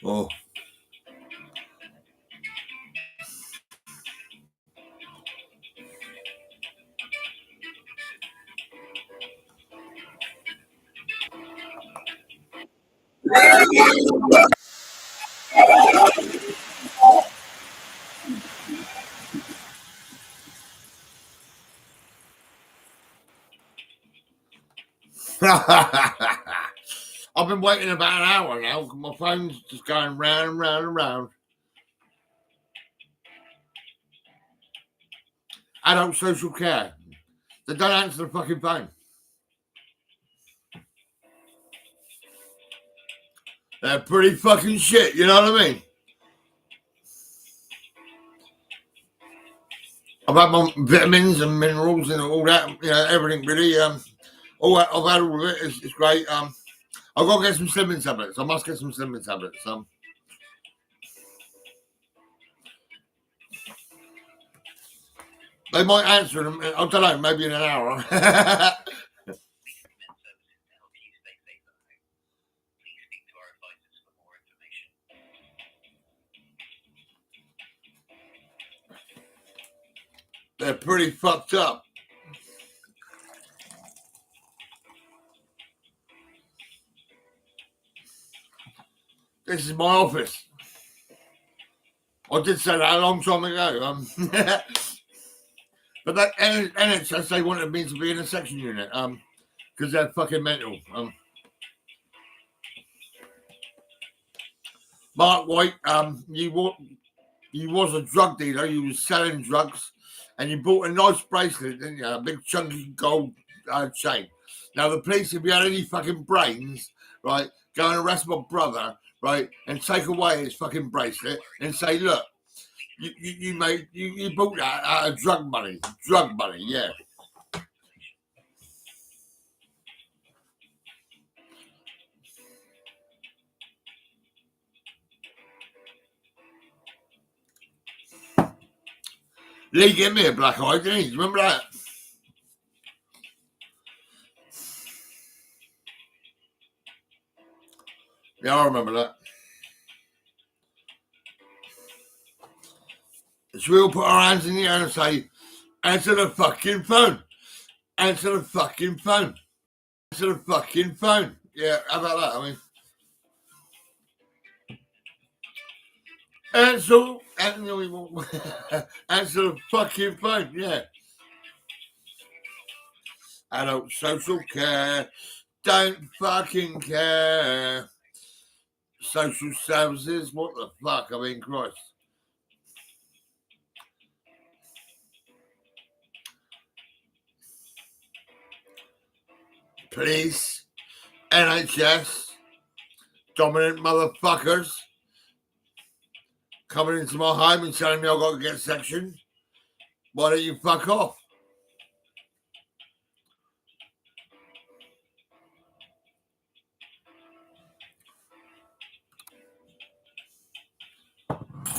Oh. I've been waiting about an hour now. My phone's just going round and round and round. Adult social care. They don't answer the fucking phone. They're pretty fucking shit, you know what I mean? I've had my vitamins and minerals and all that, you know, everything really. All that, I've had all of it. It's great. I've got to get some slimming tablets. I must get some slimming tablets. They might answer them. I don't know. Maybe in an hour. They're pretty fucked up. This is my office. I did say that a long time ago. But that NHS, they wanted me to be in a section unit. Because they're fucking mental. Mark White, you was a drug dealer. You was selling drugs, and you bought a nice bracelet, didn't you? A big chunky gold chain. Now the police, if you had any fucking brains, right, go and arrest my brother, right, and take away his fucking bracelet and say, look, you bought that out of drug money, yeah. Lee gave me a black eye, didn't he? Do you remember that? Yeah, I remember that. So we all put our hands in the air and say, answer the fucking phone. Answer the fucking phone. Answer the fucking phone. Yeah, how about that? I mean, answer the fucking phone. Yeah. Adult social care. Don't fucking care. Social services. What the fuck? I mean, Christ. Police. NHS. Dominant motherfuckers. Coming into my home and telling me I've got to get sectioned. Why don't you fuck off?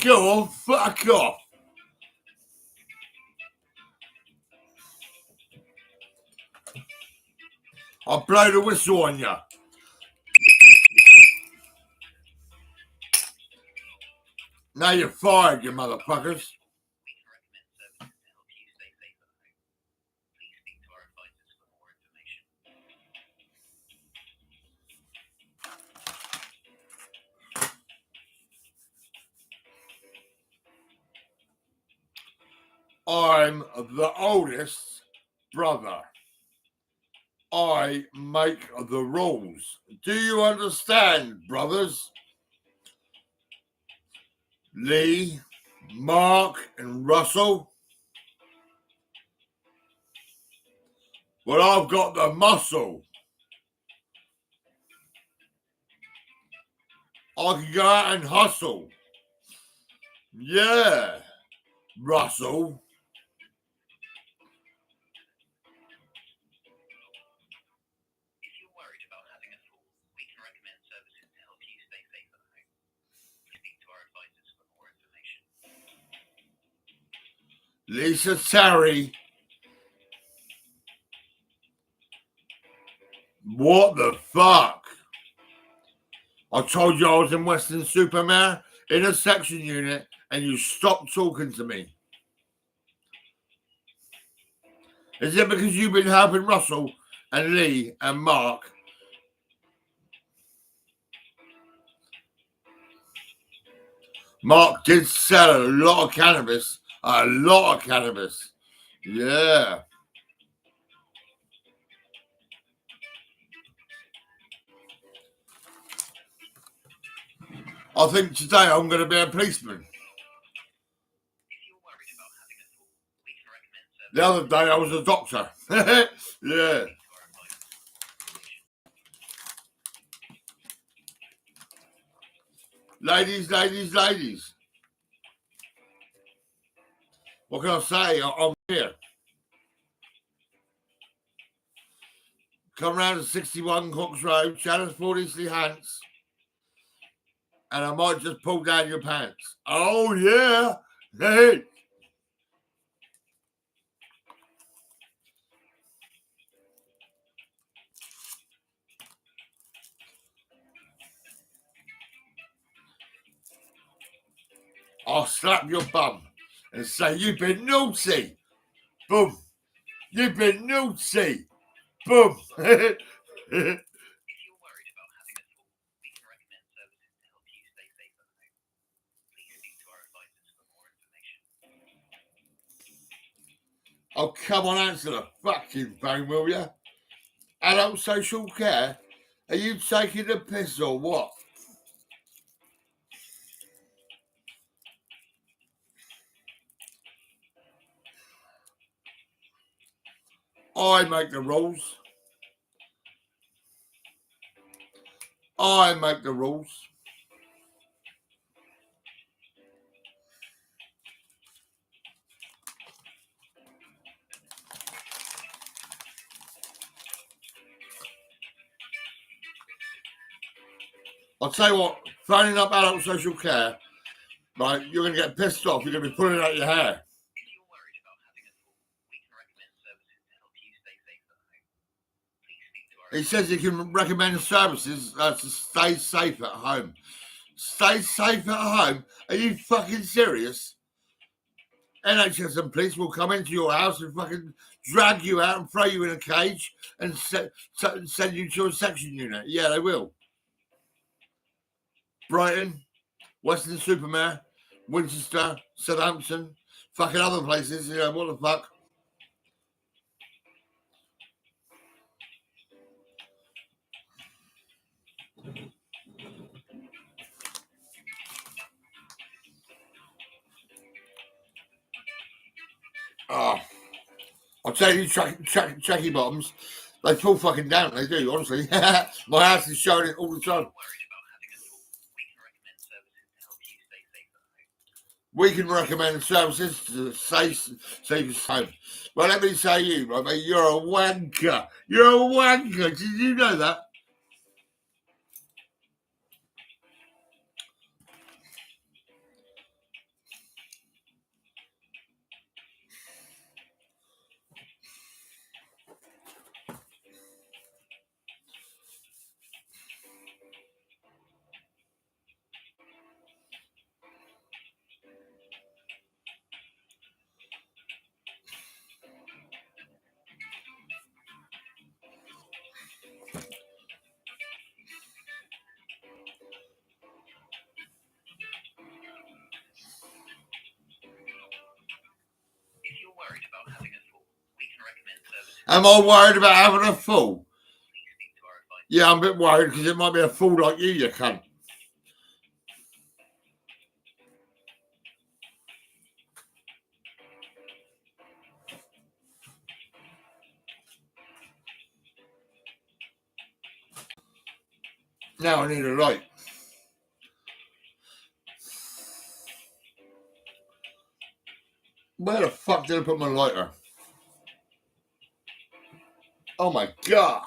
Go on, fuck off. I'll blow the whistle on you. Now you're fired, you motherfuckers. I'm the oldest brother. I make the rules. Do you understand, brothers? Lee, Mark, and Russell? Well, I've got the muscle. I can go out and hustle. Yeah, Russell. Lisa Terry. What the fuck? I told you I was in Weston-super-Mare in a section unit and you stopped talking to me. Is it because you've been helping Russell and Lee and Mark? Mark did sell a lot of cannabis. A lot of cannabis. Yeah. I think today I'm going to be a policeman. The other day I was a doctor. Yeah. Ladies, ladies, ladies. What can I say? I'm here. Come round to 61 Cooks Road, Chelmsford, Eastleigh Hants, and I might just pull down your pants. Oh, yeah. Hey. I'll slap your bum and say, you've been naughty. Boom. You've been naughty. Boom. Oh, come on, answer the fucking phone, will you? Adult social care? Are you taking the piss or what? I make the rules. I make the rules. I'll tell you what, phoning up adult social care, right, you're going to get pissed off. You're going to be pulling out your hair. He says he can recommend services to stay safe at home. Stay safe at home? Are you fucking serious? NHS and police will come into your house and fucking drag you out and throw you in a cage and send you to a section unit. Yeah, they will. Brighton, Weston-super-Mare, Winchester, Southampton, fucking other places. You know, what the fuck? Oh, I'll tell you, Chucky bottoms, they pull fucking down. They do, honestly. My house is showing it all the time. We can recommend services to save home. Well, let me say you, brother, you're a wanker. You're a wanker. Did you know that? Am I worried about having a fool? Yeah, I'm a bit worried because it might be a fool like you cunt. Now I need a light. Where the fuck did I put my lighter? Oh my god.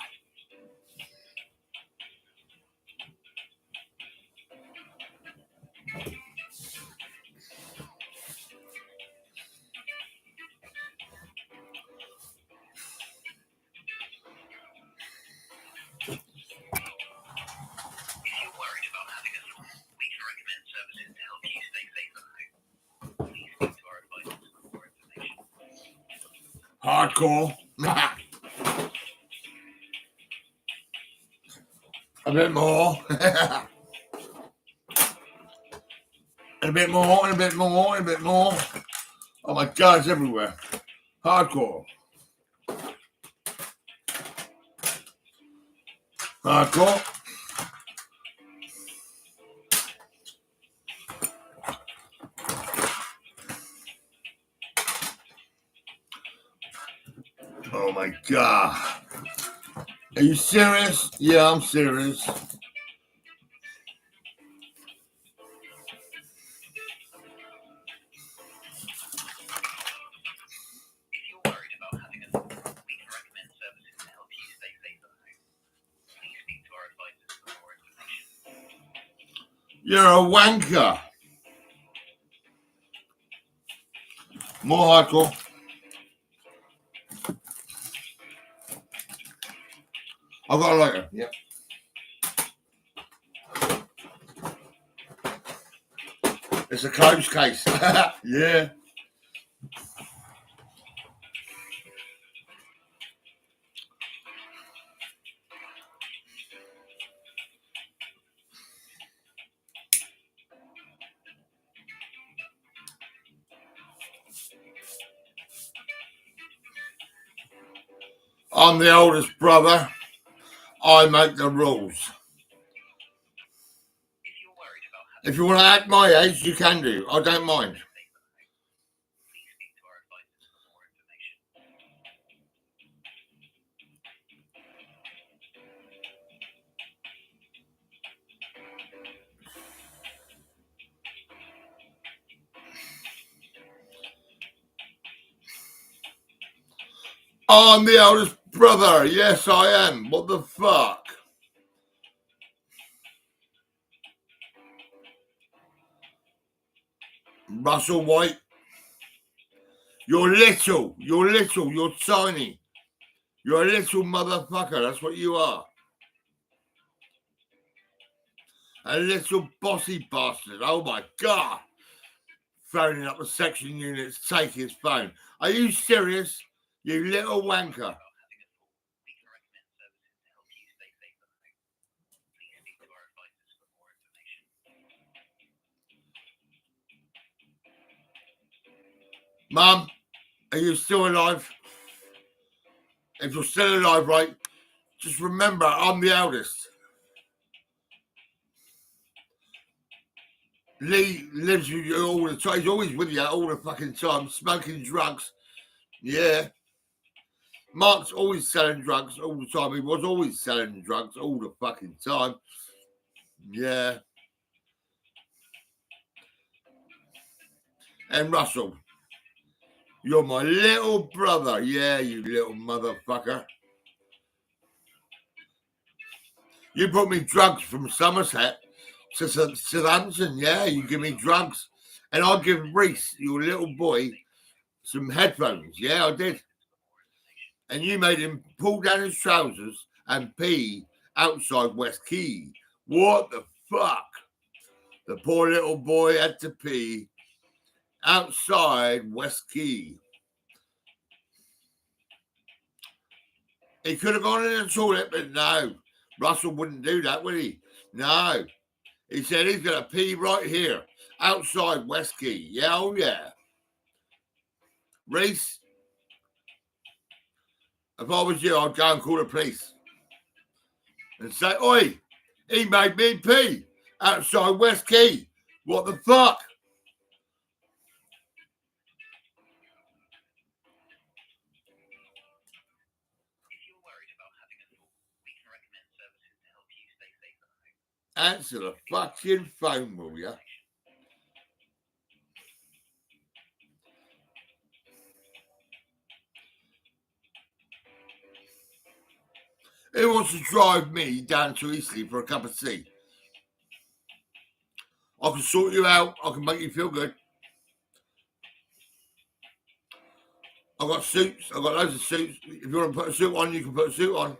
Hardcore. A bit more. And a bit more, and a bit more, and a bit more. Oh my God, it's everywhere. Hardcore. Hardcore. Oh my God. Are you serious? Yeah, I'm serious. You're a wanker. More hardcore. I've got a lighter. Yep. It's a closed case. Yeah. I'm the oldest brother. I make the rules. If you want to act my age, you can do. I don't mind. I'm the oldest brother. Yes, I am. What the fuck? Russell White. You're little. You're little. You're tiny. You're a little motherfucker. That's what you are. A little bossy bastard. Oh my God. Phoning up the section units, take his phone. Are you serious? You little wanker. Mum, are you still alive? If you're still alive, right, just remember I'm the eldest. Lee lives with you all the time. He's always with you all the fucking time, smoking drugs. Yeah. Mark's always selling drugs all the time. He was always selling drugs all the fucking time. Yeah. And Russell, you're my little brother. Yeah, you little motherfucker. You brought me drugs from Somerset to Southampton. Yeah, you give me drugs. And I give Reese, your little boy, some headphones. Yeah, I did. And you made him pull down his trousers and pee outside West Quay. What the fuck? The poor little boy had to pee outside West Quay. He could have gone in the toilet, but no. Russell wouldn't do that, would he? No. He said he's going to pee right here, outside West Quay. Yeah, oh yeah. Reese, if I was you, I'd go and call the police and say, oi, he made me pee outside West Quay. What the fuck? Answer the fucking phone, will ya? Who wants to drive me down to Eastleigh for a cup of tea? I can sort you out. I can make you feel good. I've got suits. I've got loads of suits. If you want to put a suit on, you can put a suit on.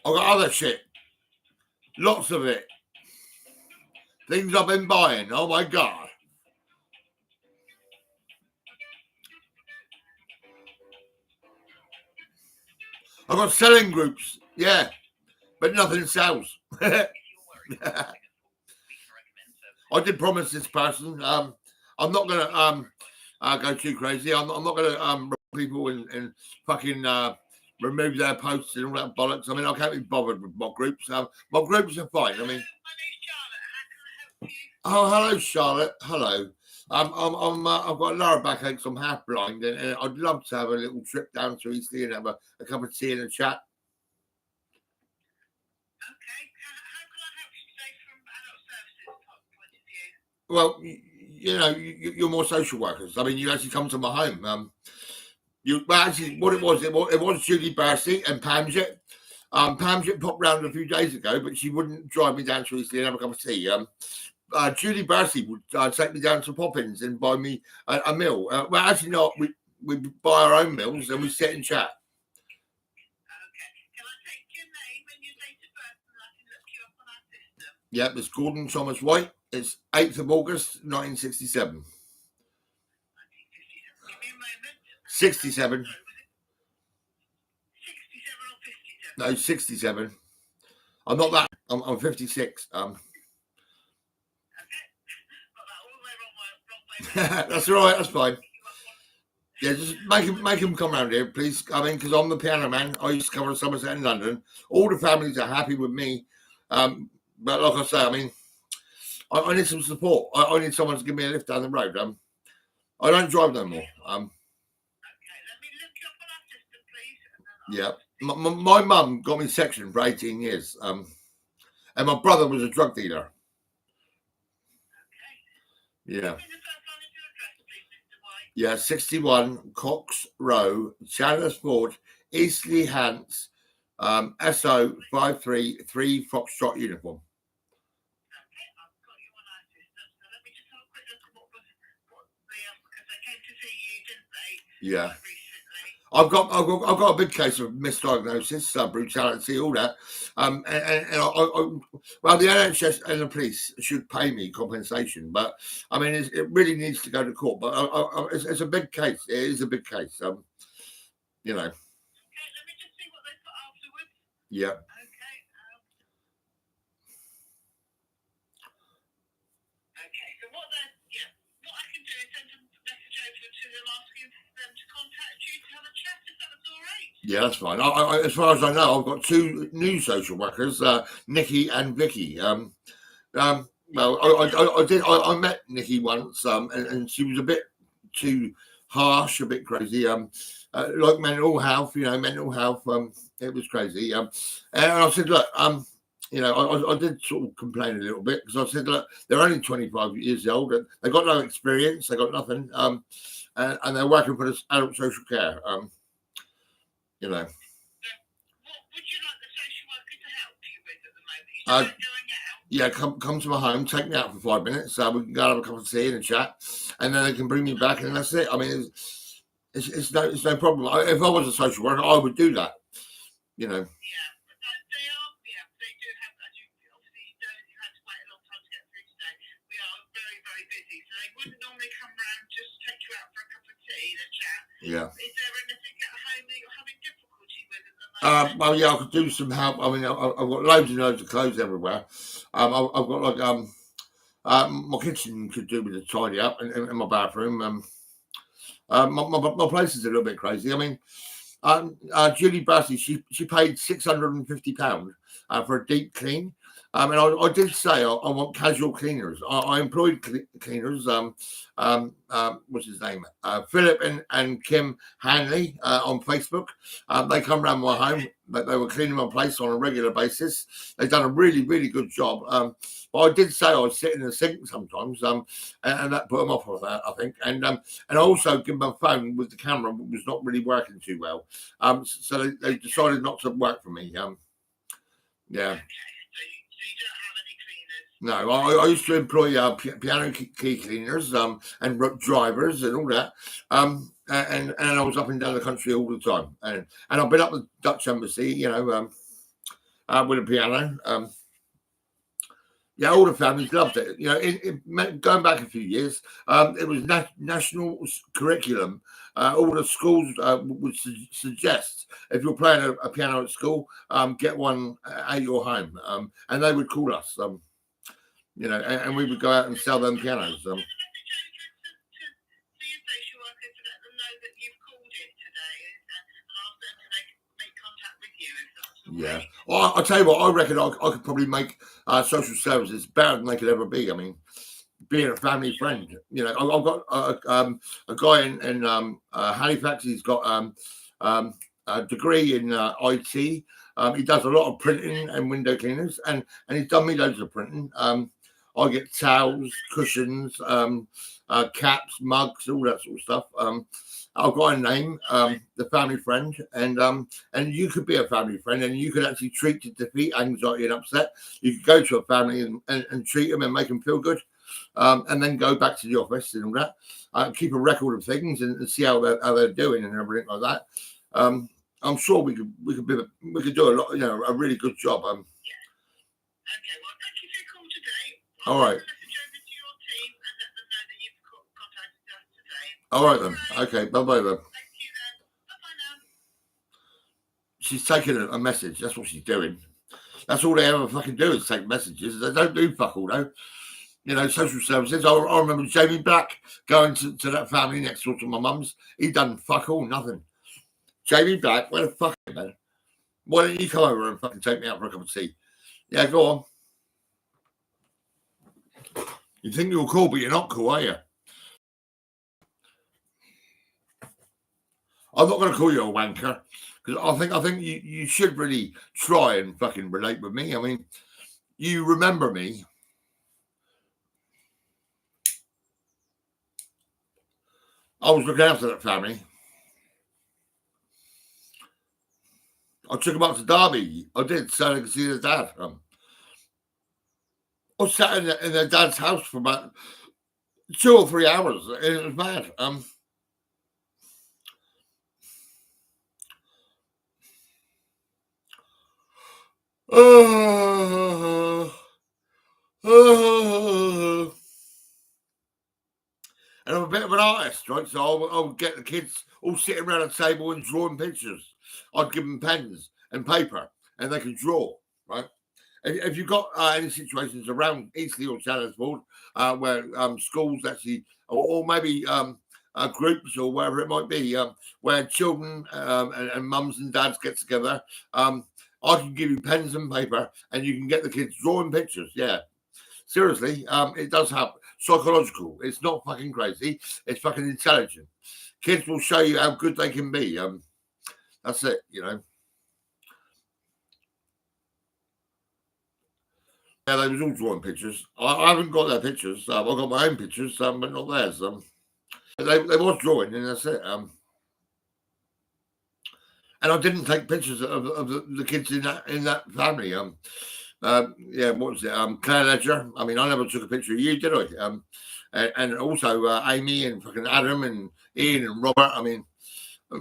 I've got other shit. Lots of it. Things I've been buying. Oh my God. I've got selling groups, yeah, but nothing sells. I did promise this person. I'm not gonna go too crazy. I'm not gonna people and fucking remove their posts and all that bollocks. I mean, I can't be bothered with mob groups. Mob groups are fine. I mean, oh, hello, Charlotte. Hello. I've got lower backaches. I'm half blind, and I'd love to have a little trip down to Eastleigh and have a cup of tea and a chat. Well, you're more social workers. I mean, you actually come to my home. Actually, what it was Julie Barsey and Pamjet. Pamjet popped round a few days ago, but she wouldn't drive me down to Eastleigh and have a cup of tea. Julie Barsey would take me down to Poppins and buy me a meal. Well, actually not. We buy our own meals and we sit and chat. Yep, it's Gordon Thomas White. It's 8th of August, 1967. 67. No, 67. I'm not that. I'm 56. That's all right. That's fine. Yeah, just make him come round here, please. I mean, because I'm the piano man. I used to cover Somerset in London. All the families are happy with me. But like I say, I mean, I need some support. I need someone to give me a lift down the road. I don't drive no more. Okay, let me look you up on our system, please. Yeah, my mum got me sectioned for 18 years. And my brother was a drug dealer. Okay. Yeah. Yeah, 61 Cox Row, Chelmsford, Eastleigh, Hants, SO 533 Foxtrot uniform. Yeah, I've got a big case of misdiagnosis, brutality, all that. And well, the NHS and the police should pay me compensation, but I mean, it really needs to go to court. But it's a big case. It is a big case. Okay, let me just see what they put afterwards. Yeah. Yeah, that's fine. As far as I know, I've got two new social workers, Nikki and Vicky. Well, I met Nikki once, and she was a bit too harsh, a bit crazy. Like mental health, it was crazy. And I said, look, I did sort of complain a little bit because I said, look, they're only 25 years old, and they've got no experience, they got nothing, and they're working for this adult social care. What would you like the social worker to help you with at the moment? Yeah, come to my home, take me out for 5 minutes, so we can go have a cup of tea and a chat, and then they can bring me back, and that's it. I mean, it's no problem. If I was a social worker, I would do that. Yeah, but they do have. Obviously, you had to wait a long time to get through today. We are very, very busy, so they wouldn't normally come round just take you out for a cup of tea and a chat. Yeah. Is there anything at home that you're having difficulty with at the moment? Well, yeah, I could do some help. I mean, I've got loads and loads of clothes everywhere. I've got like my kitchen could do with a tidy up, and my bathroom. My place is a little bit crazy. I mean, Julie Bassey, she paid £650 for a deep clean. And I did say I want casual cleaners. I employed cleaners. What's his name? Philip and Kim Hanley on Facebook. They come around my home. They were cleaning my place on a regular basis. They've done a really, really good job. But I did say I was sitting in the sink sometimes, and that put them off of that, I think. And I also give my phone with the camera was not really working too well. So they decided not to work for me. Yeah. No, I used to employ piano key cleaners and drivers and all that, and I was up and down the country all the time, and I've been up the Dutch embassy, with a piano. Yeah, all the families loved it. You know, going back a few years, it was national curriculum. All the schools would suggest if you're playing a piano at school, get one at your home, and they would call us. You know, and we would go out and sell them pianos. Yeah. Well, I'll tell you what, I reckon I could probably make social services better than they could ever be. I mean, being a family friend, you know, I've got a guy in Halifax. He's got a degree in IT. He does a lot of printing and window cleaners, and he's done me loads of printing. I get towels, cushions, caps, mugs, all that sort of stuff. I've got a name, the family friend, and you could be a family friend, and you could actually treat to defeat anxiety and upset. You could go to a family and treat them and make them feel good, and then go back to the office and all that. Keep a record of things and see how they're doing and everything like that. I'm sure we could do a lot, you know, a really good job. Okay, well, thank you for your call today. All right. All right then. Okay. Bye bye then. She's taking a message. That's what she's doing. That's all they ever fucking do is take messages. They don't do fuck all though. You know, social services. I remember Jamie Black going to that family next door to my mum's. He done fuck all, nothing. Jamie Black, where the fuck, man? Why don't you come over and fucking take me out for a cup of tea? Yeah, go on. You think you're cool, but you're not cool, are you? I'm not going to call you a wanker because I think you should really try and fucking relate with me. I mean, you remember me. I was looking after that family. I took them up to Derby. I did, so I could see their dad. I was sat in their dad's house for about 2 or 3 hours, and it was mad. And I'm a bit of an artist, right? So I would get the kids all sitting around a table and drawing pictures. I'd give them pens and paper, and they could draw, right? If you've got any situations around Eastleigh or Chelmsford where schools actually, or maybe groups or wherever it might be, where children and mums and dads get together, I can give you pens and paper, and you can get the kids drawing pictures. Yeah, seriously, it does help. Psychological. It's not fucking crazy. It's fucking intelligent. Kids will show you how good they can be. That's it. You know. Yeah, they was all drawing pictures. I haven't got their pictures. I've got my own pictures, but not theirs. They was drawing, and that's it. And I didn't take pictures of the kids in that family. Yeah, what was it? Claire Ledger. I mean, I never took a picture of you, did I? And also Amy and fucking Adam and Ian and Robert. I mean,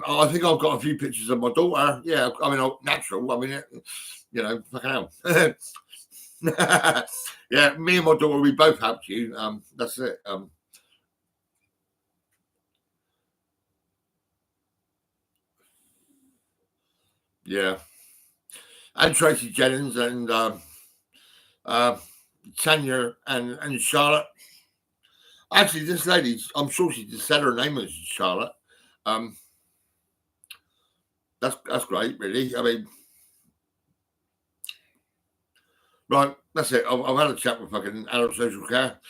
I think I've got a few pictures of my daughter. Yeah, I mean, natural. I mean, you know, fucking hell. Yeah, me and my daughter, we both helped you. That's it. Yeah, and Tracy Jennings and Tanya and Charlotte. Actually, this lady, I'm sure she just said her name was Charlotte. That's great, really. I mean, right, that's it. I've had a chat with fucking adult social care.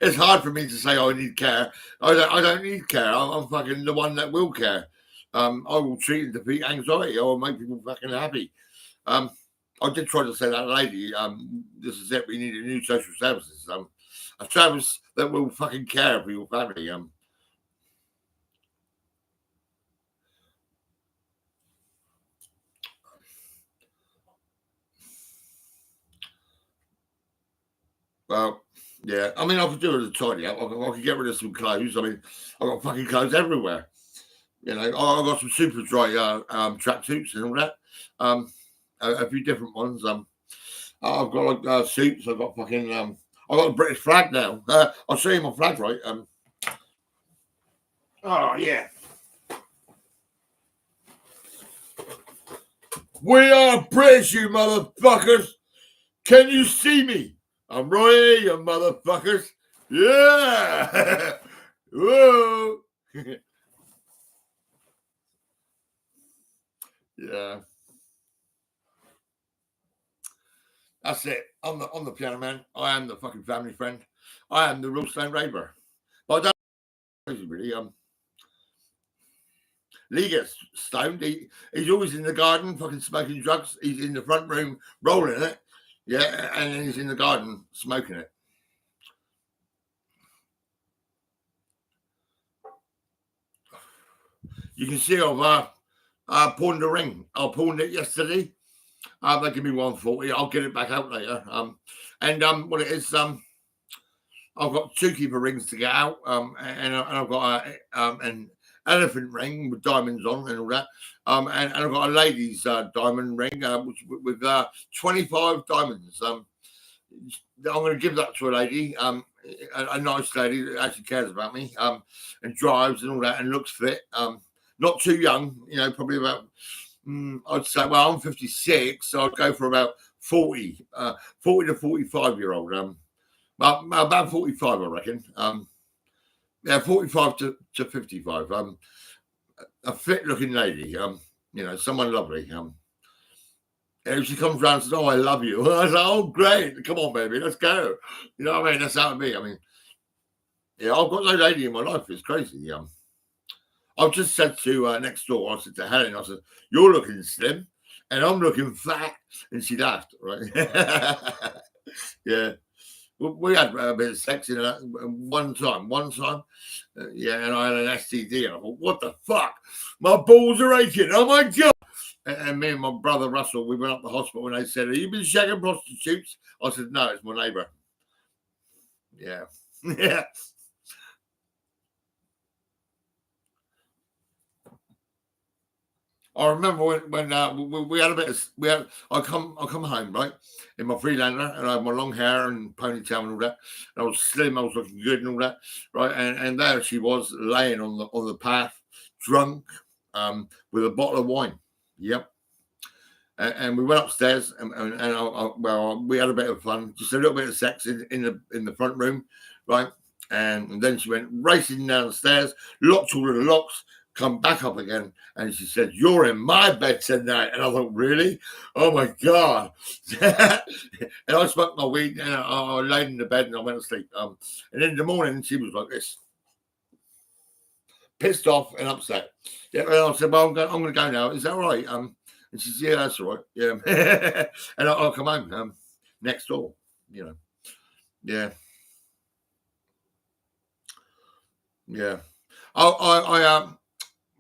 It's hard for me to say I need care. I don't need care. I'm fucking the one that will care. I will treat and defeat anxiety. I will make people fucking happy. I did try to say that lady, this is it, we need a new social services. A service that will fucking care for your family. Well, yeah. I mean, I could do it as a tidy up. I could get rid of some clothes. I mean, I've got fucking clothes everywhere. You know, I've got some super dry tracksuits and all that. A few different ones. I've got like suits. I've got fucking I've got a British flag now. I'll show you my flag, right? Oh yeah. We are British, you motherfuckers. Can you see me? I'm right here, you motherfuckers. Yeah. Whoa. Yeah. That's it. I'm the piano man. I am the fucking family friend. I am the real Stone Raver. But I don't really Lee gets stoned. He's always in the garden fucking smoking drugs. He's in the front room rolling it. Yeah, and then he's in the garden smoking it. You can see I've pawned the ring. I pawned it yesterday. They give me 140. I'll get it back out later. What it is, I've got 2 keeper rings to get out. And I've got an elephant ring with diamonds on and all that. And I've got a lady's diamond ring with 25 diamonds. I'm going to give that to a lady, a nice lady that actually cares about me, and drives and all that, and looks fit. Not too young, probably about. I'd say, well, I'm 56, so I'd go for about 40 to 45-year-old. About 45, I reckon. 45 to 55. A fit-looking lady. Someone lovely. And she comes around and says, "Oh, I love you." I was like, "Oh, great! Come on, baby, let's go." You know what I mean? That's how it be. I mean, yeah, I've got no lady in my life. It's crazy. I've just said to next door, I said to Helen, I said, "You're looking slim and I'm looking fat." And she laughed, right? Yeah. We had a bit of sex in that one time. Yeah, and I had an STD. And I thought, what the fuck? My balls are aching. Oh, my God. And me and my brother Russell, we went up to the hospital and they said, "Have you been shagging prostitutes?" I said, "No, it's my neighbour." Yeah. Yeah. I remember when we had a bit of I come home, right, in my Freelander, and I had my long hair and ponytail and all that. And I was slim, I was looking good and all that, right? And there she was laying on the path, drunk, with a bottle of wine. Yep. And we went upstairs and we had a bit of fun, just a little bit of sex in the front room, right? And then she went racing down the stairs, locked all of the locks, come back up again, and she said, "You're in my bed tonight." And I thought, really? Oh my God. And I smoked my weed and I laid in the bed and I went to sleep. And in the morning she was like this, pissed off and upset. Yeah, and I said, "Well, I'm going to go now. Is that all right?" And she said, "Yeah, that's all right." Yeah. And I'll come home next door, Yeah. Yeah.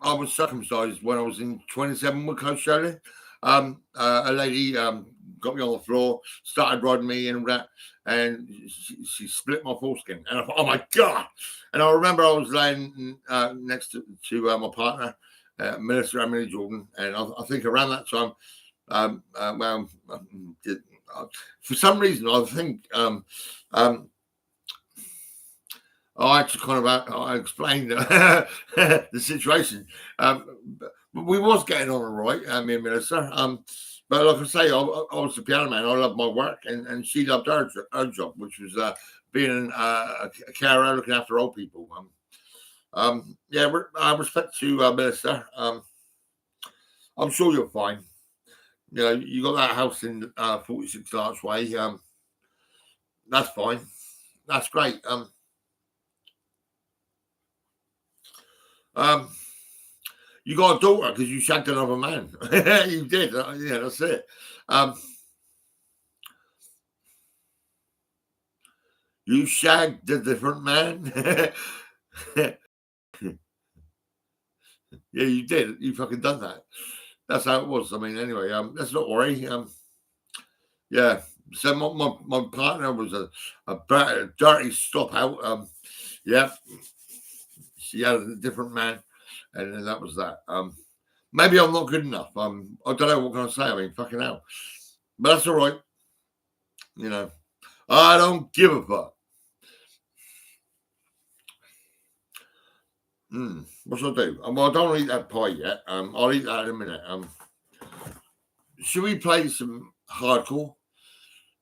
I was circumcised when I was in 27 with Coach Shirley. A lady got me on the floor, started riding me and all that, and she split my foreskin. And I thought, oh my God. And I remember I was laying next to my partner, Minister Emily Jordan, and I think around that time, for some reason, I think I actually kind of I explained the situation. We was getting on all right, me and Melissa. But like I say, I was the piano man. I loved my work, and she loved her job, which was being a carer, looking after old people. Yeah, respect to Melissa. I'm sure you're fine. You got that house in 46 Archway. That's fine. That's great. You got a daughter because you shagged another man. You did. Yeah, that's it. You shagged a different man. Yeah, you did. You fucking done that. That's how it was. I mean, anyway, let's not worry. Yeah. So my partner was a dirty stop out. Yeah. She had a different man, and then that was that. Maybe I'm not good enough. I don't know what can I say. I mean, fucking hell. But that's all right. I don't give a fuck. What shall I do? Well, I don't want to eat that pie yet. I'll eat that in a minute. Should we play some hardcore?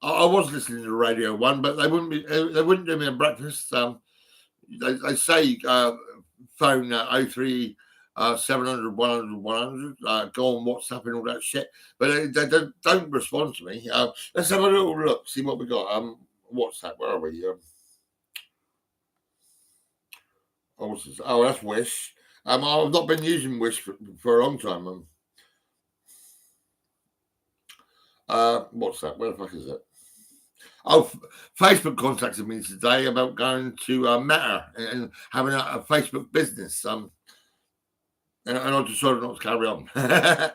I was listening to Radio 1, but they wouldn't do me a breakfast. They say phone 03 700 100 100. Go on WhatsApp and all that shit, but they don't respond to me. Let's have a little look, see what we got. WhatsApp, where are we? What's this? Oh, that's Wish. I've not been using Wish for a long time. What's that? Where the fuck is it? Oh, Facebook contacted me today about going to Meta and having a Facebook business. And I decided not to carry on. I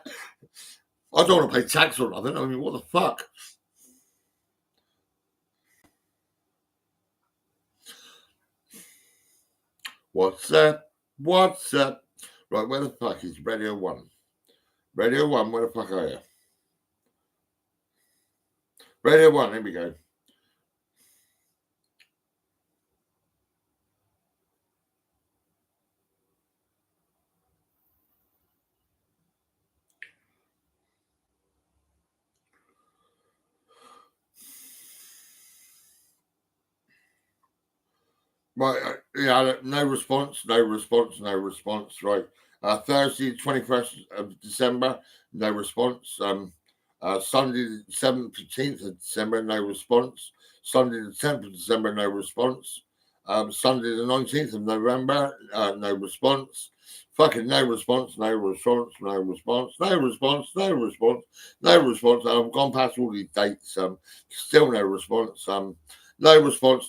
don't want to pay tax or nothing. I mean, what the fuck? What's up? What's up? Right, where the fuck is Radio 1? Radio 1, where the fuck are you? Radio 1, here we go. Right, yeah, no response. Right, Thursday, 21st of December, no response. Sunday, 17th of December, no response. Sunday, the 10th of December, no response. Sunday, the 19th of November, no response. Fucking no response. I've gone past all these dates. Still no response. No response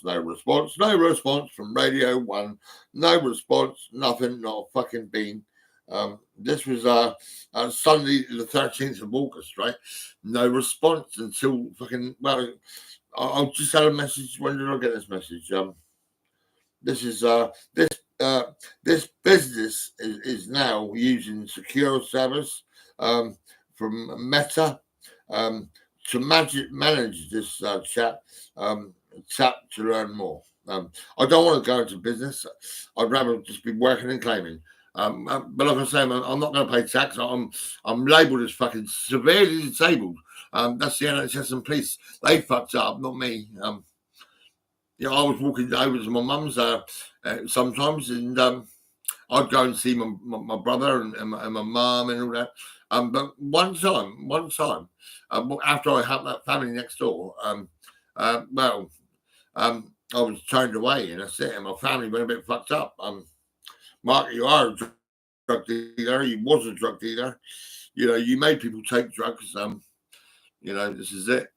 from Radio 1. No response, nothing, not a fucking bean. This was Sunday, the 13th of August, right? No response until fucking, well, I just had a message. When did I get this message? This business is now using secure service from Meta to manage this chat. Tap to learn more. I don't want to go into business. I'd rather just be working and claiming. But like I say, I'm not going to pay tax. I'm labelled as fucking severely disabled. That's the NHS and police. They fucked up, not me. I was walking over to my mum's sometimes, and I'd go and see my brother and my mum and all that. But one time, after I helped that family next door, I was turned away, and that's it. And my family went a bit fucked up. Mark, you are a drug dealer. You was a drug dealer. You made people take drugs. This is it.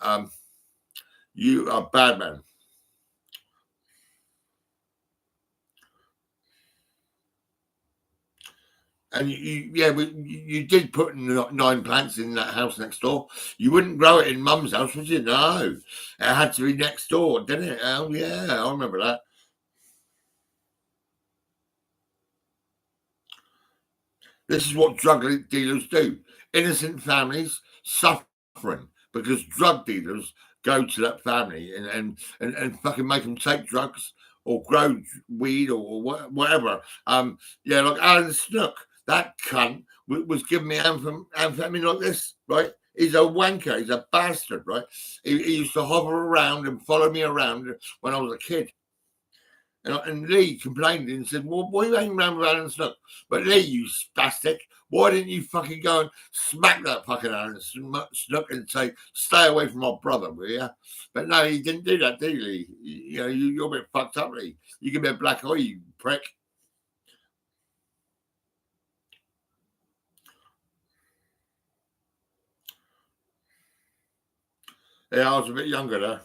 You are a bad man. And you did put 9 plants in that house next door. You wouldn't grow it in Mum's house, would you? No, it had to be next door, didn't it? Oh yeah, I remember that. This is what drug dealers do. Innocent families suffering because drug dealers go to that family and fucking make them take drugs or grow weed or whatever. Like Alan Snook. That cunt was giving me amphetamine like this, right? He's a wanker. He's a bastard, right? He used to hover around and follow me around when I was a kid. And Lee complained and said, well, why are you hanging around with Alan Snook? But Lee, you spastic, why didn't you fucking go and smack that fucking Alan Snook and say, stay away from my brother, will you? But no, he didn't do that, did he? You're a bit fucked up, Lee. You give me a black eye, you prick. Yeah, I was a bit younger there.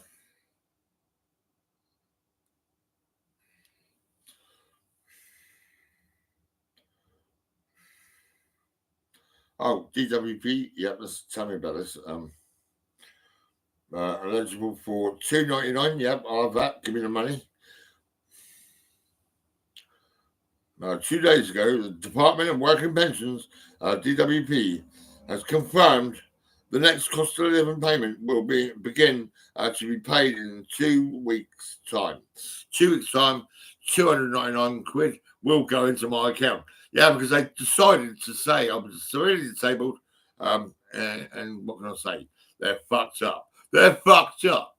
Oh, DWP. Yep, tell me about this. Eligible for $2.99. Yep, I'll have that. Give me the money. 2 days ago, the Department of Work and Pensions, DWP, has confirmed The next cost of living payment will begin to be paid in 2 weeks' time. 2 weeks' time, 299 quid will go into my account. Yeah, because they decided to say I'm severely disabled. And what can I say? They're fucked up. They're fucked up.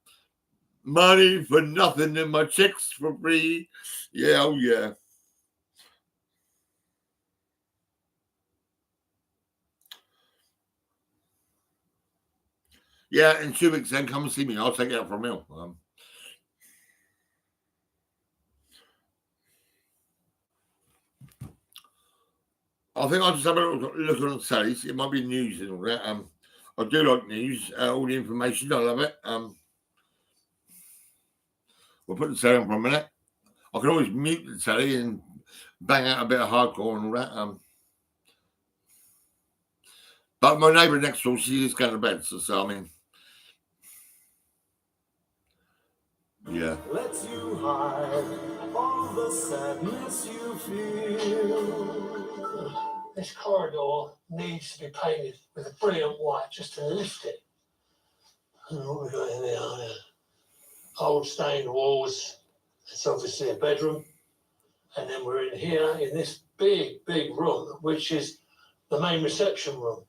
Money for nothing and my checks for free. Yeah, oh yeah. Yeah, in 2 weeks then come and see me. I'll take it out for a meal. I think I'll just have a look on the tellies. It might be news and all that. I do like news, all the information. I love it. We'll put the telly on for a minute. I can always mute the telly and bang out a bit of hardcore and all that. But my neighbour next door, she is going to bed. So I mean, yeah. Lets you hide all the sadness you feel. This corridor needs to be painted with a brilliant white just to lift it. And what we got in there? Old stained walls. It's obviously a bedroom. And then we're in here in this big room, which is the main reception room.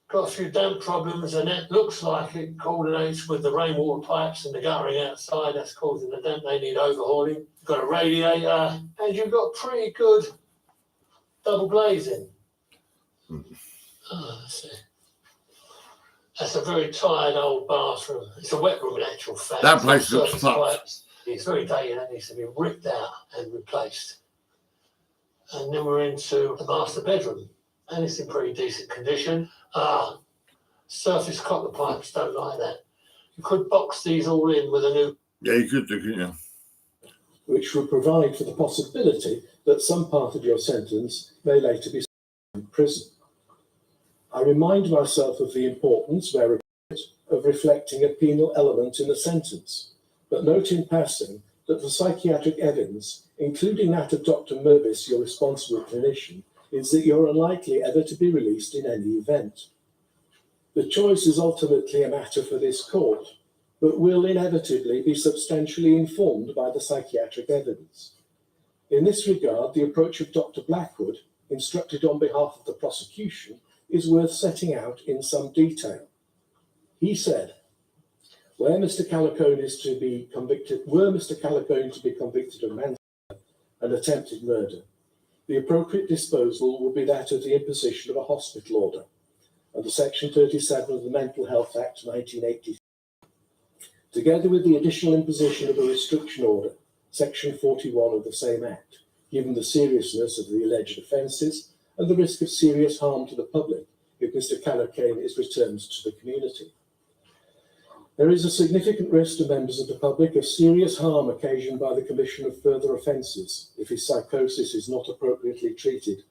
Got a few damp problems, and it looks like it coordinates with the rainwater pipes and the guttering outside. That's causing the damp. They need overhauling. Got a radiator, and you've got pretty good double glazing. Oh, that's a very tired old bathroom. It's a wet room in actual fact. That place looks fucked. It's very dated. That needs to be ripped out and replaced. And then we're into the master bedroom, and it's in pretty decent condition. Surface copper pipes, don't like that. You could box these all in with a new... Yeah, you could do, couldn't you? Which would provide for the possibility that some part of your sentence may later be in prison. I remind myself of the importance, where appropriate, of reflecting a penal element in a sentence, but note in passing that the psychiatric evidence, including that of Dr. Mervis, your responsible clinician, is that you're unlikely ever to be released in any event. The choice is ultimately a matter for this court, but will inevitably be substantially informed by the psychiatric evidence. In this regard, the approach of Dr. Blackwood, instructed on behalf of the prosecution, is worth setting out in some detail. He said, were Mr. Callicone to be convicted of manslaughter and attempted murder, the appropriate disposal would be that of the imposition of a hospital order under Section 37 of the Mental Health Act 1983, together with the additional imposition of a restriction order, Section 41 of the same Act, given the seriousness of the alleged offences and the risk of serious harm to the public if Mr. Callicane is returned to the community. There is a significant risk to members of the public of serious harm occasioned by the commission of further offences if his psychosis is not appropriately treated.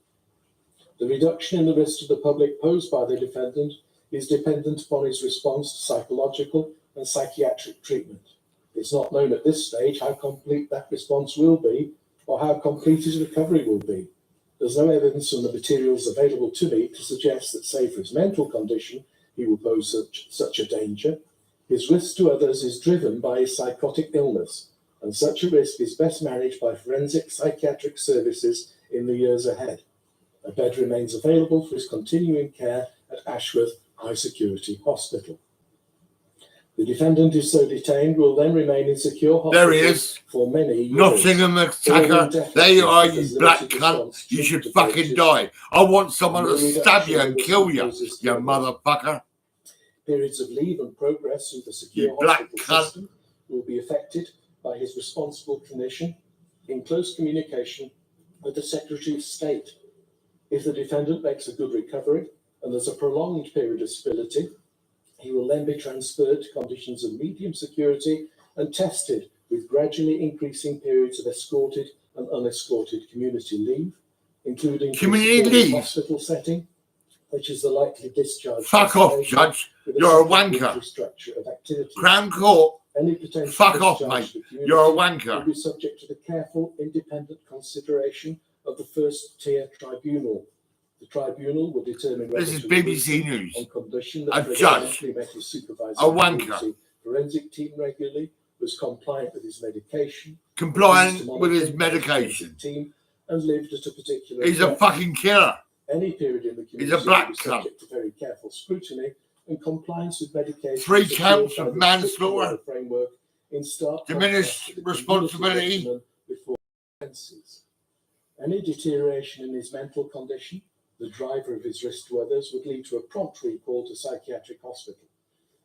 The reduction in the risk to the public posed by the defendant is dependent upon his response to psychological and psychiatric treatment. It's not known at this stage how complete that response will be or how complete his recovery will be. There's no evidence from the materials available to me to suggest that, save for his mental condition, he will pose such a danger. His risk to others is driven by his psychotic illness, and such a risk is best managed by forensic psychiatric services in the years ahead. A bed remains available for his continuing care at Ashworth High Security Hospital. The defendant is so detained will then remain in secure hospital There he is. For many years. Nottingham attacker. There you are, you black cunt. You should fucking die. I want someone to stab you and kill you, you motherfucker. Periods of leave and progress through the secure You black hospital cunt. system will be affected by his responsible clinician in close communication with the Secretary of State. If the defendant makes a good recovery and there's a prolonged period of stability, he will then be transferred to conditions of medium security and tested with gradually increasing periods of escorted and unescorted community leave, including Community the leave? hospital setting, which is the likely discharge. Fuck off, Judge. You're a wanker. Structure of activity. Crown Court. Any potential Fuck off, discharge mate. to the community You're a will wanker. be subject to the careful, independent consideration of the first tier tribunal. The tribunal will determine This whether is to BBC release him News. on condition A that judge, he met his supervisor, a wanker, forensic team regularly, was compliant with his medication, compliant refused to with his monitor the medication. team, and lived at a particular He's a address. fucking killer. Any period in the He's community a black will be cunt. subject to very careful scrutiny and compliance with medication. 3 secured counts by of the manslaughter, particular framework in stark diminished contrast to the responsibility. community before offences. Any deterioration in his mental condition, the driver of his risk to others, would lead to a prompt recall to psychiatric hospital.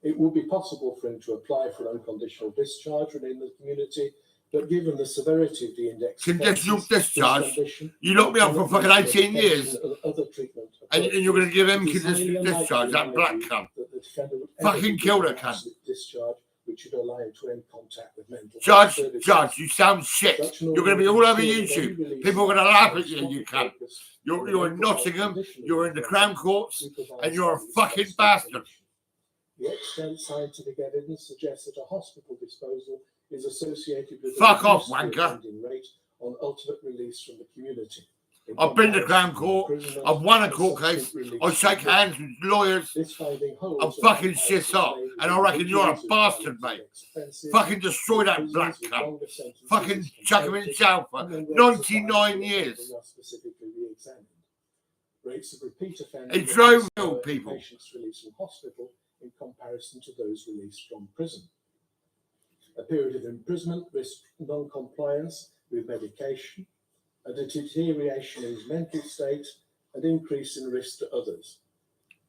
It would be possible for him to apply for an unconditional discharge within the community, but given the severity of the index, Conditional offences, this discharge. condition, You locked me up for fucking 18 medication years, and other treatment and you're going to give him it is highly conditional unlikely, discharge, in that my black view, cunt. that the defendant would ever Fucking be kill given the cunt. absolute discharge, which would allow him to end contact with mental health Judge, services. Judge, you sound shit. Such an You're going to be all over order would YouTube. ensure that People are going to laugh at you, you cunt. focus You're on the in mental health Nottingham, condition of you're the in the defendant, Crown Courts, who provides and you're a the fucking responsible bastard. condition. The extant scientific evidence suggests that a hospital disposal is associated with Fuck a off, reduced wanker. offending rate on ultimate release from the community. In I've been to comparison Crown to Court, imprisonment I've won a and court subsequent case, release I from shake prison. hands with lawyers, This finding holds I'm when fucking comparisons shit up, made and I with reckon you're a individuals bastard, with mate. offences, Fucking destroy that prisoners black with cunt. longer sentences Fucking as chuck him in comparative, jail for and then rates of 99 violence years. are specifically re-examined. Rates of repeat He offending drove are lower in people. patients released from hospital in comparison to those released from prison. A period of imprisonment risks non-compliance with medication, a deterioration in his mental state, and increase in risk to others.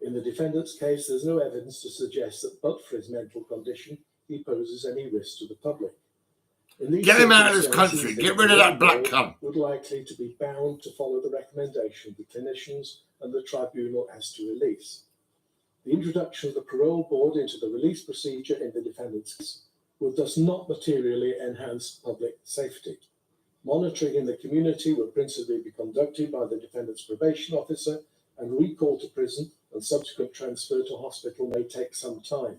In the defendant's case, there's no evidence to suggest that but for his mental condition, he poses any risk to the public. In these Get him out of this circumstances, country. the Get rid of that black board cunt. would likely to be bound to follow the recommendation of the clinicians and the tribunal as to release. The introduction of the parole board into the release procedure in the defendant's case would thus not materially enhance public safety. Monitoring in the community would principally be conducted by the defendant's probation officer, and recall to prison and subsequent transfer to hospital may take some time.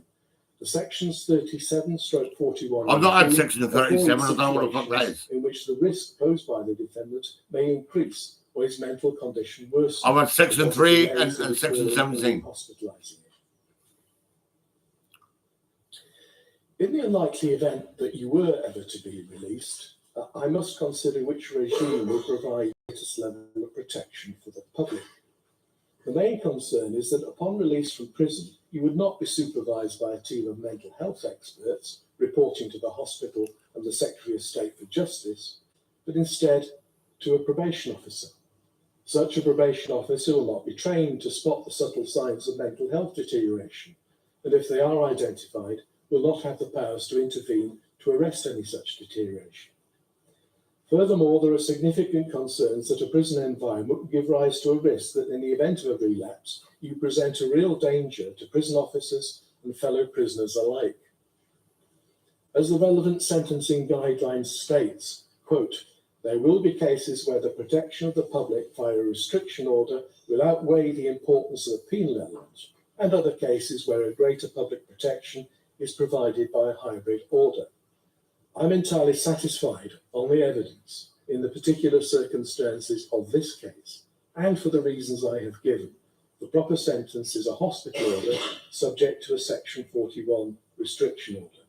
The sections 37/41. I've not had include section of 37, I don't know what the fuck that is. situations in which the risk posed by the defendant may increase or his mental condition worsens. I've had section 3 and Possibly aids in section recalling and 17. hospitalising him. In the unlikely event that you were ever to be released, I must consider which regime will provide the greatest level of protection for the public. The main concern is that upon release from prison, you would not be supervised by a team of mental health experts reporting to the hospital and the Secretary of State for Justice, but instead to a probation officer. Such a probation officer will not be trained to spot the subtle signs of mental health deterioration, and if they are identified, will not have the powers to intervene to arrest any such deterioration. Furthermore, there are significant concerns that a prison environment will give rise to a risk that in the event of a relapse, you present a real danger to prison officers and fellow prisoners alike. As the relevant sentencing guidelines states, quote, there will be cases where the protection of the public via a restriction order will outweigh the importance of a penal element, and other cases where a greater public protection is provided by a hybrid order. I'm entirely satisfied on the evidence in the particular circumstances of this case, and for the reasons I have given. The proper sentence is a hospital order subject to a section 41 restriction order.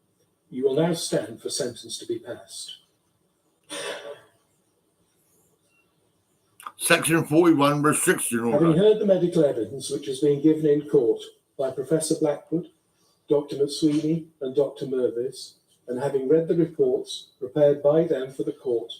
You will now stand for sentence to be passed. Section 41 restriction Having order. heard the medical evidence which has been given in court by Professor Blackwood, Dr. McSweeney and Dr. Mervis, and having read the reports prepared by them for the court,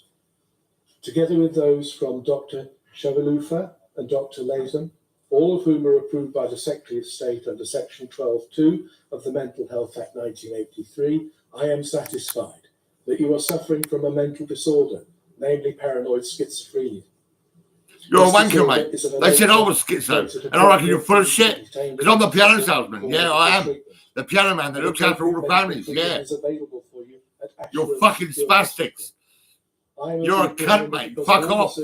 together with those from Dr. Shavalufa and Dr. Latham, all of whom were approved by the Secretary of State under Section 12(2) of the Mental Health Act 1983, I am satisfied that you are suffering from a mental disorder, namely paranoid schizophrenia. You're a wanker, mate. They said I was schizo, and I reckon you're full of shit. Because I'm the piano salesman. Yeah, I am. The piano man that looks after all the families. Yeah. You're fucking spastics. You're a cunt, mate. Fuck off.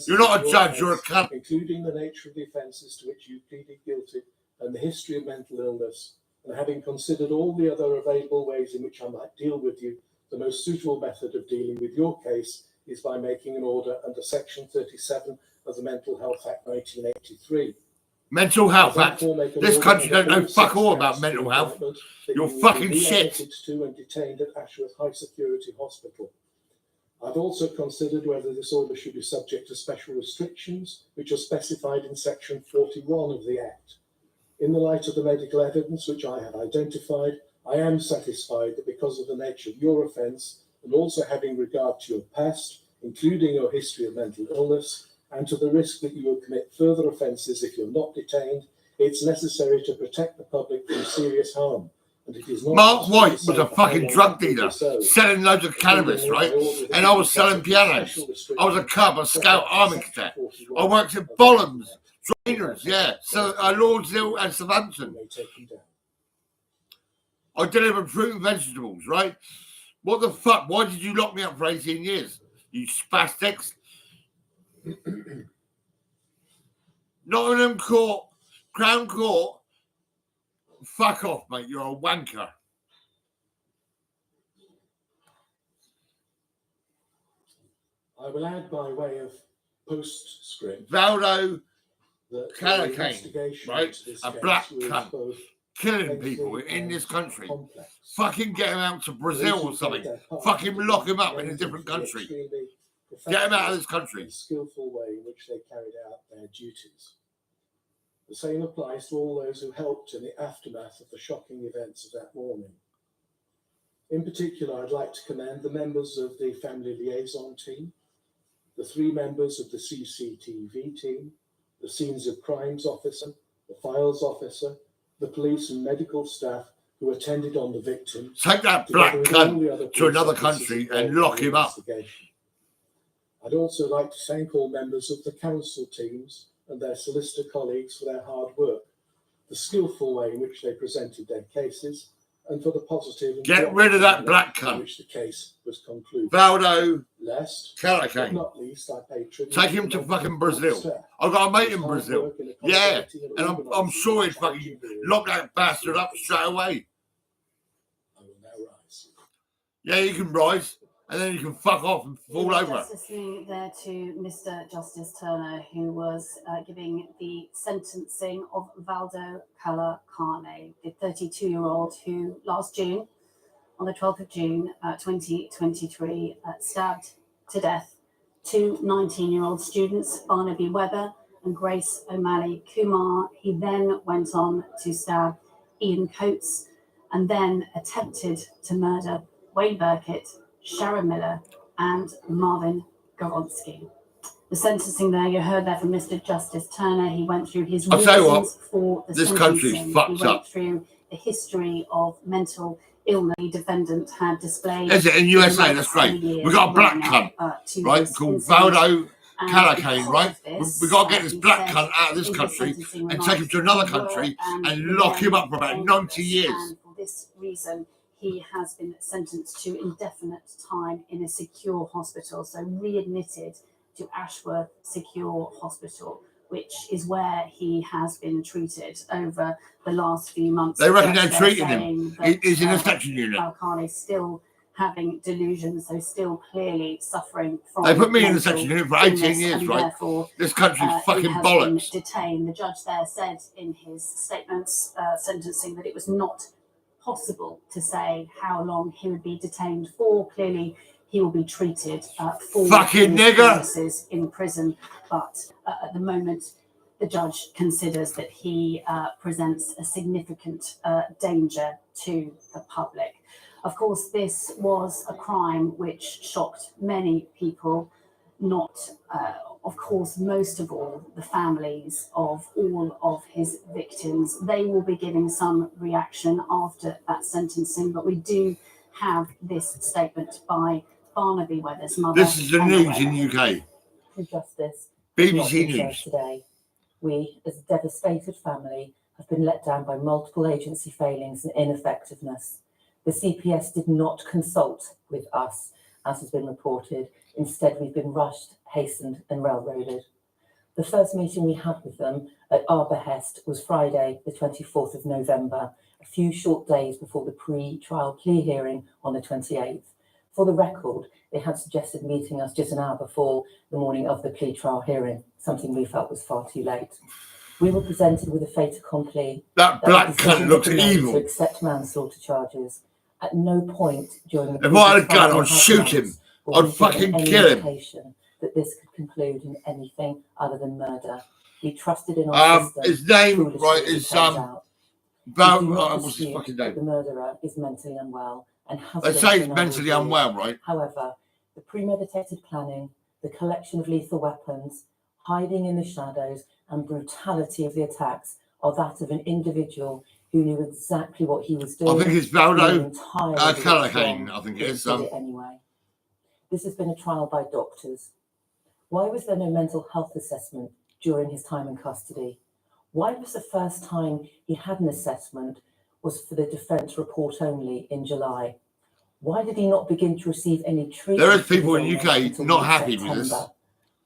You're not a judge, you're a cunt. Including the nature of the offences to which you pleaded guilty and the history of mental illness, and having considered all the other available ways in which I might deal with you, the most suitable method of dealing with your case is by making an order under Section 37 of the Mental Health Act 1983. Mental Health I Act. therefore make an This order country under don't know fuck all 46 about counts mental of health. indictment that You're you will fucking be shit. readmitted to and detained at Ashworth High Security Hospital. I've also considered whether this order should be subject to special restrictions, which are specified in section 41 of the Act. In the light of the medical evidence which I have identified, I am satisfied that because of the nature of your offence, and also having regard to your past, including your history of mental illness, and to the risk that you will commit further offences if you're not detained, it's necessary to protect the public from serious harm. And it is not Mark possible to White say was a for how fucking long drug that will be dealer, so. selling loads of cannabis, Accordingly, right? I order that And it I be was selling subject to pianos. special I was a restrictions cub, a set scout, out in army section cadet. 41 I worked at of the Bollums, Act. Trainers, yeah. So Lordshill and You Southampton. may take him down. I delivered fruit and vegetables, right? What the fuck? Why did you lock me up for 18 years? You spastics. Nottingham Court, Crown Court. Fuck off, mate. You're a wanker. I will add by way of postscript Valdo that Callaghan, the investigation right? into this A case black was cunt. both Killing lengthy people in and this country. complex. Fucking get him out to Brazil or Those who something. played their part Fucking in lock him up in a arranging different for the country. extremely Get him out of professional this country. and skillful way in which they carried out their duties. The same applies to all those who helped in the aftermath of the shocking events of that morning. In particular, I'd like to commend the members of the family liaison team, the 3 members of the CCTV team, the scenes of crimes officer, the files officer, the police and medical staff who attended on the victim, Take that together black with all cunt the other to police another officers country involved and in lock the him up. investigation. I'd also like to thank all members of the council teams and their solicitor colleagues for their hard work, the skillful way in which they presented their cases, and for the positive and Get rid of that cooperative black manner in cunt. which the case was concluded. Valdo Last but Callaghan. not least, I pay tribute Take to him the to mental fucking health Brazil. staff I've got a mate whose in hard Brazil. work in Yeah, accommodating and I'm organising sure this he'd fucking challenging period lock that has bastard been up straight away. I will now rise. Yeah, you can rise, and then you can fuck off and fall over. Just listening there to Mr. Justice Turner, who was giving the sentencing of Valdo Callaghan, the 32-year-old who last June, on the 12th of June 2023, stabbed to death 2 19-year-old students, Barnaby Webber and Grace O'Malley Kumar. He then went on to stab Ian Coates and then attempted to murder Wayne Burkett, Sharon Miller, and Marvin Goronsky. The sentencing there, you heard there from Mr. Justice Turner. He went through his I'll tell you what, reasons for the this sentencing. country's He fucked went up. through the history of mental illness the defendant had displayed. Is it in USA? That's great. We got a black cunt, right, called Valdo Callaghan, right? We got to get this black cunt out of this country and take him to another country and lock him up for about 90 years. And for this reason, he has been sentenced to indefinite time in a secure hospital, so readmitted to Ashworth Secure Hospital, which is where he has been treated over the last few months. They reckon they're They're treating saying him. that, He's in a section unit. Callaghan is still having delusions, so still clearly suffering from. They put me in the mental section unit for 18 illness, years, and right? therefore, This country's he fucking has bollocks. been detained. The judge there said in his statements sentencing that it was not possible to say how long he would be detained for. Clearly, he will be treated for Fucking his nigger. illnesses in prison, but at the moment, the judge considers that he presents a significant danger to the public. Of course, this was a crime which shocked many people, not, of course, most of all, the families of all of his victims. They will be giving some reaction after that sentencing, but we do have this statement by Barnaby Webber's mother. This is the on news way. in the UK. True justice BBC not been served News. today. We, as a devastated family, have been let down by multiple agency failings and ineffectiveness. The CPS did not consult with us, as has been reported. Instead, we've been rushed, hastened, and railroaded. The first meeting we had with them at our behest was Friday, the 24th of November, a few short days before the pre-trial plea hearing on the 28th. For the record, they had suggested meeting us just an hour before the morning of the plea trial hearing, something we felt was far too late. We were presented with a fait accompli That black cunt looks to evil. accept manslaughter charges. At no point during the If I had a previous gun, 5.5 I'd shoot him. months were I'd we given fucking any kill him. indication that this could conclude in anything other than murder. We trusted in our system. His name, foolishly, right, it is turns out. We Val. do not What's his dispute fucking that name? the murderer is mentally unwell and has They been say for he's a number of mentally years. unwell, right? However, the premeditated planning, the collection of lethal weapons, hiding in the shadows, and brutality of the attacks are that of an individual who knew exactly what he was doing. I think it's knew Valdo entirely that it was Callaghan. wrong, I think but it is. did it anyway. This has been a trial by doctors. Why was there no mental health assessment during his time in custody? Why was the first time he had an assessment was for the defence report only in July? Why did he not begin to receive any treatment? There is people in for his UK illness until not happy with mid-September? this.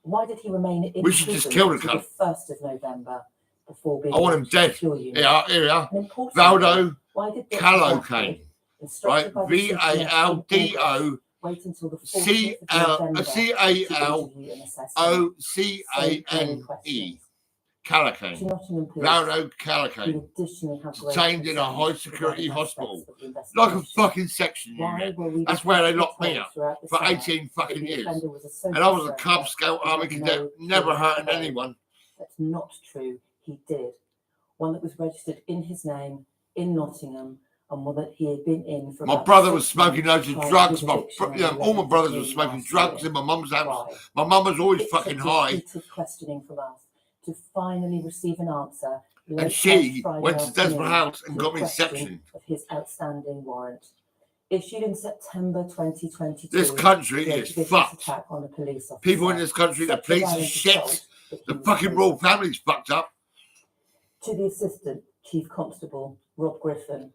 Why did he remain in We should just prison kill the until cunt. the 1st of November before being I want him moved to dead. secure unit? Here we are. And importantly, Valdo why did Dr. Callaghan, Blackwood, right? instructed by the CPS VALDO wait until the 14th of November to interview and assess him? CALOCANE. Callaghan. To Nottingham Police, Valdo who Callaghan. additionally have great Detained in a concerns high with security other hospital. aspects of the Like a investigation. fucking section Why unit. were we That's where they repeatedly locked me told up throughout the for summer 18 that fucking the years. offender was a social And I was a worker Cub Scout who Army had cadet, no never criminal hurting record? anyone. That's not true. He did. One that was registered in his name in Nottingham, and one that he had been in for My about brother 6 was smoking months loads of prior to drugs. his My, eviction on you know, the all my 11th of brothers were June smoking last drugs year. in my mum's house. Why? My mum was always It fucking took high. repeated questioning from us to finally receive an answer. And late she Friday went to Desborough afternoon House and to got a me question sectioned. of his outstanding warrant. Issued in September 2022. This country for a is vicious fucked. attack on a police officer. People in this country, the Such a police is violent shit. assault that he The was fucking killed. royal family's fucked up. To the Assistant Chief Constable, Rob Griffin,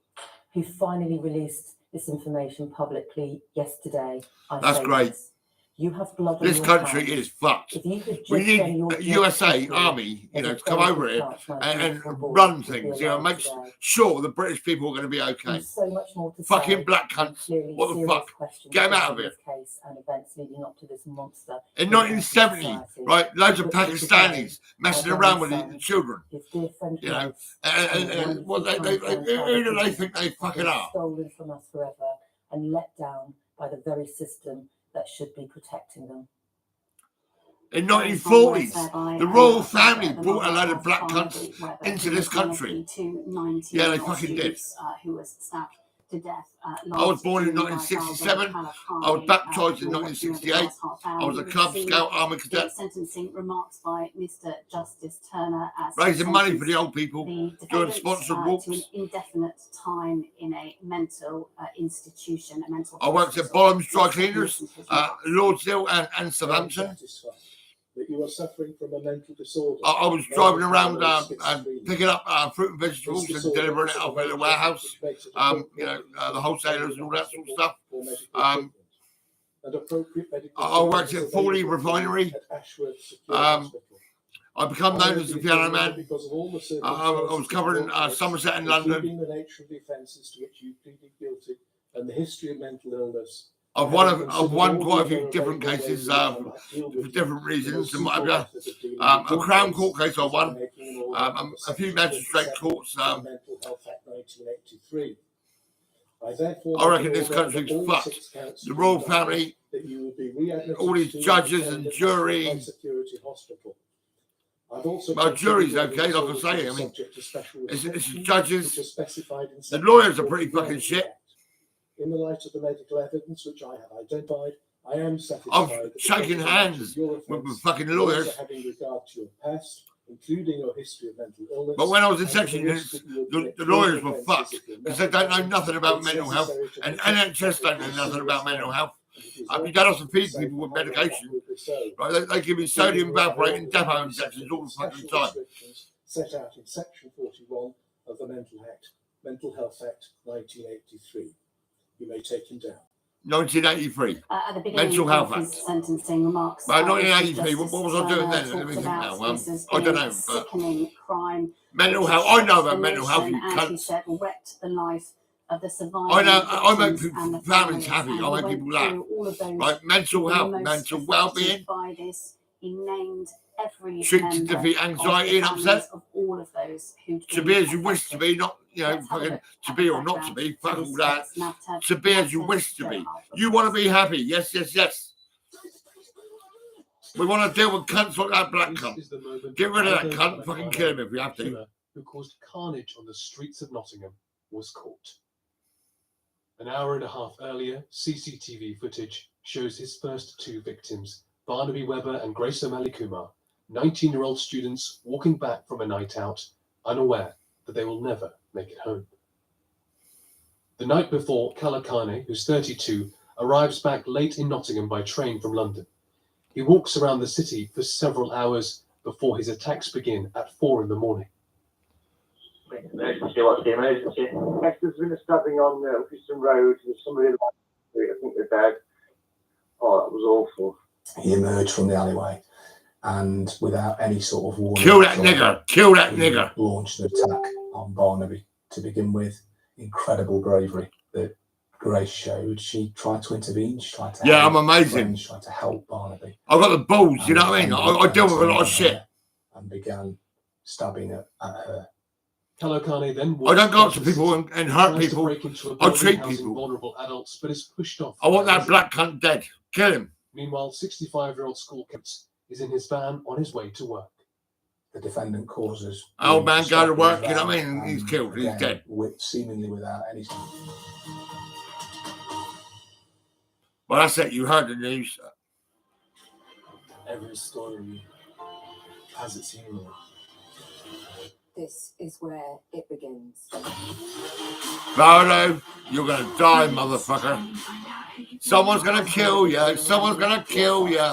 who finally released this information publicly yesterday. That's great. This. You have blood on This your country hands. is fucked. If you could just We get need your a job USA properly, army, you there's know, a to come very over good it chance my and beautiful boy run will be things, you know, alive make today. sure the British people are going to be okay. There's so much more to Fucking say, black and cunts. clearly What the serious fuck? questions Get 'em out about of here. this case and events leading up to this monster. In in American 1970, society. right, loads of But today, Pakistanis messing our around with grandson, the children, his dear friend you know, Max, and what who do they think they fucking been are? stolen from us forever and let down by the very system that should be protecting them. In 1940s, the royal family brought a load of black cunts into this country. Yeah, they fucking did. Who was stabbed to death. I was born in 1967. I was baptised in 1968. I was a Cub Scout Army cadet. Sentencing remarks by Mr. Justice Turner as Raising money for the old people, the doing defendants, sponsored to walks. an indefinite time in a mental institution, a mental. I worked at Bolham's Dry Cleaners, Lordsdale and Southampton. That you are suffering from a mental disorder. I was driving around picking up fruit and vegetables and delivering it up at the warehouse. You know, the wholesalers and all that sort of stuff. I worked at Fawley Refinery. I become known as the Piano Man. I was covering Somerset and London. The nature of the offences to which you pleaded guilty and the history of mental illness. I've won quite a few different cases for different reasons and whatever. A Crown Court case I won. A few magistrate courts. I reckon this country's fucked. The royal family, all these judges and jury. Well, jury's okay, like I say. I mean, it's the judges. The lawyers are pretty fucking shit. In the light of the medical evidence which I have identified, I am satisfied. I've shaken hands with the fucking lawyers. Having regard to your past, including your history of mental illness. But when I was in section units, the lawyers were fucked because they don't know nothing about mental health, and NHS don't know nothing about mental health. You don't have to feed people with medication. Right? They give me sodium valproate and depot injections all the fucking time. Set out in Section 41 of the Mental Health Act 1983. You may take him down. 1983. At the beginning Mental Health of his Act. sentencing remarks. Well, Mr. 1983. What was I doing then? Turner Let me think talked now. about this as I don't being know. a But sickening crime. mental which health. I know about the mental health, you nation, as he cunts. said, wrecked the life of the surviving I know, I make victims and the families happy. and I he make went people laugh. through all of those Right, mental who were health, most mental affected well-being, by this. He named every treat to member defeat of anxiety the and families upset. of all of those who'd To been be as you wish to affected. be, not, you know, Let's have a fucking look to at be the or not to background be, to fuck this all that. case. Navtev, To be as you Navtev wish to be. Johar. You want to be happy. Yes, yes, yes. We want to deal with cunts like that black This cunt. is the moment Get rid of that Valdo cunt, fucking kill him Calacano, if we have to. killer who caused carnage on the streets of Nottingham, was caught. An hour and a half earlier, CCTV footage shows his first two victims, Barnaby Webber and Grace O'Malley Kumar, 19-year-old students walking back from a night out, unaware that they will never make it home. The night before, Kalakane, who's 32, arrives back late in Nottingham by train from London. He walks around the city for several hours before his attacks begin at 4 in the morning. Emergency, what's the emergency? Yes, there's been a stabbing on Wilkinson Road. There's somebody in the street, I think they're dead. Oh, that was awful. He emerged from the alleyway and without any sort of warning. Kill that nigger. Kill that nigger. Launched an attack on Barnaby to begin with. Incredible bravery that Grace showed. She tried to intervene. She tried to Yeah, help I'm amazing. friends, she tried to help Barnaby. I've got the balls, you know what I mean? I deal with a lot of shit. And began stabbing at her. Kalakane then I don't go up to people and hurt tries to people. break into a I building treat housing people. vulnerable adults, but is pushed off. I want by that others. black cunt dead. Kill him. Meanwhile, 65-year-old school kids is in his van on his way to work. The defendant causes. Old man go to work, his you know what I van mean? And he's and killed. He's again, dead. Seemingly without any. Well, that's it. You heard the news. Every story has its hero. This is where it begins. Valdo, you're going to die, motherfucker. Someone's going to kill you. Someone's going to kill you.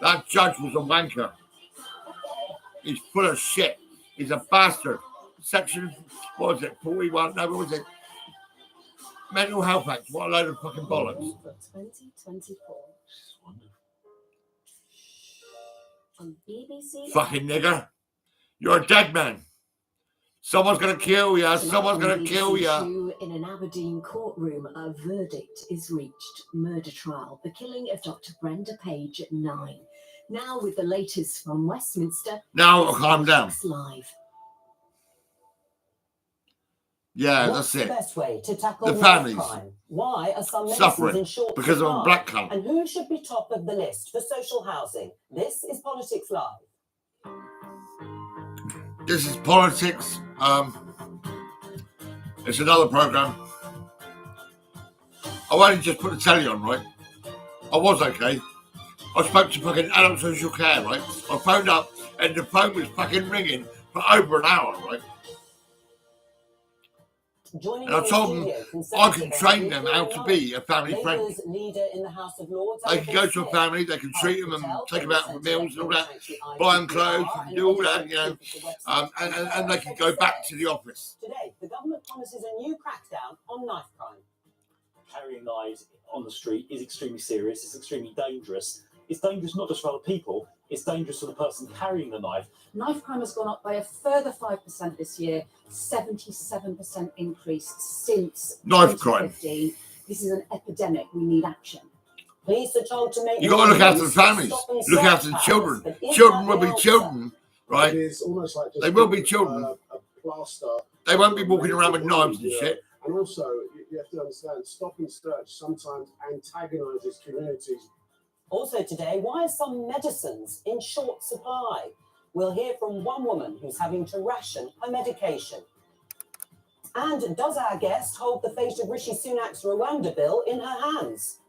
That judge was a wanker. He's full of shit. He's a bastard. Section, what was it, 41? No, what was it? Mental Health Act. What a load of fucking bollocks. 2024. On BBC. Fucking nigger. You're a dead man. Someone's going to kill you. Someone's going to kill you. In an Aberdeen courtroom, a verdict is reached. Murder trial. The killing of Dr. Brenda Page at 9. Now with the latest from Westminster. Now calm down. Live. Yeah, What's that's the it. best way to tackle The knife families crime? Why are some medicines suffering in short because of a supply? black cunt. And who should be top of the list for social housing? This is Politics Live. This is politics. It's another program. I won't just put the telly on, right? I was okay. I spoke to fucking adult social care, right? I phoned up and the phone was fucking ringing for over an hour, right? Joining And I me in told them studio, I Conservative can train MP them Kieran how to be a family friend. Labour's leader in the House of Lords, They can go to a family, they can treat them and take them out for meals and all that, buy them clothes, do all that, you know, and they can go back to the office. Today, the government promises a new crackdown on knife crime. Carrying knives on the street is extremely serious. It's extremely dangerous. It's dangerous not just for other people. It's dangerous for the person carrying the knife. Knife crime has gone up by a further 5% this year, 77% increase since Knife crime. 2015. This is an epidemic. We need action. Police are told to make. You got to look after the families, look after the children. Children will be children, right? It is almost like just They will be children. a plaster. They won't be walking around with knives and shit. And also, you have to understand, stop and search sometimes antagonises communities. Also today, why are some medicines in short supply? We'll hear from one woman who's having to ration her medication. And does our guest hold the fate of Rishi Sunak's Rwanda bill in her hands?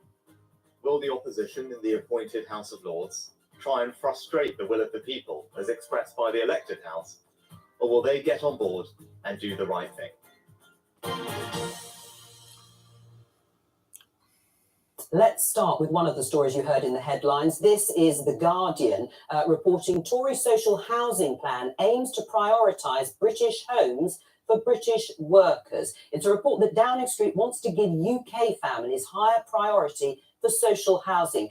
Will the opposition in the appointed House of Lords try and frustrate the will of the people as expressed by the elected House? Or will they get on board and do the right thing? Let's start with one of the stories you heard in the headlines. This is The Guardian reporting Tory social housing plan aims to prioritise British homes for British workers. It's a report that Downing Street wants to give UK families higher priority for social housing.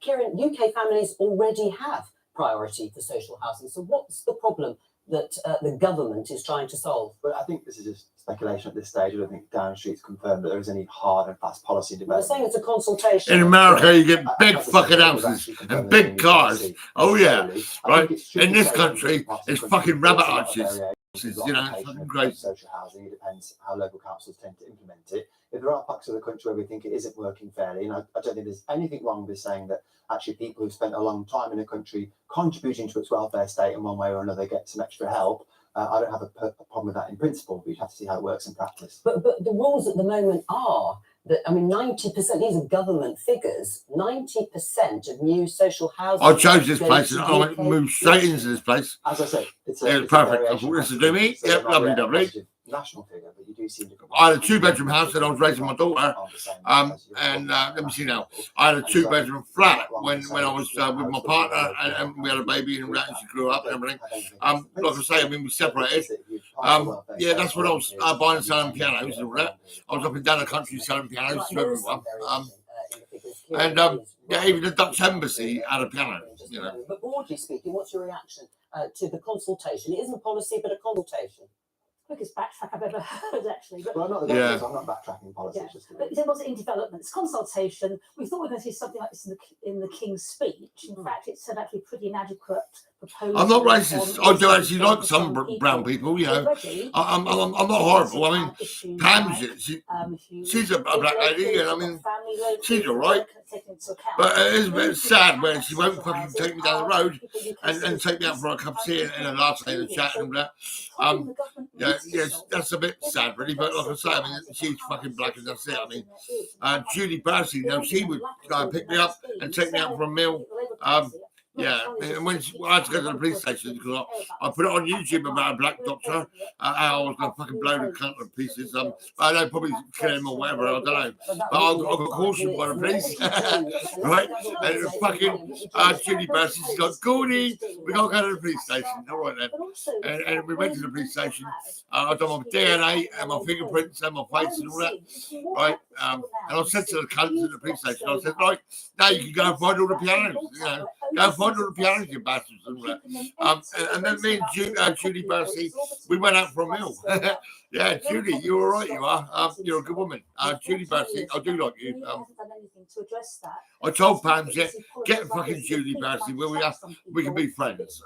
Kieran, UK families already have priority for social housing. So what's the problem that the government is trying to solve? But I think this is just speculation at this stage. I don't think Downing Street's confirmed that there is any hard and fast policy They're development. saying it's a consultation. In America, you get big As I fucking said, it was houses actually confirmed and that big in the cars. policy Oh yeah, necessarily. I right. think it should In be this said country, that parts of it's the fucking country rabbit there's a lot of arches. variation You know, it's application fucking of great. social housing. It depends how local councils tend to implement it. If there are parts of the country where we think it isn't working fairly, and I don't think there's anything wrong with saying that actually people who've spent a long time in a country contributing to its welfare state in one way or another get some extra help. I don't have a problem with that in principle, but you have to see how it works in practice. But the rules at the moment are that, I mean, 90%, these are government figures, 90% of new social housing. I chose this goes place to and I went UK moved straight into nationals. this place. As I said, It was perfect. I thought this is me. So Yep, it might lovely, be a lovely. positive national figure, but you do see different. I had a 2-bedroom house that I was raising my daughter. And let me see now. I had a 2-bedroom flat when I was with my partner and we had a baby and she grew up and everything. Like I say, I mean, we separated. Yeah, that's when I was buying and selling pianos and all that. I was up and down the country selling pianos to everyone. Yeah, even the Dutch embassy had a piano. You know. But broadly speaking, what's your reaction to the consultation? It isn't a policy, but a consultation. Quickest backtrack I've ever heard, actually. But, Well, I'm not, Yeah. I'm not backtracking policy. Yeah. It's just but it wasn't in development. It's consultation. We thought we were going to see something like this in the King's speech. In fact, it's an actually pretty inadequate proposal. I'm not racist. I do actually like for some brown people, you know. Already, I'm not horrible. I mean, issues Pam's like, she's a black lady, and I mean, family local, she's all right. taken into account. But it is a bit sad when she won't fucking take me down the road and take me out for a cup of tea and a latte and a chat and that. Yeah, yes, that's a bit sad, really. But like I say, I mean, she's fucking black and that's it. I mean, Julie Bassey, you know, she would pick me up and take me out for a meal. Yeah, and when I had to go to the police station because I put it on YouTube about a black doctor, how I was going to fucking blow the cunt to pieces. I know probably kill him or whatever, I don't know. But I got cautioned by the police, right? And fucking Julie Bassey, she's like, Gordy, we got to go to the police station. All right then. And we went to the police station. I done my DNA and my fingerprints and my face and all that, right? And I said to the cunts at the police station, I said, right, now you can go and find all the pianos, you know. Go and find all the pianos, you bastards, and all that. And then me and Julie Bassey, we went out for a meal. Yeah, Julie, you're all right, you are. You're a good woman. Julie Bassey, I do like you. I told Pam, yeah, get fucking Julie Bassey where we can be friends.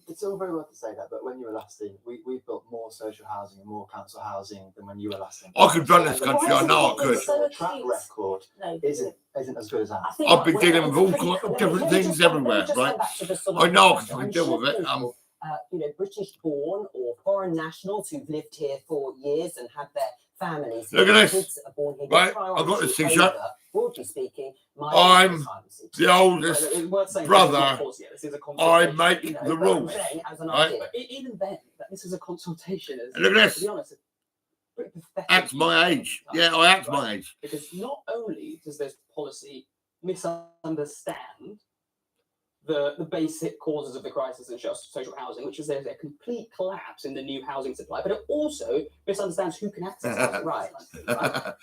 It's all very well to say that, but when you were last in, we built more social housing and more council housing than when you were last in. I could run this country, I know I could. The track record isn't as good as that. I've been dealing with all different things everywhere, right? I know I can fucking deal with it. You know, British-born or foreign nationals who've lived here for years and had their families. Look at this. Kids are born here. Right, I've got this t-shirt. Broadly speaking, I'm the oldest brother. I make the rules. Right? But even then, this is a consultation. Look at this. To be honest, pretty pathetic. Act my age. Yeah, I act my age. Because not only does this policy misunderstand the basic causes of the crisis in social housing, which is there's a complete collapse in the new housing supply, but it also misunderstands who can access housing. Right.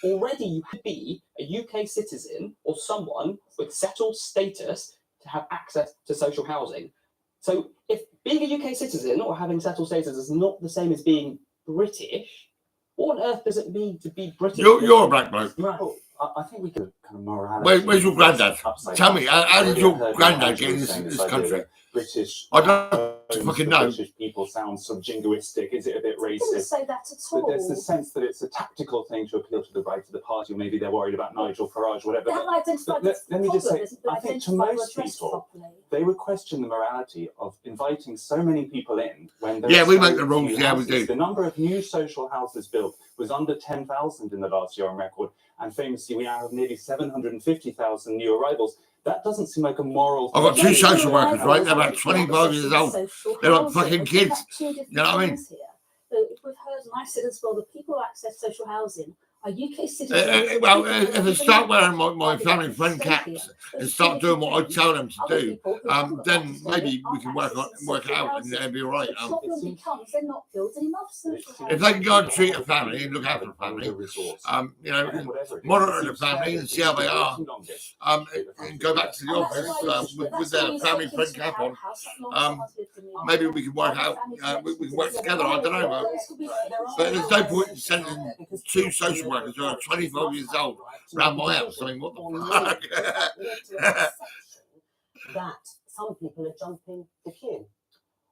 Already you could be a UK citizen or someone with settled status to have access to social housing. So if being a UK citizen or having settled status is not the same as being British, what on earth does it mean to be British? You're a black bloke. Right. I think we could kind of morality. Where's your granddad? Tell me, how did your granddad get in this country? British, I don't fucking know. British people sound subjinguistic. Is it a bit I didn't racist? say that at But all. there's the sense that it's a tactical thing to appeal to the right of the party, or maybe they're worried about Nigel Farage, whatever. They haven't identified But the let me just problem, say, but I think to identified or most addressed people, properly. they would question the morality of inviting so many people in when there Yeah, are we so make the rules. few Yeah, we houses. do. The number of new social houses built was under 10,000 in the last year on record, and famously we now have nearly 750,000 new arrivals. That doesn't seem like a moral. I've got thing. two social workers, right? They're about 25 years old. They're like fucking kids. You know what I mean? We've heard, and I've said as well, the people who access social housing A UK citizen. If I start wearing my family friend caps and start doing what I tell them to do, then maybe we can work it out and it'll be all right. The problem becomes they're not building enough social housing. If they can go and treat a family and look after the family, you know, monitor the family and see how they are, and go back to the office with their family friend cap on, maybe we can work out, we can work together, I don't know. But there's no point in sending 2 social workers who are 25 years old around my house. I mean, what the fuck? That some people are jumping the queue.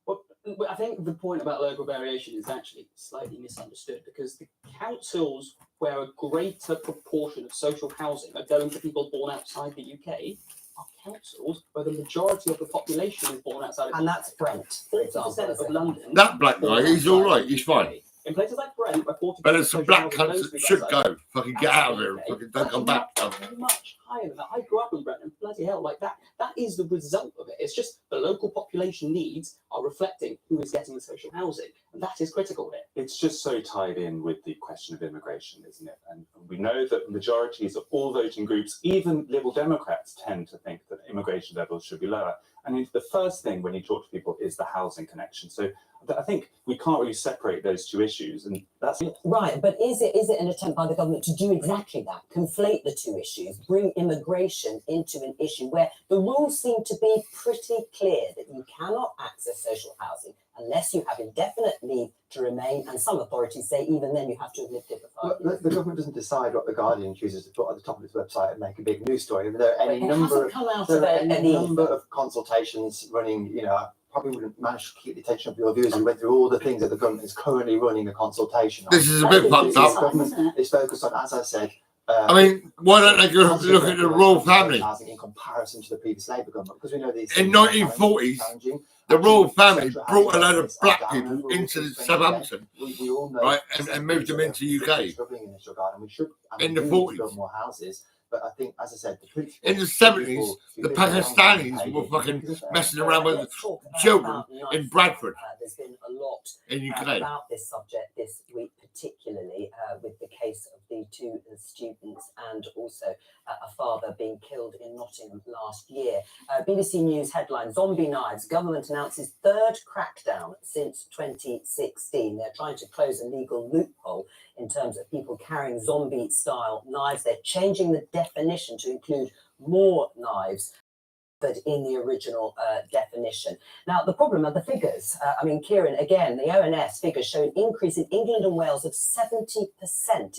Well, I think the point about local variation is actually slightly misunderstood, because the councils where a greater proportion of social housing are going to people born outside the UK are councils where the majority of the population is born outside of the UK. And that's Brent, for example, of London. That black guy, he's all right, he's fine. In places like Brent, where 40% But there's some black of cunts that should go. Fucking get out of here. Fucking don't come back. Much higher than that. I grew up in Brent, and bloody hell, like that is the result of it. It's just the local population needs are reflecting who is getting the social housing, and that is critical here. It's just so tied in with the question of immigration, isn't it? And we know that majorities of all voting groups, even Liberal Democrats, tend to think that immigration levels should be lower. And the first thing when you talk to people is the housing connection. So I think we can't really separate those two issues, and that's it. Right, but is it an attempt by the government to do exactly that, conflate the two issues, bring immigration into an issue where the rules seem to be pretty clear that you cannot access social housing unless you have indefinite leave to remain, and some authorities say even then you have to have lived here for 5 years. The government doesn't decide what the Guardian chooses to put at the top of its website and make a big news story. There are any number of consultations running. You know, I probably wouldn't manage to keep the attention of your viewers and went through all the things that the government is currently running a consultation on. This is a bit fucked up. It's focused on, as I said. I mean, why don't they go look at the royal family? In comparison to the previous Labour government, because we know these in 1940s, the royal family brought a load of black people into Southampton, right, and moved them into UK. In the 40s. More houses. But I think, as I said, in the 70s, the Pakistanis were fucking messing around with children in Bradford. There's been a lot in UK about this subject this week, particularly with the case of the 2 students and also a father being killed in Nottingham last year. BBC News headline: Zombie knives. Government announces 3rd crackdown since 2016. They're trying to close a legal loophole in terms of people carrying zombie-style knives. They're changing the definition to include more knives than in the original definition. Now, the problem are the figures. I mean, Kieran, again, the ONS figures show an increase in England and Wales of 70%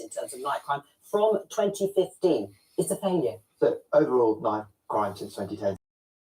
in terms of knife crime from 2015. It's a failure. So overall, knife crime since 2010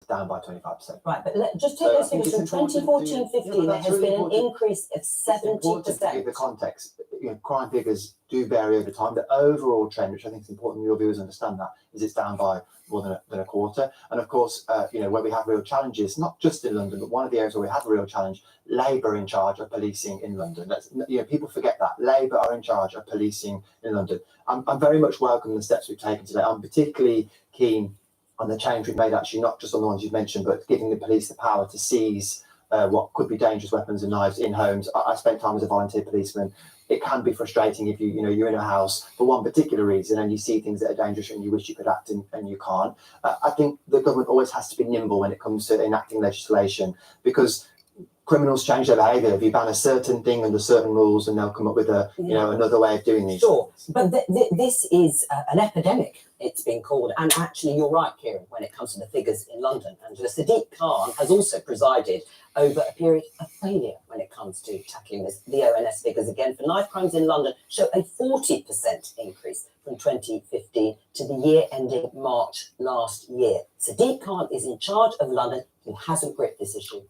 is down by 25%. Right, but just take those figures from 2014-15. There has been an increase of 70%. The context, you know, crime figures do vary over time. The overall trend, which I think is important, your viewers understand that, is it's down by more than a quarter. And of course, you know, where we have real challenges, not just in London, but one of the areas where we have a real challenge, Labour in charge of policing in London. That's, you know, people forget that Labour are in charge of policing in London. I'm very much welcome the steps we've taken today. I'm particularly keen on the change we've made, actually, not just on the ones you've mentioned, but giving the police the power to seize what could be dangerous weapons and knives in homes. I spent time as a volunteer policeman. It can be frustrating if you're in a house for one particular reason and you see things that are dangerous and you wish you could act and you can't. I think the government always has to be nimble when it comes to enacting legislation, because criminals change their behaviour. If you ban a certain thing under certain rules, and they'll come up with another way of doing these. Sure, but this is an epidemic, it's been called. And actually, you're right, Kieran, when it comes to the figures in London. And Sadiq Khan has also presided over a period of failure when it comes to tackling this. The ONS figures, again, for knife crimes in London show a 40% increase from 2015 to the year ending March last year. Sadiq Khan is in charge of London and hasn't gripped this issue.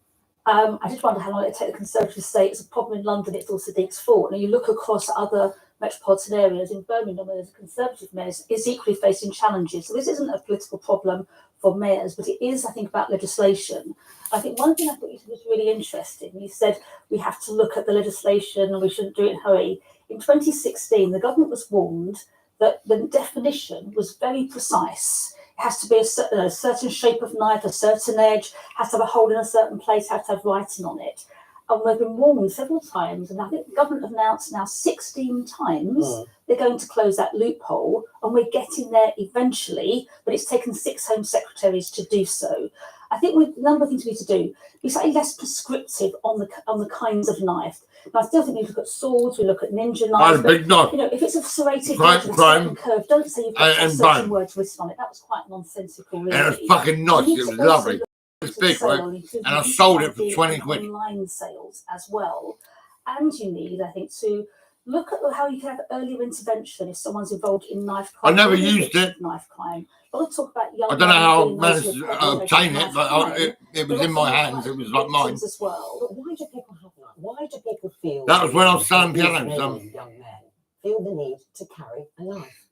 I just wonder how long it takes the Conservatives to say it's a problem in London, it's all Sadiq's fault. And you look across other metropolitan areas, in Birmingham, where there's a Conservative mayor, is equally facing challenges. So this isn't a political problem for mayors, but it is, I think, about legislation. I think one thing I thought you said was really interesting. You said we have to look at the legislation and we shouldn't do it in a hurry. In 2016, the government was warned that the definition was very precise. It has to be a certain shape of knife, a certain edge, has to have a hole in a certain place, has to have writing on it. And we've been warned several times, and I think the government have announced now 16 times they're going to close that loophole, and we're getting there eventually, but it's taken 6 Home Secretaries to do so. I think with a number of things we need to do, be slightly less prescriptive on the kinds of knife. And I still think we look at swords, we look at ninja I had knives. a big knife. You know, if it's a serrated Crime, curve, don't say you've got a and certain bone. word twist on it. That was quite nonsensical, really. And it was fucking nice. We need It to was also lovely. look It's at big, sale, right? including And I sold it for the 20 quid. online sales as well. And you need, I think, to look at how you can have earlier intervention if someone's involved in knife crime. I never or used victim it. of knife crime. But we'll talk about young I don't know how I men being those managed who to are perpetrating obtain it, knife but crime. it was But in my also hands. It was like mine. victims as well. But why do people have that? Why do people feel That was when I was selling these pianos. men, young men feel the need to carry a knife?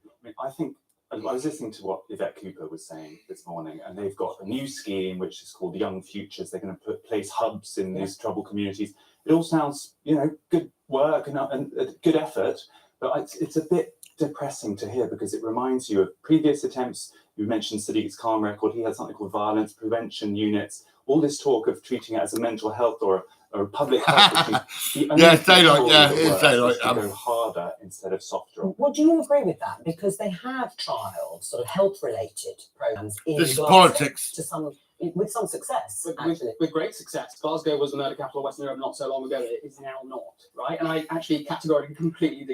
I mean, I think I was listening to what Yvette Cooper was saying this morning, and they've got a new scheme which is called Young Futures. They're going to place hubs in these troubled communities. It all sounds, good work and good effort, but it's a bit depressing to hear because it reminds you of previous attempts. You mentioned Sadiq's calm record. He had something called violence prevention units. All this talk of treating it as a mental health or a public health issue. It's daylight. Go harder instead of softer. Would you agree with that? Because they have trialled sort of health-related programs in This is Glasgow politics. with some success, actually. With great success. Glasgow was the murder capital of Western Europe not so long ago. It is now not, right? And I actually categorically completely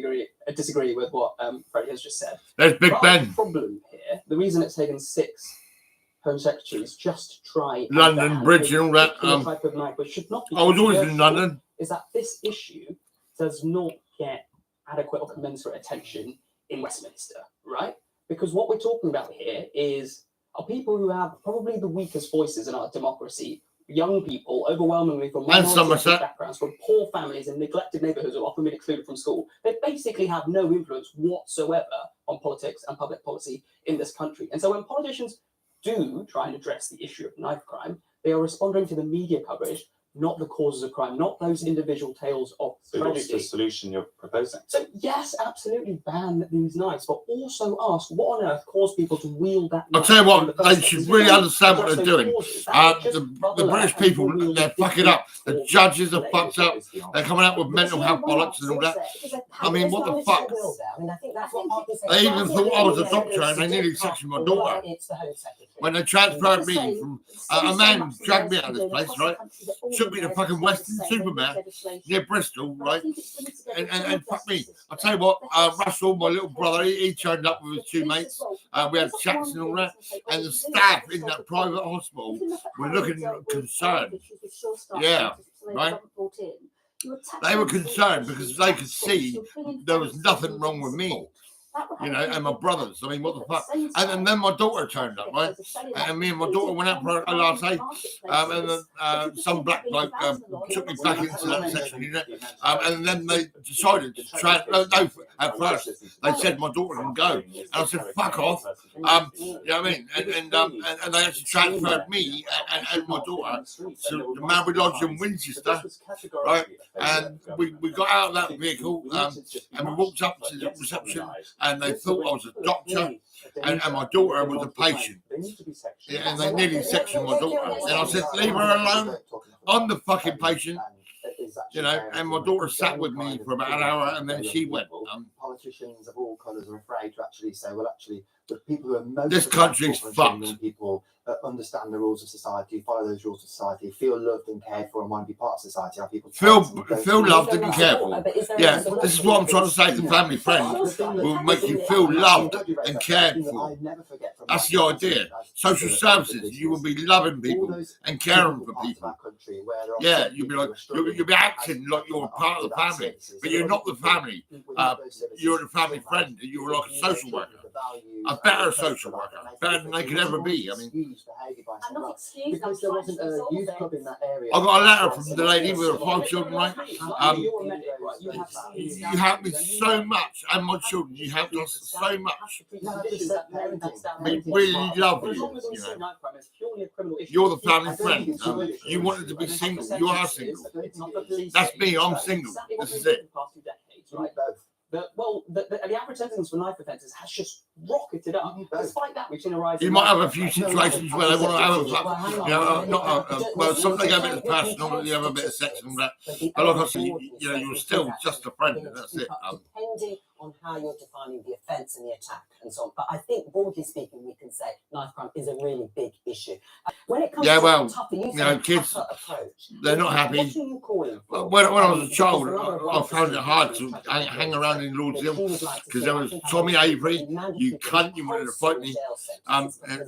disagree with what Freddie has just said. There's Big But Ben. The problem here, the reason it's taken 6 Home Secretaries just to try and London ban Bridge and all that. a type of knife which should not be I was always in controversial, London. is that this issue does not get adequate or commensurate attention in Westminster, right? Because what we're talking about here are people who have probably the weakest voices in our democracy, young people, overwhelmingly from minority backgrounds, from poor families in neglected neighbourhoods who have often been excluded from school. They basically have no influence whatsoever on politics and public policy in this country. And so when politicians do try and address the issue of knife crime, they are responding to the media coverage, not the causes of crime, not those individual tales of So what's the tragedy. solution you're proposing? So yes, absolutely ban these knives, but also ask what on earth caused people to wield that I'll knife tell you in what, the they first should place? really If you understand what address they're those doing. causes, that would just The bubble British up and people, will they're fucking up. The judges are fucked up. They're coming out with mental health bollocks and all that. I mean, what the fuck? I mean, I think that's what Parkinson's They even saying. thought I was a doctor and they nearly sectioned my daughter. It's the Home Secretary. When they transferred me from a man dragged me out of this place, right? Took me to fucking Western Superman near Bristol, right? And fuck me. I'll tell you what, Russell, my little brother, he turned up with his 2 mates. We had chats and all that. And the staff in that private hospital were looking concerned. Yeah, right? They were concerned because they could see there was nothing wrong with me. And my brothers. I mean, what the fuck? And then my daughter turned up, right? And me and my daughter went out for a latte. And then some black bloke took me back into that section, and then they decided to try. No, at first they said my daughter can go, and I said fuck off. You know what I mean? And they actually transferred me and my daughter to the Mowbray Lodge in Winchester, right? And we got out of that vehicle and we walked up to the reception. And they thought I was a doctor, and my daughter was a patient. Yeah, and they nearly sectioned my daughter. And I said, leave her alone. I'm the fucking patient. And my daughter sat with me for about an hour, and then she went. Politicians of all colours are afraid to actually say, well, actually, the people who are most This country's fucked. People understand the rules of society, follow those rules of society, feel loved and cared for, and want to be part of society. How people Feel loved and cared for. Yeah, this is what I'm trying to say to family friends. Will make you feel loved and cared for. That's the idea. Social services, you will be loving people and caring for people. Yeah, you'll be like, you'll be acting like you're a part of the family, but you're not the family. You're the family friend. You're like a social worker. A better social worker, better than they could ever be. I mean, because there wasn't a youth club in that area. I got a letter from the lady with her 5 children, right? You helped me so much, and my children. You helped us so much. We really love you. You're the family friend. You wanted to be single. You are single. That's me. I'm single. This is it. The average sentence for knife offences has just rocketed up. Despite that, we've seen a rise. You might have a few situations where they want to have well, some they go a bit of personal, you have a bit of sex and that. But like I said, you're still just a friend, and that's it. Depending on how you're defining the offence and the attack and so on. But I think, broadly speaking, we can say knife crime is a really big issue. When it comes to tougher, kids, approach, they're not happy. What are you calling for? When I was a child, I found it hard to hang around in Lord's Hill because there was Tommy Avery, you cunt, you wanted to fight me.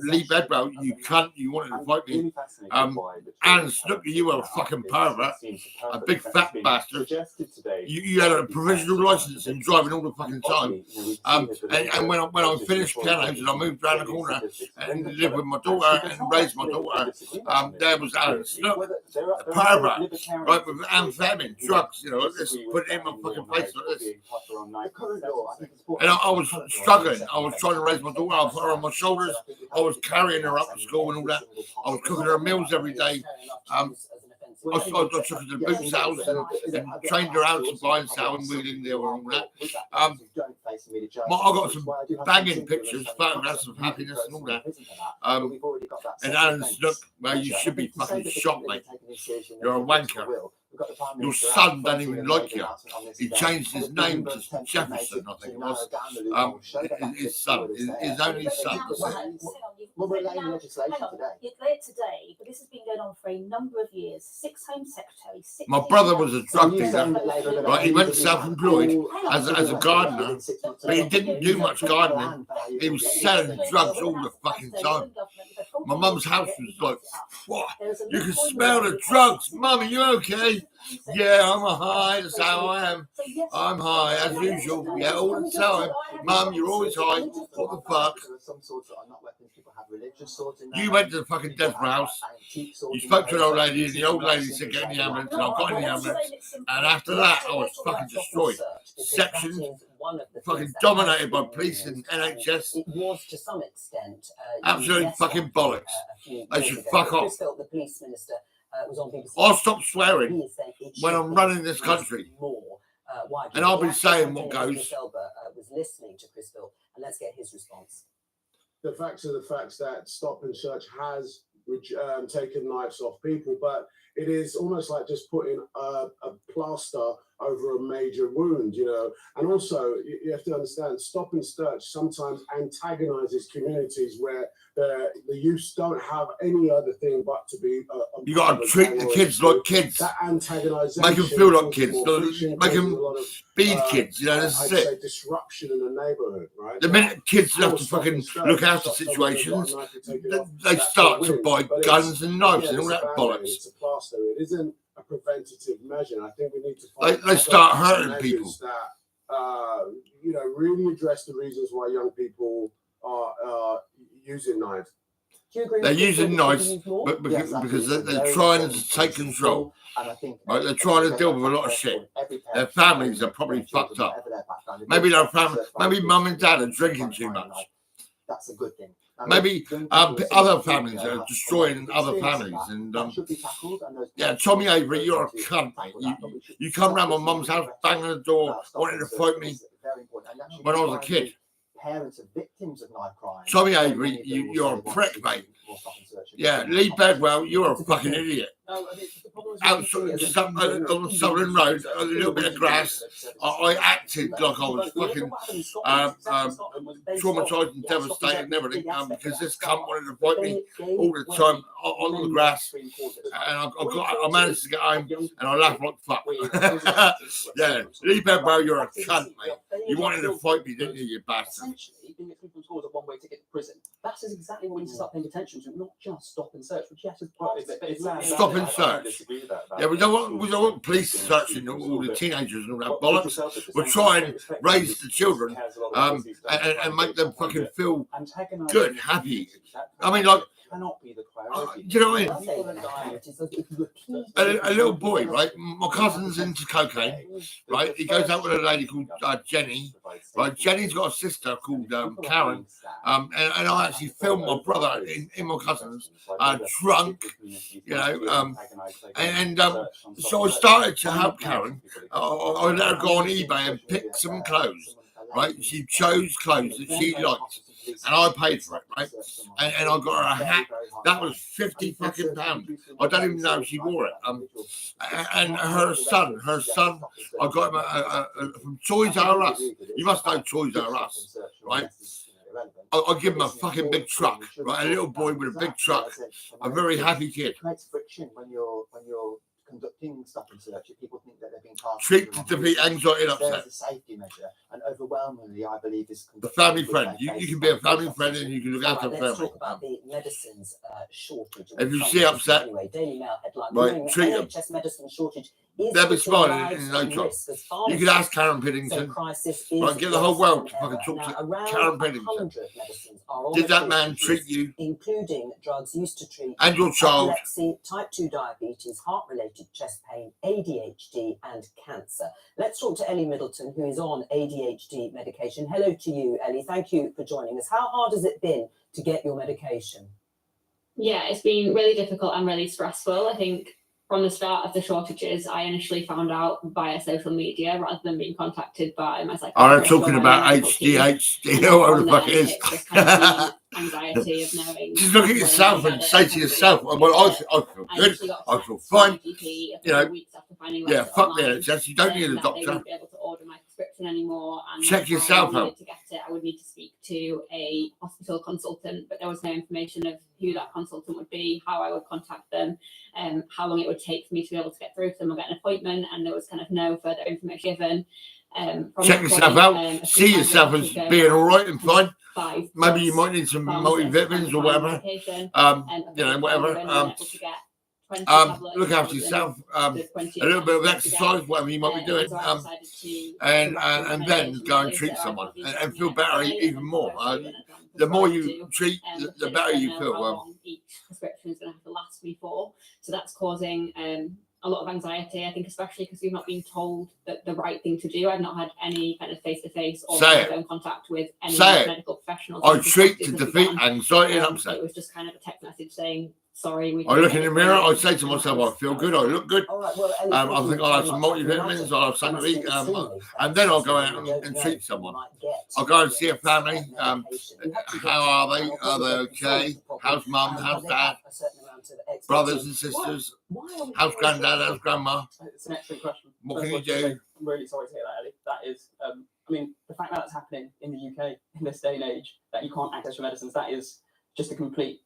Lee Bedwell, you cunt, you wanted to fight me. Alan Snooker, you were a fucking pervert, a big fat bastard. You had a provisional licence and driving all the fucking time. And when I finished pianos and I moved around the corner and lived with my daughter and raised my daughter, there was Alan Snooker, a pervert, right, with amphetamine, drugs, let's put it in my fucking face like this. And I was struggling. I was trying to raise my daughter. I put her on my shoulders. I was carrying her up to school and all that. I was cooking her meals every day. I took her to the Boots house and trained her out to buy and sell and wheeling there and all that. I got some banging pictures, photographs of happiness and all that. And Alan Snook, well, you should be fucking shot, mate. You're a wanker. Your son don't even like you. He changed his name to Jefferson, I think it was. His son, his only son. Well, we're laying legislation today. You're late today, but this has been going on for a number of years. 6 Home Secretaries. My brother was a drug dealer, right? He went self-employed as a gardener, but he didn't do much gardening. He was selling drugs all the fucking time. My mum's house was like, what? You can smell the drugs. Mum, are you okay? Yeah, I'm high. That's how I am. I'm high as usual. Yeah, all the time. Mum, you're always high. What the fuck? You went to the fucking death house. You spoke to an old lady, and the old lady said, "Get in the ambulance." And I got in the ambulance, and after that, I was fucking destroyed. Sectioned, fucking dominated by police and NHS. It was to some extent absolute fucking bollocks. They should fuck off. The police minister was on BBC. I'll stop swearing when I'm running this country. And I'll be saying what goes. Was listening to Chris Philp, and let's get his response. The facts are the facts that Stop and Search has taken knives off people, but it is almost like just putting a plaster over a major wound, And also, you have to understand, Stop and Search sometimes antagonizes communities where the youths don't have any other thing but to be. You got to treat the kids like kids. That antagonization. Make them feel like kids. Make them be kids. That's it. Disruption in the neighborhood, right? The minute kids have to fucking look after situations, they start to buy guns and knives and all that bollocks. It's a plaster. It isn't a preventative measure. I think we need to. They start hurting people. That really address the reasons why young people are using knives. They're using knives, but because they're trying to take control. Right? They're trying to deal with a lot of shit. Their families are probably fucked up. Maybe their family, maybe mum and dad are drinking too much. That's a good thing. Maybe other families are destroying other families. And yeah, Tommy Avery, you're a cunt, mate. You come round my mum's house, banging the door, wanting to fight me when I was a kid. Parents of victims of knife crime. Tommy Avery, you're a prick, mate. Yeah, Lee Bedwell, you're a fucking idiot. Out just up on the Southern Road, a little bit of grass. I acted like I was fucking traumatised and devastated and everything because this cunt wanted to fight me all the time on the grass. And I managed to get home and I laughed like fuck. Yeah, Lee Bedwell, you're a cunt, mate. You wanted to fight me, didn't you, you bastard? Essentially, being excluded from school is a one-way ticket to prison. That is exactly what we need to start paying attention to, not just stop and search, which yes, stop and search. Yeah, we don't want police searching all the teenagers and all that bollocks. We'll try and raise the children and make them fucking feel good, happy. I mean, like cannot be the priority. Do you know what I mean? People are dying. It is if you repeat A little boy, right? My cousin's into cocaine, right? He goes out with a lady called Jenny, right? Jenny's got a sister called Karen, and I actually filmed my brother in my cousin's drunk, you know, so I started to help Karen. I let her go on eBay and pick some clothes, right? She chose clothes that she liked, and I paid for it, right? And I got her a hat that was £50 fucking. I don't even know if she wore it. And her son, I got him from Toys R Us. You must know Toys R Us, right? I give him a fucking big truck, right? A little boy with a big truck, a very happy kid. It creates friction when you're conducting stop and search. People think that they're being targeted. Treat to defeat anxiety and upset. There's a safety measure, and overwhelmingly, I believe is the family friend. You can be a family friend and you can look after a Let's family. talk about the medicines shortage. If you see upset, Anyway, Daily Mail headline. right, treat them. NHS medicine shortage is They'll be putting smiling lives in no on time. risk as You could ask Karen Piddington. Right, get the whole world to fucking talk to Karen Piddington. Did that man treat you, including drugs used to treat and your child, epilepsy, type 2 diabetes, heart-related chest pain, ADHD, and cancer? Let's talk to Ellie Middleton, who is on ADHD medication. Hello to you, Ellie. Thank you for joining us. How hard has it been to get your medication? Yeah, it's been really difficult and really stressful. I think from the start of the shortages, I initially found out via social media rather than being contacted by my psychiatrist. I'm talking about HDHD or whatever the fuck it is. Anxiety of knowing. Just look at yourself and say to yourself, well, I feel good, I feel fine. You know, yeah, fuck the NHS, you don't need a doctor. They wouldn't be able to order my prescription anymore. And check yourself out. To get it, I would need to speak to a hospital consultant, but there was no information of who that consultant would be, how I would contact them, how long it would take for me to be able to get through to them or get an appointment, and there was kind of no further information given. Check yourself out, see yourself as being all right and fine. Maybe you might need some multivitamins or whatever. You know, whatever. Look after yourself. A little bit of exercise, whatever you might be doing, and then go and treat someone and feel better even more. The more you treat, the better you feel. Each prescription is going to have to last me for, so that's causing a lot of anxiety. I think, especially because we've not been told that the right thing to do. I've not had any kind of face-to-face or phone contact with any medical professionals. I treat to defeat anxiety and upset. It was just kind of a text message saying, sorry. I look in the mirror, I say to myself, I feel good, I look good. I think I'll have some multivitamins, I'll have something to eat, and then I'll go out and treat someone. I'll go and see a family. How are they? Are they okay? How's mum? How's dad? Brothers and sisters? How's granddad? How's grandma? It's an excellent question. What can you do? I'm really sorry to hear that, Ellie. That is, I mean, the fact that that's happening in the UK in this day and age, that you can't access your medicines, that is just a complete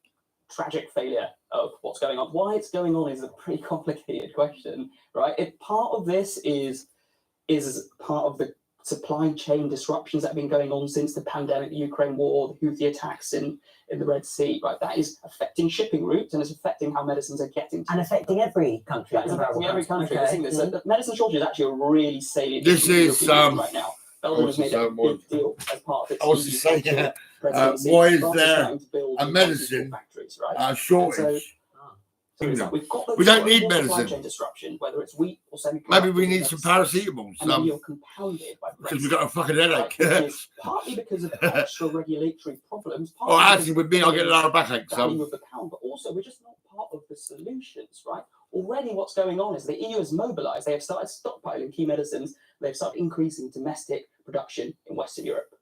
tragic failure of what's going on. Why it's going on is a pretty complicated question, right? If part of this is part of the supply chain disruptions that have been going on since the pandemic, the Ukraine war, the Houthi attacks in the Red Sea, right? That is affecting shipping routes and it's affecting how medicines are getting to. And affecting every country. That is affecting every country. Okay. We're seeing this. So the medicine shortage is actually a really salient This issue in is, the European Union right now. Belgium has made a big deal as part of its I was just saying, why is there a medicine shortage? We don't need medicine. Disruption, whether it's wheat or maybe we need some paracetamol. And then you're compounded by because we've got a fucking headache. Right, partly because of extra regulatory problems. Oh, actually, with me, I get a lot of backache. Of the pound, but also we're just not part of the solutions, right? Already, what's going on is the EU has mobilised. They have started stockpiling key medicines. They've started increasing domestic production in Western Europe.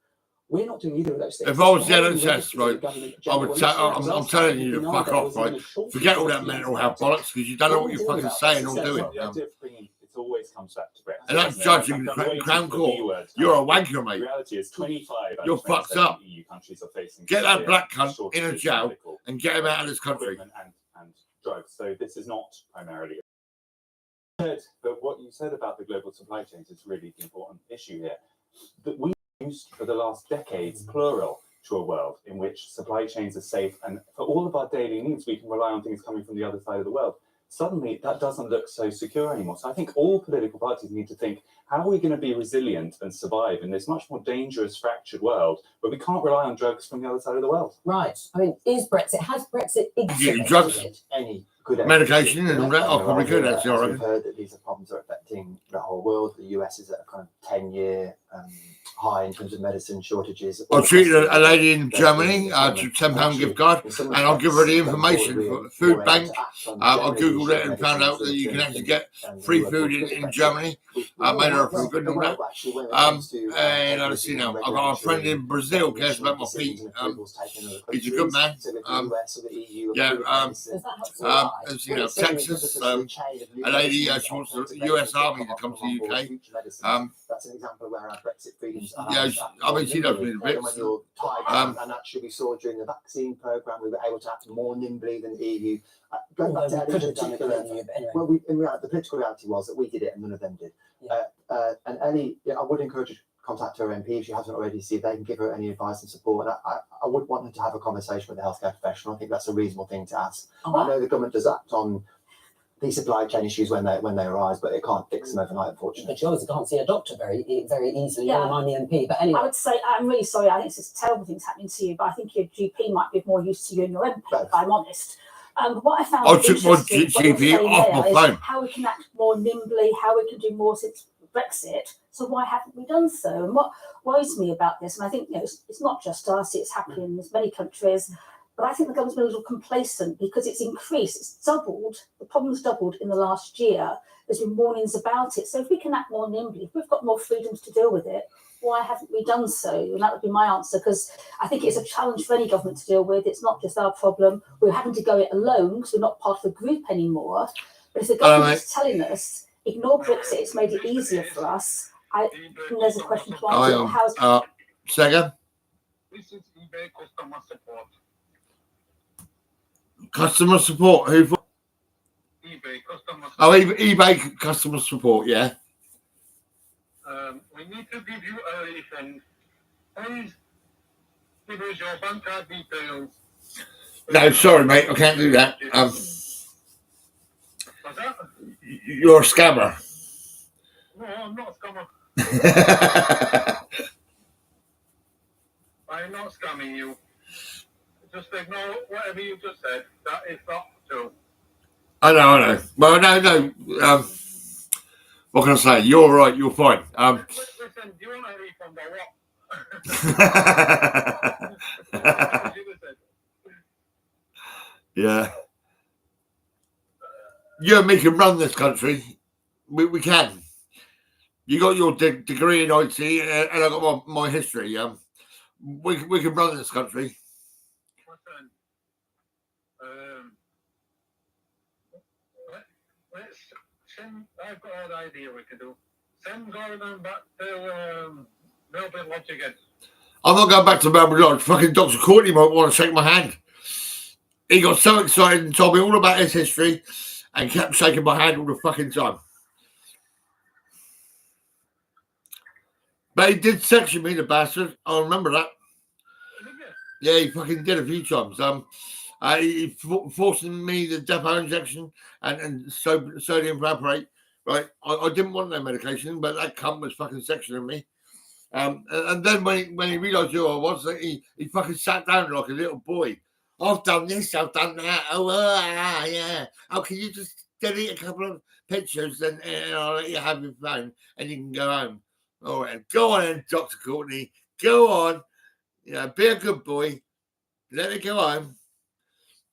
We're not doing either of those things. If I was the NHS, right, I would I'm telling you to fuck off, right? Forget all that mental health bollocks because you don't know what you're fucking saying or doing. It always comes back to Brexit. And that's judging the Crown Court. You're a wanker, mate. The reality is 25. You're fucked up. EU countries are facing get that black cunt in a jail and get him out of this country. And drugs. So this is not primarily. But what you said about the global supply chains is really the important issue here. That we used for the last decades, plural, to a world in which supply chains are safe, and for all of our daily needs, we can rely on things coming from the other side of the world. suddenly that doesn't look so secure anymore. So I think all political parties need to think, how are we going to be resilient and survive in this much more dangerous, fractured world where we can't rely on drugs from the other side of the world? Right. I mean, has Brexit exacerbated drugs, any good medication, evidence and all that? Oh, probably good. as Actually, I we've reckon. heard that these are problems that are affecting the whole world. The US is at a kind of 10-year high in terms of medicine shortages. I treated a lady in Germany to £10 gift card, and I'll give her the information for food bank. I googled it and found out that you can actually get free food in Germany. I made her feel good and all that. And let's see now, I've got a friend in Brazil cares about my feet. He's a good man. As you know, Texas, a lady, she wants the US Army to come to the UK. That's an example where our Brexit freedoms are. Yeah, I mean, she does me a bit. When you're tied, and actually we saw during the vaccine programme, we were able to act more nimbly than the EU. Going back to Ellie's dynamic, well, the political reality was that we did it and none of them did. And Ellie, I would encourage her to contact her MP if she hasn't already, see if they can give her any advice and support. And I would want her to have a conversation with the healthcare professional. I think that's a reasonable thing to ask. I know the government does act on these supply chain issues when they arise, but it can't fix them overnight, unfortunately. But you obviously can't see a doctor very easily. Yeah. I'm the MP, but anyway. I would say, I'm really sorry, I think it's just terrible things happening to you, but I think your GP might be more used to you and your MP, if I'm honest. What I found I took my interesting, what you're GP saying off there my is phone. how we can act more nimbly, how we can do more since Brexit. So why haven't we done so? And what worries me about this, and I think it's not just us, it's happening in many countries, but I think the government's been a little complacent because it's increased, it's doubled, the problem's doubled in the last year. There's been warnings about it. So if we can act more nimbly, if we've got more freedoms to deal with it, why haven't we done so? And that would be my answer, because I think it's a challenge for any government to deal with. It's not just our problem. We're having to go it alone because we're not part of the group anymore. But if the government is telling us, ignore Brexit, it's made it easier for us, I think there's a question to answer. How's Second? This is eBay customer support. Customer support? Who for? eBay customer support. Oh, eBay customer support, yeah. We need to give you a refund. Please give us your bank card details. No, sorry, mate, I can't do that. What's that? You're a scammer. No, I'm not a scammer. I'm not scamming you. Just ignore whatever you just said. That is not true. I know. Well, no. What can I say? You're all right. You're fine. Listen, do you want a refund or what? Yeah. You and me can run this country. We can. You got your degree in IT, and I got my history. We can run this country. Listen, let's send. I've got an idea we can do. Send Gordon back to Melbourne Lodge again. I'm not going back to Melbourne Lodge. Fucking Dr. Courtney might want to shake my hand. He got so excited and told me all about his history and kept shaking my hand all the fucking time. But he did section me, the bastard. I remember that. Yeah, he fucking did a few times. He forcing me the depot injection and sodium valproate. Right, I didn't want no medication, but that cunt was fucking sectioning me. And then when he realised who I was, he fucking sat down like a little boy. I've done this, I've done that. Yeah. Oh, can you just delete a couple of pictures and I'll let you have your phone and you can go home. All right, go on then, Dr. Courtney. Go on. Be a good boy. Let it go home.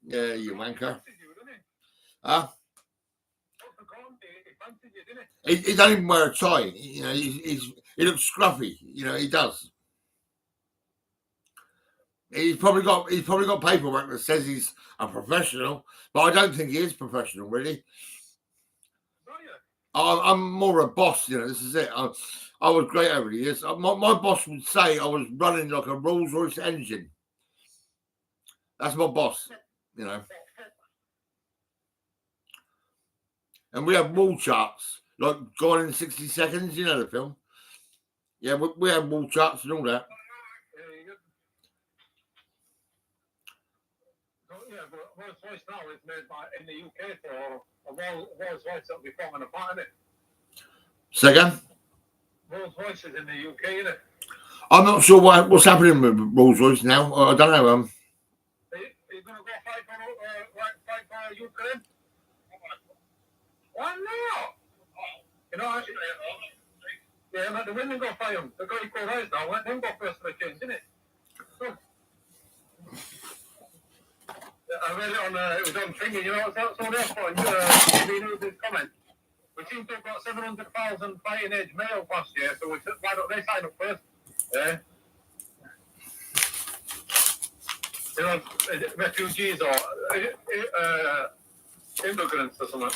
Yeah, you wanker. Huh? He don't even wear a tie. He looks scruffy. He does. He's probably got paperwork that says he's a professional, but I don't think he is professional, really. I'm more a boss. This is it. I was great over the years. My boss would say I was running like a Rolls Royce engine. That's my boss. And we have wall charts, like Gone in 60 Seconds, you know the film. Yeah, we have wall charts and all that. Rolls Royce now is made in the UK for a Rolls Royce that'll be forming a part in it. Second, Rolls Royce is in the UK, isn't it? I'm not sure what's happening with Rolls Royce now. I don't know. Are you going to go fight for Ukraine? Why not? You know, yeah, let the women go fight them. They've got equal rights now. Let them go first for the change, isn't it? So, I read it on, it was on Thingy, you know, so therefore, you know, this comment. We seem to have got 700,000 fighting age males last year, so why don't they sign up first? Yeah. You know, refugees or immigrants or something.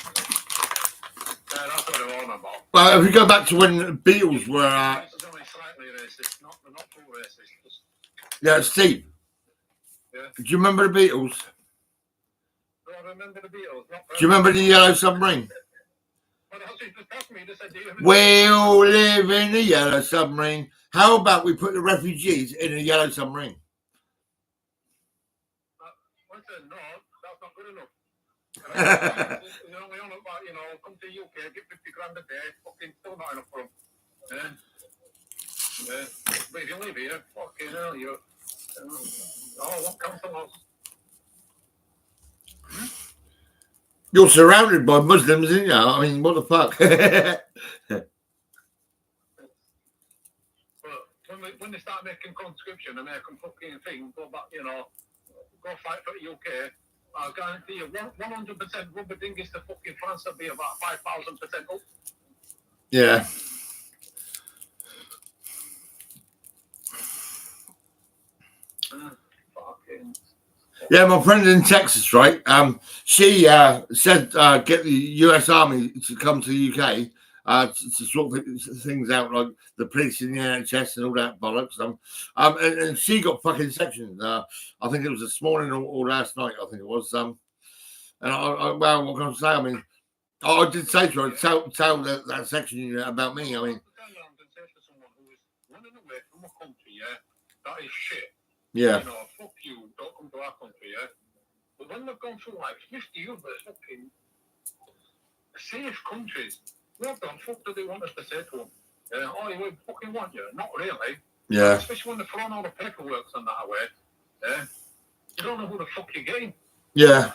Yeah, that's what they're on about. Well, if we go back to when the Beatles were, It's only slightly racist, they're not full racist. Just, yeah, Steve. yeah. Do you remember the Beatles? Do I remember the Beatles? Do you remember the Yellow Submarine? Well, that's what you just asked me. You just said, do you remember? We all live in the Yellow Submarine. How about we put the refugees in a Yellow Submarine? Listen, no, that's not good enough. You know, we all know about, you know, come to the UK, get 50 grand a day, fucking still not enough for them. Yeah. Yeah. But if you live here, fucking hell, you're. Oh, what council house? You're surrounded by Muslims, aren't you? I mean, what the fuck? But when they start making conscription and making fucking things, go back, you know, go fight for the UK, I guarantee you, 100% rubber dinghies to fucking France will be about 5,000% up. Yeah. Fucking. Yeah, my friend in Texas, right? She said get the US Army to come to the UK to sort things out, like the police and the NHS and all that bollocks. And she got fucking sectioned. I think it was this morning or last night. I think it was. And well, what can I say? I mean, I did say to her, tell that section unit about me. I mean, Running away from a country, yeah, that is shit. yeah. You know, fuck you, don't come to our country, yeah. But when they've gone through like 50 other fucking safe countries, what the fuck do they want us to say to them? Yeah, oh, you fucking want you? Not really. Yeah. Especially when they're throwing all the paperwork and that away. Yeah. You don't know who the fuck you're getting. Yeah.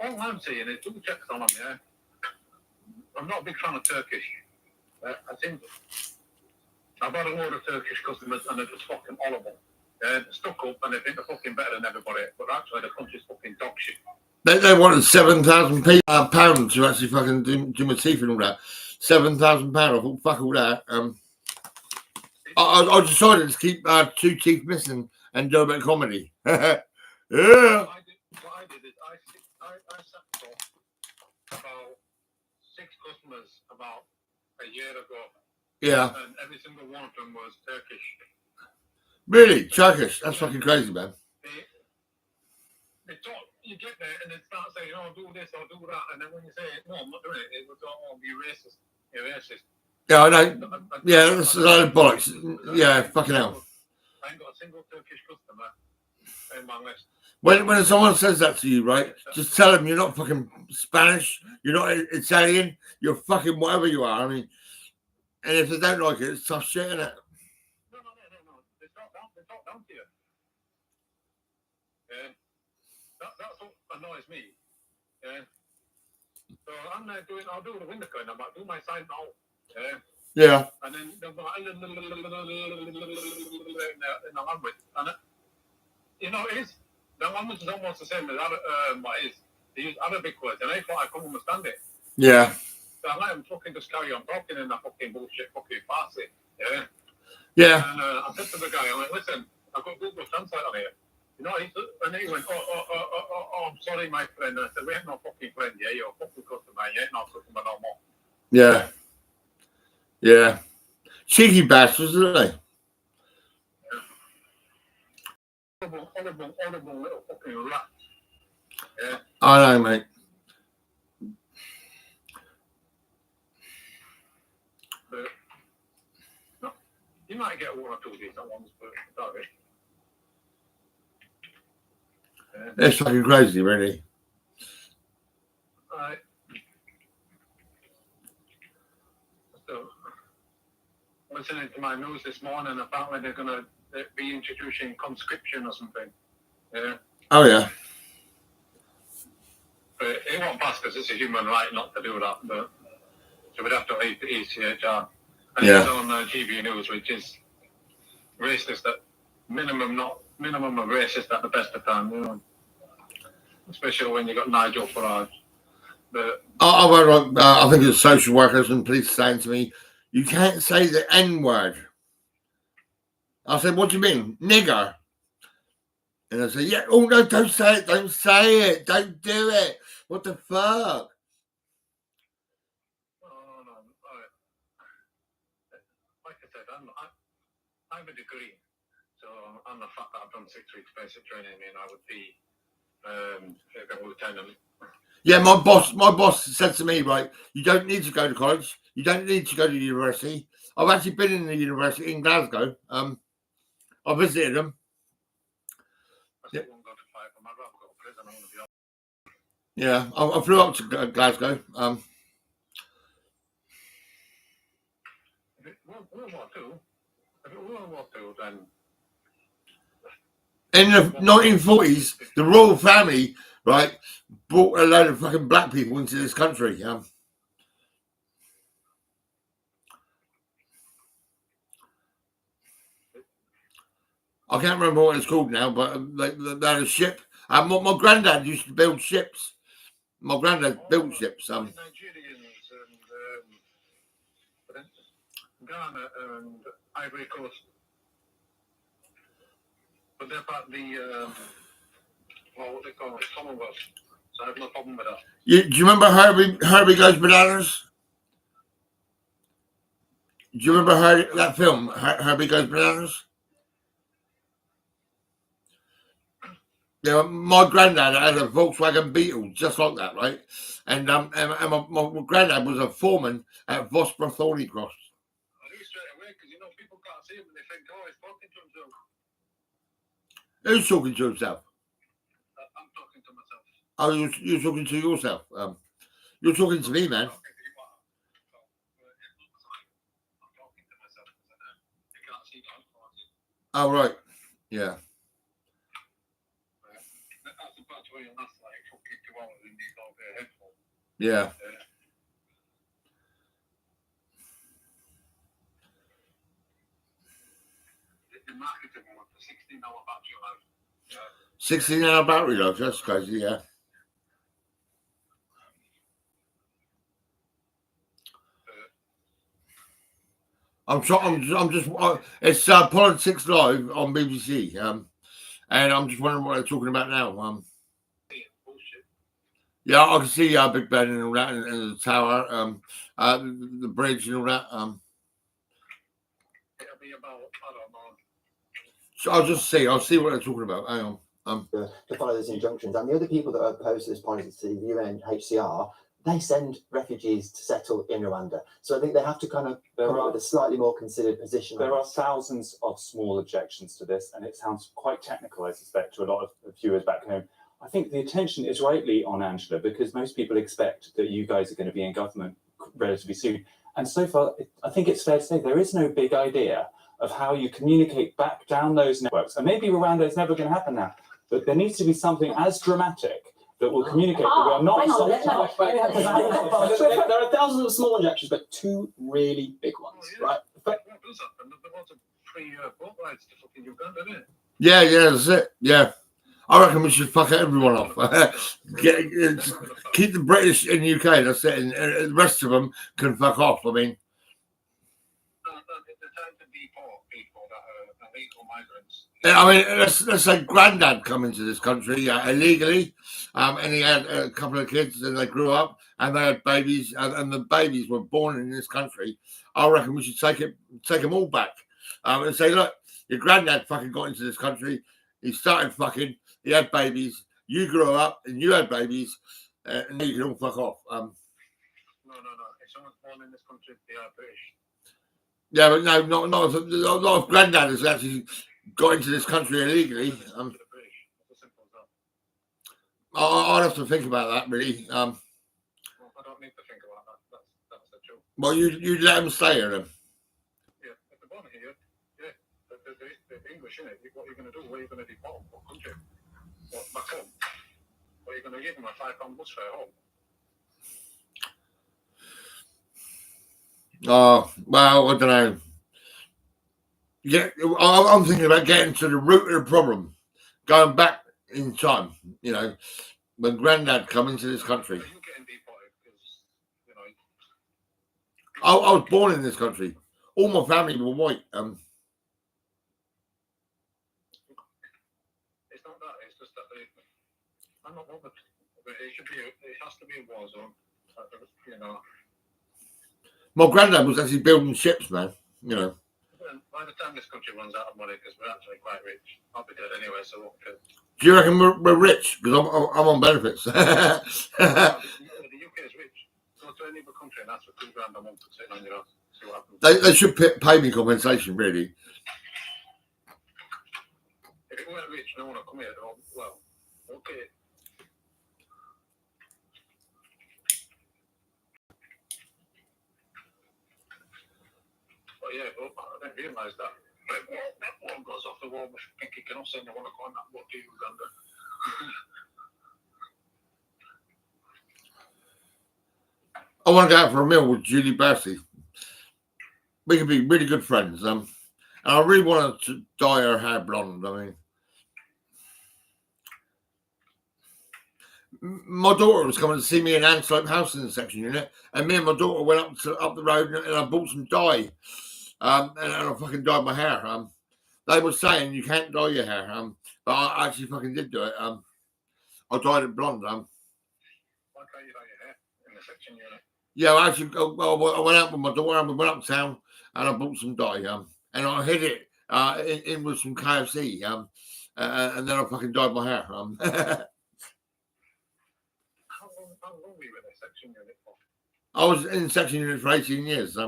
All I'm saying is do checks on them, yeah. I'm not a big fan of Turkish. I think I've had a load of Turkish customers and they're just fucking horrible. They're stuck up and they think they're fucking better than everybody, but actually the country's fucking dog shit. They wanted £7,000 to actually fucking do my teeth and all that. £7,000. I thought, fuck all that. I decided to keep 2 teeth missing and do a bit of comedy. Yeah. What I did is I set up about 6 customers about a year ago. Yeah. And every single one of them was Turkish. Really? Turkish? That's fucking crazy, man. They talk, you get there and they start saying, oh, do this or do that. And then when you say, no, I'm not doing it, it was, oh, you're racist. You're racist. Yeah, I know. Yeah, that's a load of bollocks. Yeah, fucking hell. I ain't got a single Turkish customer in my list. When someone says that to you, right, just tell them you're not fucking Spanish, you're not Italian, you're fucking whatever you are. I mean, and if they don't like it, it's tough shit, isn't it? No. They talk down to you. Yeah. That's what annoys me. Yeah. So I'm there I'll do the window cone, I'm like, do my sign now. Yeah. Yeah. And then they'll go in the language. And you know, it is. The language is almost the same as what is. They use Arabic words, and I thought I couldn't understand it. Yeah. So I let them fucking just carry on talking in that fucking bullshit fucking Farsi. Yeah. Yeah. And I said to the guy, I'm like, listen, I've got Google Translate on here. You know, and he went, oh, I'm sorry, my friend. And I said, we ain't no fucking friend, yeah? You're a fucking customer, you ain't no customer no more. Yeah. Yeah. Cheeky bastards, isn't they? Horrible little fucking rat. Yeah. I know, mate. But, no, you might get one or two decent ones, but sorry. Yeah. It's fucking crazy, really. Right. So, listening to my news this morning, apparently they're going to be introducing conscription or something. Yeah. Oh, yeah. But it won't pass because it's a human right not to do that. But so we'd have to leave the ECHR. And Yeah. it's on GB News, which is racist at minimum of racist at the best of time, you know. Especially when you got Nigel Farage. But I think it's social workers and police saying to me, "You can't say the N word." I said, "What do you mean, nigger?" And I said, "Yeah, oh no, don't say it, don't say it, don't do it. What the fuck?" like I said, I have a degree, so on the fact that I've done 6 weeks basic training, I mean, I would be a lieutenant. Yeah, my boss said to me, right, you don't need to go to college, you don't need to go to university. I've actually been in the university in Glasgow. I visited them. Yeah, I flew up to Glasgow. In the 1940s, the royal family, right, brought a load of fucking black people into this country. I can't remember what it's called now, but they had a ship. My granddad used to build ships. My granddad built ships. Nigerians and Ghana and Ivory Coast. But they're part of the, what they call it, Commonwealth. So I have no problem with that. Do you remember Herbie Goes Bananas? Do you remember that film, Herbie Goes Bananas? Yeah, my granddad had a Volkswagen Beetle just like that, right? And my granddad was a foreman at Vosper Thornycross. I knew straight away because, you know, people can't see him and they think, oh, he's talking to himself. Who's talking to himself? I'm talking to myself. Oh, you're talking to yourself. You're talking to me, man. Oh, right. Yeah. Yeah. The marketing one for 16-hour battery life. 16-hour battery life. That's crazy. Yeah. It's Politics Live on BBC, and I'm just wondering what they're talking about now. Yeah, I can see Big Ben and all that, and the tower, the bridge and all that. It'll be about, I don't know. So I'll see what they're talking about. Hang on. To follow those injunctions, and the other people that are opposed to this policy, the UNHCR, they send refugees to settle in Rwanda. So I think they have to kind of come up with a slightly more considered position. There are thousands of small objections to this, and it sounds quite technical, I suspect, to a lot of viewers back home. I think the attention is rightly on Angela because most people expect that you guys are going to be in government relatively soon. And so far, I think it's fair to say there is no big idea of how you communicate back down those networks. And maybe Rwanda is never going to happen now, but there needs to be something as dramatic that will communicate that we are not. There are thousands of small injections, but 2 really big ones, right? Yeah, that's it. Yeah. I reckon we should fuck everyone off. Keep the British in the UK, that's it. And the rest of them can fuck off. I mean, let's say Grandad come into this country illegally, and he had a couple of kids, and they grew up, and they had babies, and the babies were born in this country. I reckon we should take them all back, and say, look, your granddad fucking got into this country. He started fucking. He had babies. You grew up, and you had babies, and you can all fuck off. No. If someone's born in this country, they are British. Yeah, but no, not a lot of granddad has actually got into this country illegally. I'll have to think about that, really. Well, I don't need to think about that. That's the truth. Well, you let them stay here then. Yeah, if they're born here, yeah, they're English, innit? What are you going to do? Where are you going to deport them? What country? What, back home? What are you going to give them, a £5 bus fare home? Oh, well, I don't know. Yeah, I'm thinking about getting to the root of the problem, going back in time, you know, when Grandad come into this country. Are you getting deported? Because, you know, I was born in this country. All my family were white. it's not that. It's just that I'm not bothered. But it has to be a war zone. You know. My granddad was actually building ships, man. You know. By the time this country runs out of money, because we're actually quite rich, I'll be dead anyway. So what could... Do you reckon we're rich? Because I'm on benefits. The UK is rich. Go to any other country and ask for £2 grand a month sitting on your ass. See what happens. They should pay me compensation, really. If you weren't rich, no one would come here. Well, okay. But yeah, I didn't realise that. That one goes off the wall, but I think he can also want to go on that boat to Uganda. I want to go out for a meal with Julie Bassey. We could be really good friends. And I really wanted to dye her hair blonde. I mean, my daughter was coming to see me in Anslope House in the section unit, and me and my daughter went up the road and I bought some dye. And I fucking dyed my hair. They were saying you can't dye your hair. But I actually fucking did do it. I dyed it blonde. Why can't you dye your hair in the section unit? Yeah, I went out with my daughter and we went uptown and I bought some dye. And I hid it in with some KFC. And then I fucking dyed my hair. How long were you in the section unit for? I was in section unit for 18 years.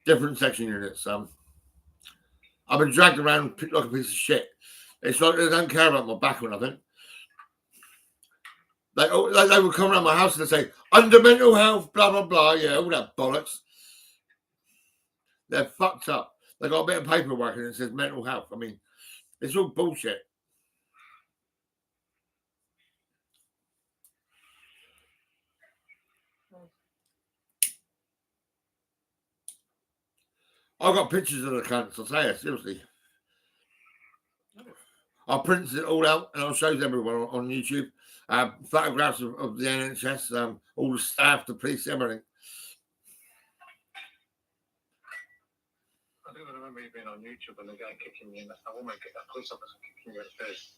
Different section units. I've been dragged around like a piece of shit. It's like they don't care about my back or nothing. They would come around my house and say, under mental health, blah, blah, blah. Yeah, all that bollocks. They're fucked up. They got a bit of paperwork and it says mental health. I mean, it's all bullshit. I've got pictures of the cunts, I'll say it, seriously. I'll print it all out and I'll show everyone on YouTube. Photographs of the NHS, all the staff, the police, everything. I do remember you being on YouTube and the guy kicking you in a woman, a police officer kicking you in the face.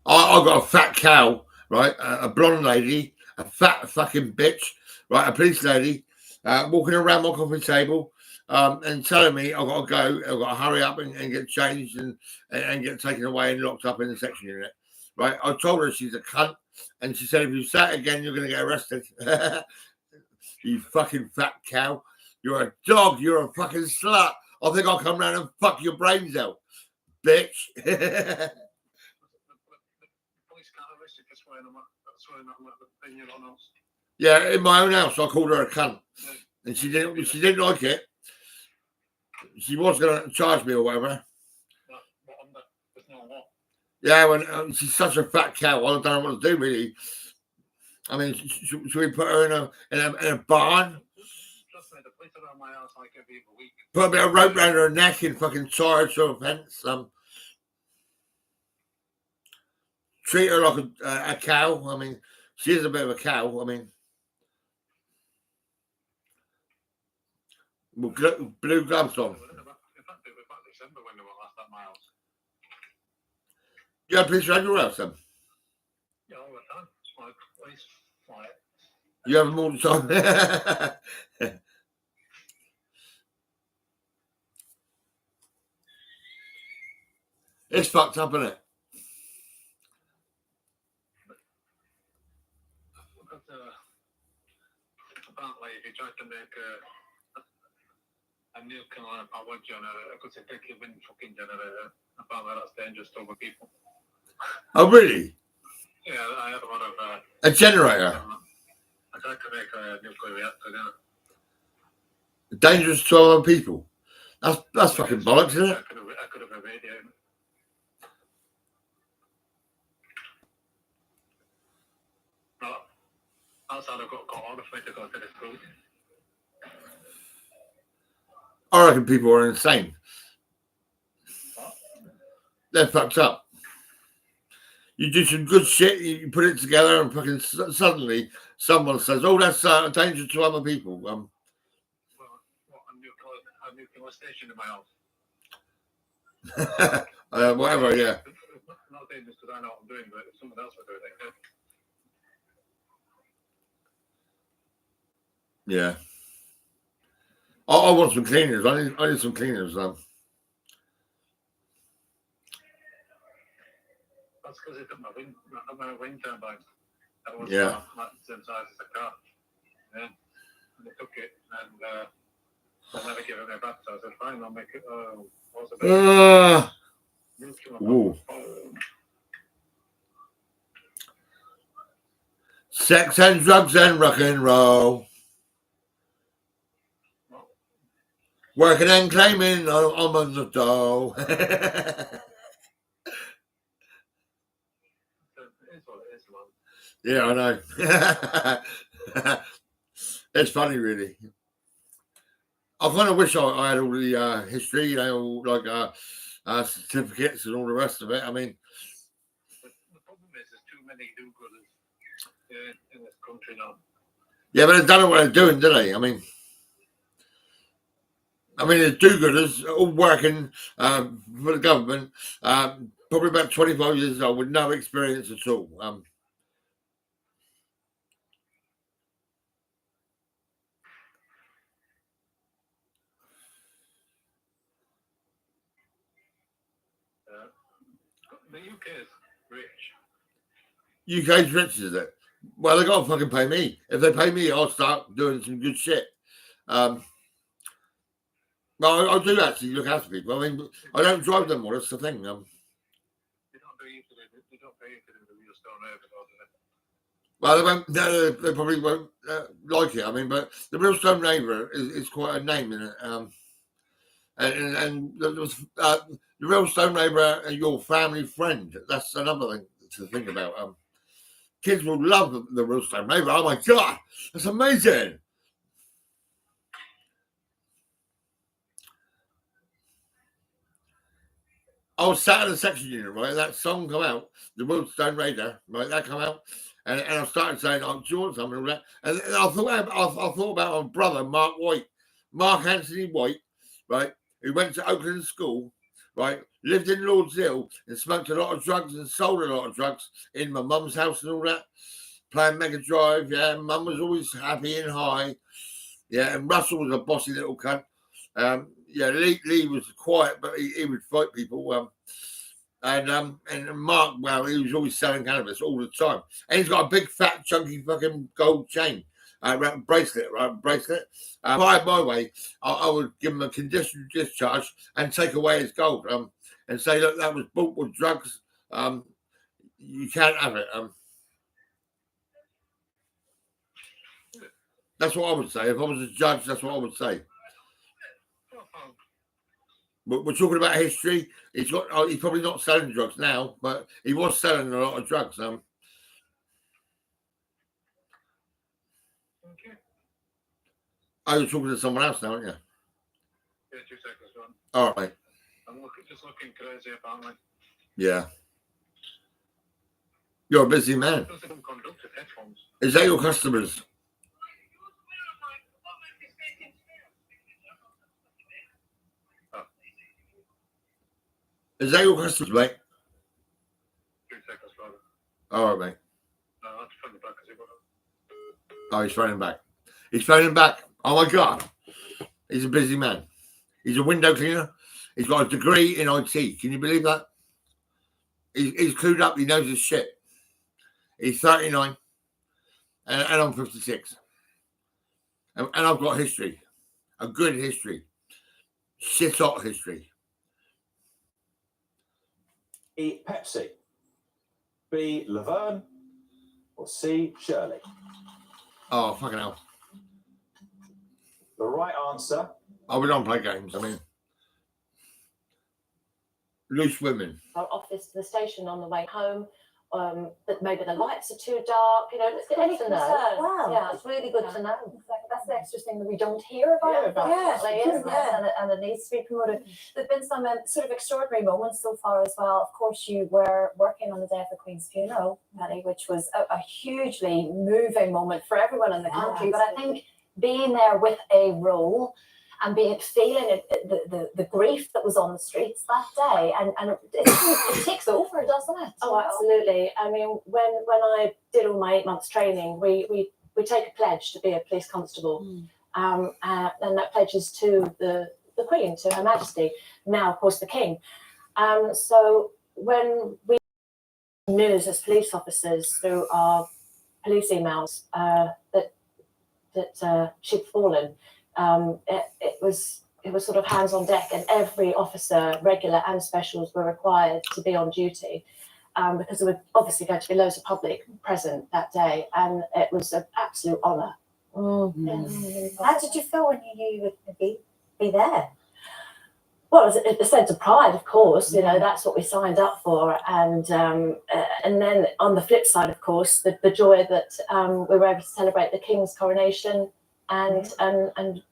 I got a fat cow, right? A blonde lady, a fat fucking bitch, right? A police lady. Walking around my coffee table and telling me I've got to go, I've got to hurry up and get changed and get taken away and locked up in the section unit. Right? I told her she's a cunt and she said, if you say it again, you're going to get arrested. You fucking fat cow. You're a dog. You're a fucking slut. I think I'll come round and fuck your brains out, bitch. The police can't arrest you for swearing in your own house. Yeah, in my own house, I called her a cunt. And she didn't like it. She was going to charge me or whatever. Yeah, when she's such a fat cow, I don't know what to do really. I mean, should we put her in a barn? Trust me, the police are around my house like every week. Put a bit of rope around her neck and fucking tie her to a fence. Treat her like a cow. I mean, she is a bit of a cow. I mean, with blue gloves on. You had police around your house then? Yeah, all the time. My police fire. You have them all the time. It's fucked up, isn't it? But, apparently, if you try to make a nuke on a power generator, because it take a wind fucking generator, apparently that's dangerous to other people. Oh, really? Yeah, I had one of A generator? I tried to make a nuclear reactor. Yeah. Dangerous to other people? That's fucking bollocks, isn't it? I could have irradiated. But outside, I got order for me to go to the school. I reckon people are insane. They're fucked up. You do some good shit, you put it together, and fucking suddenly someone says, "Oh, that's a danger to other people." What, a nuclear station in my house. Whatever, yeah. Not dangerous because I know what I'm doing, but if someone else would do it, Yeah. I want some cleaners. I need some cleaners. That's because it took my wind turbine. That was Yeah. the same size as the car. Yeah. And they took it and they'll never give it me back. So I said, fine, I'll make it. What's the Ooh. Sex and drugs and rock and roll. Working and claiming I'm on the dough. Yeah, I know. It's funny, really. I kind of wish I had all the history, you know, like certificates and all the rest of it. I mean, the problem is there's too many do-gooders in this country now. yeah, but they don't know what they're doing, do they? I mean, the do-gooders all working for the government, probably about 25 years old with no experience at all. The UK is rich. UK's rich, is it? Well, they gotta fucking pay me. If they pay me, I'll start doing some good shit. Well, I do actually look after people. I mean, I don't drive them all. That's the thing. They don't pay you to do the real stone over, Well, they won't. They probably won't like it. I mean, but the Real Stone Neighbour is quite a name in it. And the Real Stone Neighbour and your family friend. That's another thing to think about. Kids will love the Real Stone Neighbour. Oh my god, that's amazing! I was sat in the section unit, right? That song come out, the Real Stone Raider, right? That come out, and I started saying, "Oh, do you want something?" And all that. And I thought about my brother, Mark White, Mark Anthony White, right? Who went to Oakland School, right? Lived in Lord's Hill and smoked a lot of drugs and sold a lot of drugs in my mum's house and all that. Playing Mega Drive, yeah. Mum was always happy and high, yeah. And Russell was a bossy little cunt. Yeah, Lee was quiet, but he would fight people. And Mark, well, he was always selling cannabis all the time. And he's got a big, fat, chunky fucking gold chain. Bracelet. By my way, I would give him a conditional discharge and take away his gold and say, look, that was bought with drugs. You can't have it. That's what I would say. If I was a judge, that's what I would say. But we're talking about history. He's probably not selling drugs now, but he was selling a lot of drugs. Oh, you're talking to someone else now, aren't you? Yeah, 2 seconds, man. All right, mate. I'm just looking crazy, apparently. Yeah. You're a busy man. Those are conductive headphones. Is that your customers? Is that your customers, mate? 2 seconds, brother. All right, mate. No, that's from the back. Oh, he's phoning back. He's phoning back. Oh, my God. He's a busy man. He's a window cleaner. He's got a degree in IT. Can you believe that? He's clued up. He knows his shit. He's 39. And I'm 56. And I've got history. A good history. Shit hot history. Pepsi. B. Laverne, or C. Shirley? Oh, fucking hell. The right answer. Oh, we don't play games. I mean, loose women. Our office to the station on the way home. That maybe the lights are too dark. You know, it's good Any to know. concern? Wow, Yeah. it's really good to know. Exactly. That's the extra thing that we don't hear about, unfortunately, isn't it? And it needs to be promoted. There've been some sort of extraordinary moments so far as well. Of course, you were working on the day of the Queen's funeral, Penny, which was a hugely moving moment for everyone in the country. But I think being there with a role and feeling the grief that was on the streets that day, and it takes over, doesn't it? Oh, absolutely. I mean, when I did all my 8 months training, we take a pledge to be a police constable, and that pledge is to the Queen, to Her Majesty, now of course the King. So when we news as police officers through our police emails that she'd fallen, it was sort of hands on deck, and every officer, regular and specials, were required to be on duty, because there were obviously going to be loads of public present that day, and it was an absolute honour. How did you feel when you knew you would be there? Well, it was a sense of pride, of course. You know, that's what we signed up for, and then on the flip side, of course, the joy that we were able to celebrate the King's coronation and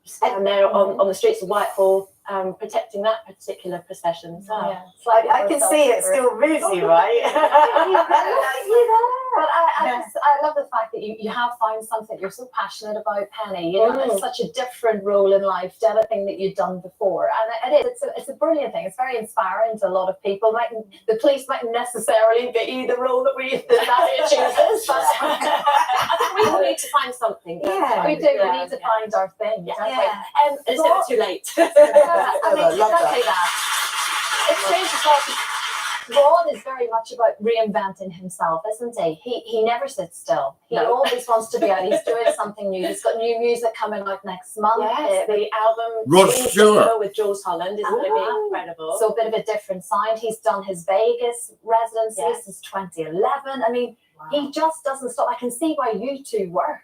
stand there on the streets of Whitehall, protecting that particular procession. So it's like I can see it still moves you, right? But I love the fact that you have found something you're so passionate about, Penny. You know, it's such a different role in life to anything that you've done before, and it's a brilliant thing. It's very inspiring to a lot of people. The police mightn't necessarily be the role that Nadia chooses, but I think we need to find something. Yeah, we do. We need to find our thing. And it's never too late. I mean, exactly that. It's strange because Rod is very much about reinventing himself, isn't he? He never sits still. He always wants to be out. He's doing something new. He's got new music coming out next month. Yes, the album Rod Stewart with Jules Holland is going to be incredible. So a bit of a different sound. He's done his Vegas residency since 2011. I mean, he just doesn't stop. I can see why you two work.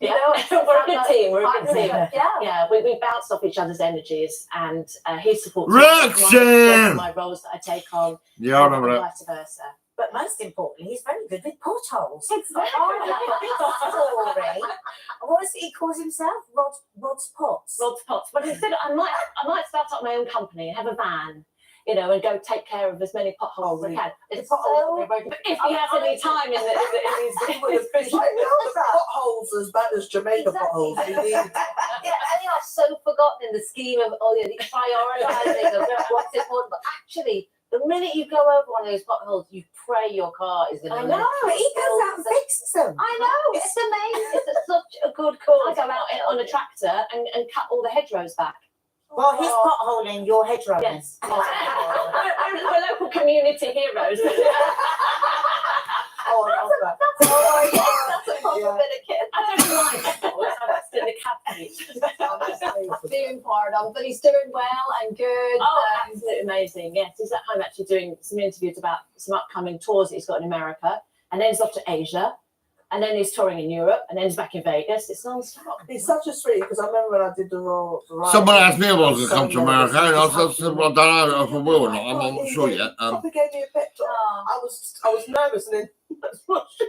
You know, we're a good team. We're a good team. Yeah. We bounce off each other's energies, and he supports Roxanne! my roles that I take on. Yeah, I remember and that. vice versa. But most importantly, he's very good with potholes. Exactly. Story. What is it he calls himself? Rod's Pots. Rod's Pots. But instead, I might start up my own company, have a van, you know, and go take care of as many potholes as I can. It's potholes. If he has any time in his business. Potholes as bad as Jamaica potholes. Yeah, and you're so forgotten in the scheme of the prioritising of what's important. But actually, the minute you go over one of those potholes, you pray your car is going to. I know. He goes out and fixes them. I know. It's amazing. It's such a good cause. I go out on a tractor and cut all the hedgerows back. Well, he's potholing your hedgerows. Yes. We're local community heroes. That's a proper bit of kid. I don't mind potholes. I'm just in the cabinet. Being part of, but he's doing well and good. Oh, absolutely amazing. Yes, he's at home actually doing some interviews about some upcoming tours that he's got in America, and then he's off to Asia, and then he's touring in Europe, and then he's back in Vegas. It's non-stop. It's such a sweet, because I remember when I did the role. Someone asked me if I was going to come to America, and I said, well, I don't know if I will or not. I'm not sure yet. Probably gave me a pep talk. I was nervous, and then that's not sure.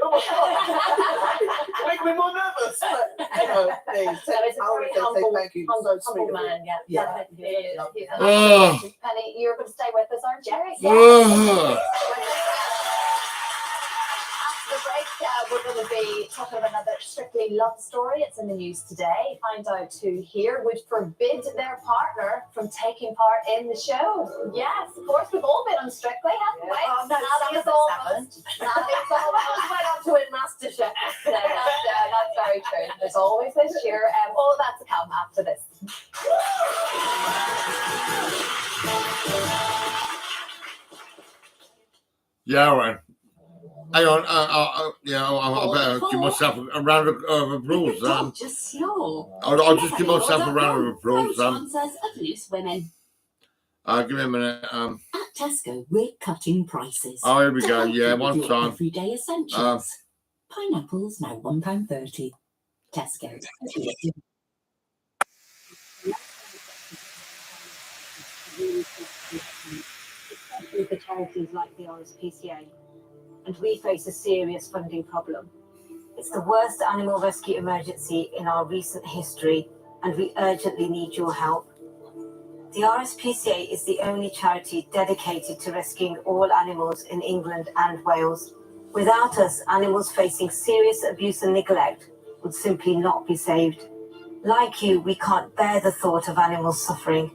Make me more nervous. But, you know, please. So it's a very humble, thank you. humble man. Yeah. Penny, you're going to stay with us, aren't you? Yeah. After the break, we're going to be talking about another Strictly Love story. It's in the news today. Find out who here would forbid their partner from taking part in the show. Yes, of course, we've all been on Strictly, haven't we? Oh, no, Nadia's almost went on to win MasterChef. That's very true. There's always this year. All of that to come after this. Yeah, all right. Hang on, I better give myself a round of applause. Don't just snore. I'll just give myself a round of applause. Sponsors of Loose Women. Give me a minute. At At Tesco, we're cutting prices. Oh, here we to go. help Yeah, you with one your time. everyday essentials. Pineapples now £1.30. Tesco. Especially for charities like the RSPCA, and we face a serious funding problem. It's the worst animal rescue emergency in our recent history, and we urgently need your help. The RSPCA is the only charity dedicated to rescuing all animals in England and Wales. Without us, animals facing serious abuse and neglect would simply not be saved. Like you, we can't bear the thought of animals suffering,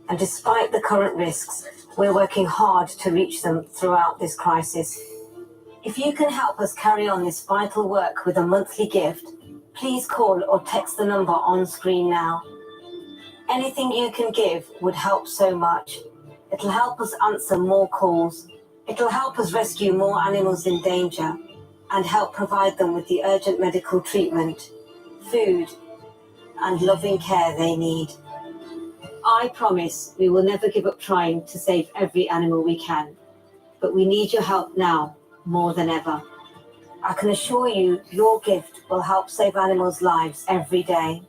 and despite the current risks, we're working hard to reach them throughout this crisis. If you can help us carry on this vital work with a monthly gift, please call or text the number on screen now. Anything you can give would help so much. It'll help us answer more calls. It'll help us rescue more animals in danger and help provide them with the urgent medical treatment, food, and loving care they need. I promise we will never give up trying to save every animal we can, but we need your help now more than ever. I can assure you your gift will help save animals' lives every day.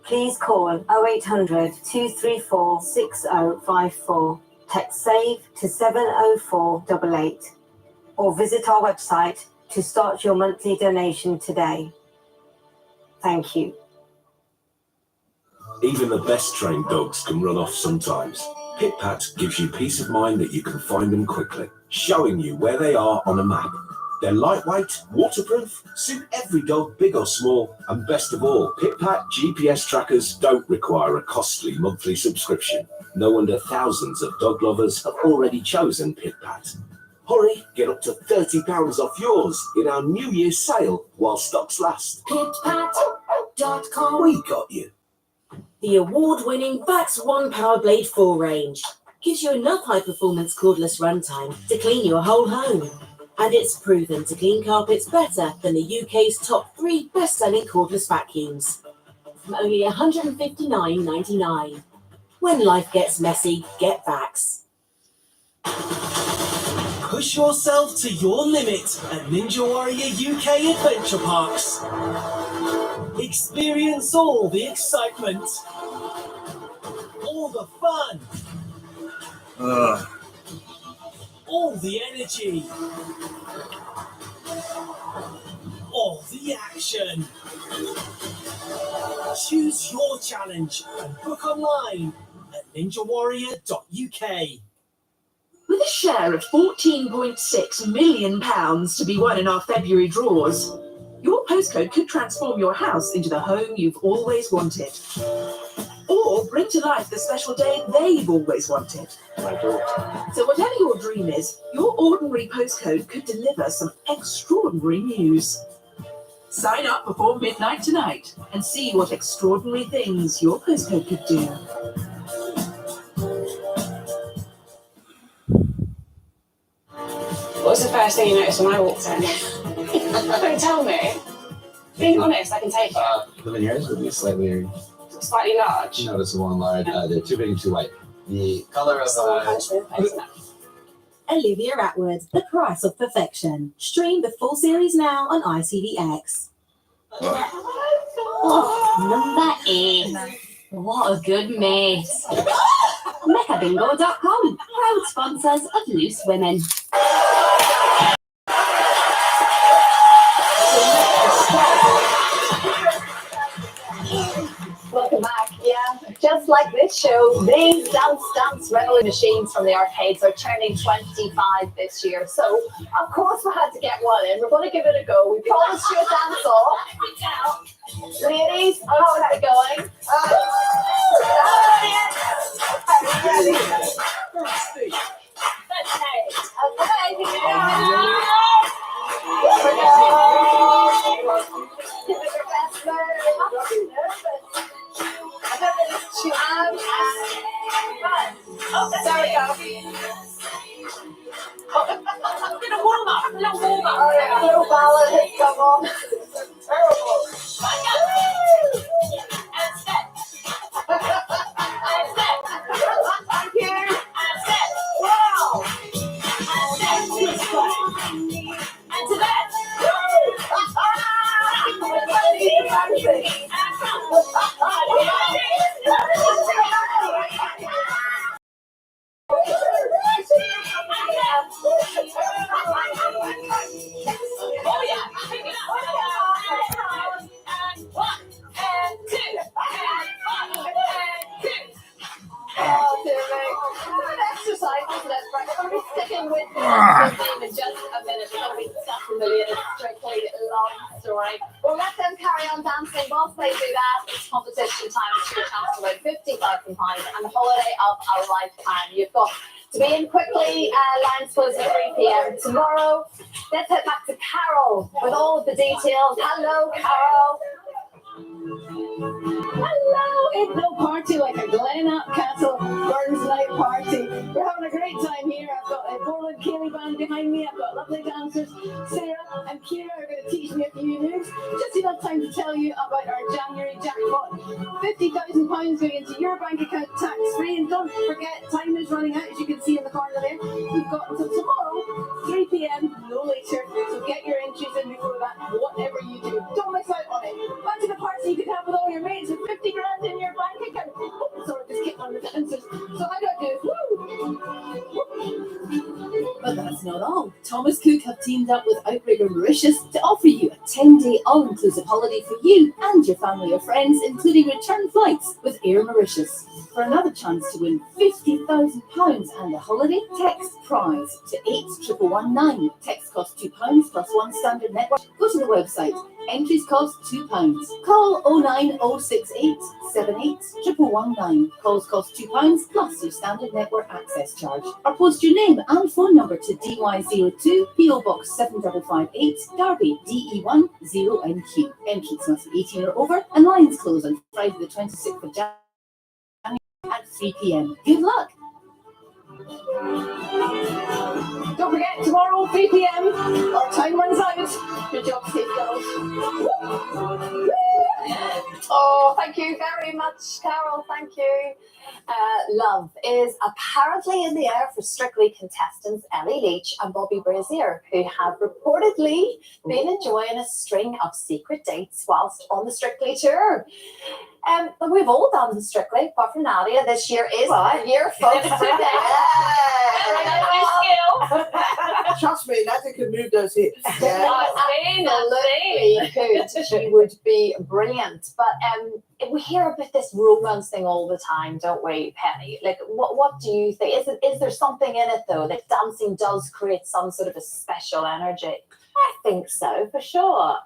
Please call 0800 234 6054, text SAVE to 70488, or visit our website to start your monthly donation today. Thank you. Even the best trained dogs can run off sometimes. Pit-Pat gives you peace of mind that you can find them quickly, showing you where they are on a map. They're lightweight, waterproof, suit every dog, big or small, and best of all, Pit-Pat GPS trackers don't require a costly monthly subscription. No wonder thousands of dog lovers have already chosen Pit-Pat. Hurry, get up to £30 off yours in our New Year's sale while stocks last. PitPat.com. We got you. The award-winning Vax One Power Blade 4 range gives you enough high-performance cordless runtime to clean your whole home. And it's proven to clean carpets better than the UK's top 3 best-selling cordless vacuums. From only £159.99. When life gets messy, get Vax. Push yourself to your limit at Ninja Warrior UK Adventure Parks. Experience all the excitement, all the fun, all the energy, all the action. Choose your challenge and book online at ninjawarrior.uk. With a share of £14.6 million to be won in our February draws, your postcode could transform your house into the home you've always wanted. Or bring to life the special day they've always wanted. So whatever your dream is, your ordinary postcode could deliver some extraordinary news. Sign up before midnight tonight and see what extraordinary things your postcode could do. What was the first thing you noticed when I walked in? Don't tell me. Being honest, I can take it. Living yours would be slightly Slightly large. noticeable and large. They're too big and too white. The color of Olivia Atwood, The Price of Perfection. Stream the full series now on ITVX. Oh, number 8. What a good mess. Mechabingo.com, proud sponsors of Loose Women. Welcome back. Yeah, just like this show, these Dance Revelry machines from the arcades are turning 25 this year. So, of course, we had to get one in. We're going to give it a go. We promised you a dance off. Ladies, how is it going? There we go. Little warm up. A little ballad has come on. Terrible. And step. Thank you. Wow. in just a minute. We're going to be discussing the latest Strictly Love story. We'll let them carry on dancing. Whilst they do that, it's competition time. It's your chance to win £50,000 and the holiday of a lifetime. You've got to be in quickly. Lines close at 3 p.m. tomorrow. Let's head back to Carol with all of the details. Hello, Carol. Hello, it's no party like a Glenat Castle Burns Night party. We're having a great time here. I've got a Portland Cayley band behind me. I've got lovely dancers. Sarah and Kira are going to teach me a few moves. Just enough time to tell you about our January jackpot. £50,000 going into your bank account tax-free. And don't forget, time is running out, as you can see in the corner there. We've got until tomorrow, 3 p.m, no later. So get your entries in before that, whatever you do. Don't miss out on it. Back to the party you could have with all your mates with 50 grand in your bank account. Oh, sorry, just kicked on the dancers. So how do I do it? But that's not all. Thomas Cook have teamed up with Outrigger Mauritius to offer you a 10-day all-inclusive holiday for you and your family or friends, including return flights with Air Mauritius. For another chance to win £50,000 and a holiday, text prize to 81119. Text costs £2 plus one standard network. Go to the website. Entries cost £2. Call 09068 78 119. Calls cost £2 plus your standard network access charge. Or post your name and phone number to DY02 PO Box 7558 Derby DE1 0NQ. Entrance must be 18 or over and lines close on Friday the 26th of January at 3 p.m. Good luck! Don't forget, tomorrow, 3 p.m, our time runs out. Good job, safe girls. Oh, thank you very much, Carol. Thank you. Love is apparently in the air for Strictly contestants Ellie Leach and Bobby Brazier, who have reportedly been enjoying a string of secret dates whilst on the Strictly tour. But we've all done the Strictly, apart from Nadia. This year is the year, folks. Trust me, Nadia can move those hips. Absolutely could. She would be brilliant. But we hear about this romance thing all the time, don't we, Penny? Like, what do you think? Is there something in it, though, that dancing does create some sort of a special energy? I think so, for sure.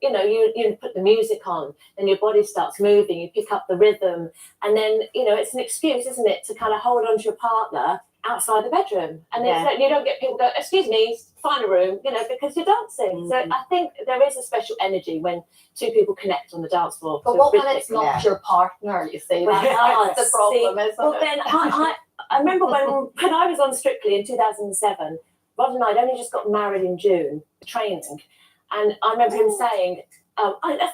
You put the music on, and your body starts moving, you pick up the rhythm, and then, it's an excuse, isn't it, to kind of hold on to your partner outside the bedroom. And then you don't get people go, excuse me, find a room, because you're dancing. So I think there is a special energy when two people connect on the dance floor. But what when it's not your partner, you see? That's the problem, isn't it? Well, then I remember when I was on Strictly in 2007, Rod and I had only just got married in June, training, and I remember him saying,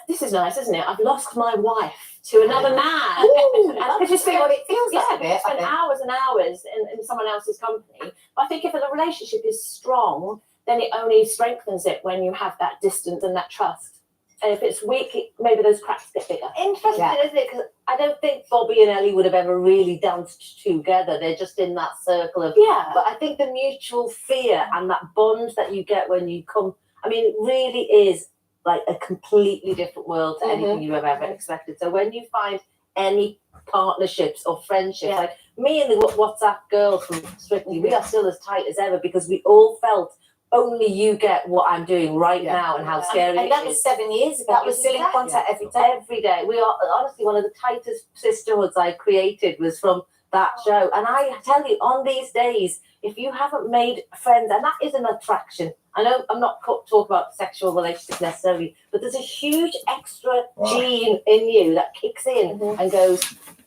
this is nice, isn't it? I've lost my wife to another man. Because you see what it feels like a bit. Spend hours and hours in someone else's company. But I think if a relationship is strong, then it only strengthens it when you have that distance and that trust. And if it's weak, maybe those cracks get bigger. Interesting, isn't it? Because I don't think Bobby and Ellie would have ever really danced together. They're just in that circle of... Yeah. But I think the mutual fear and that bond that you get when you come... I mean, it really is like a completely different world to anything you have ever expected. So when you find any partnerships or friendships, like me and the WhatsApp girls from Strictly, we are still as tight as ever because we all felt only you get what I'm doing right now and how scary and that it was is. 7 years ago. That was still in contact every day. We are honestly one of the tightest sisterhoods I created was from that show. And I tell you, on these days, if you haven't made friends, and that is an attraction. I know I'm not talking about sexual relationships necessarily, but there's a huge extra gene in you that kicks in and goes,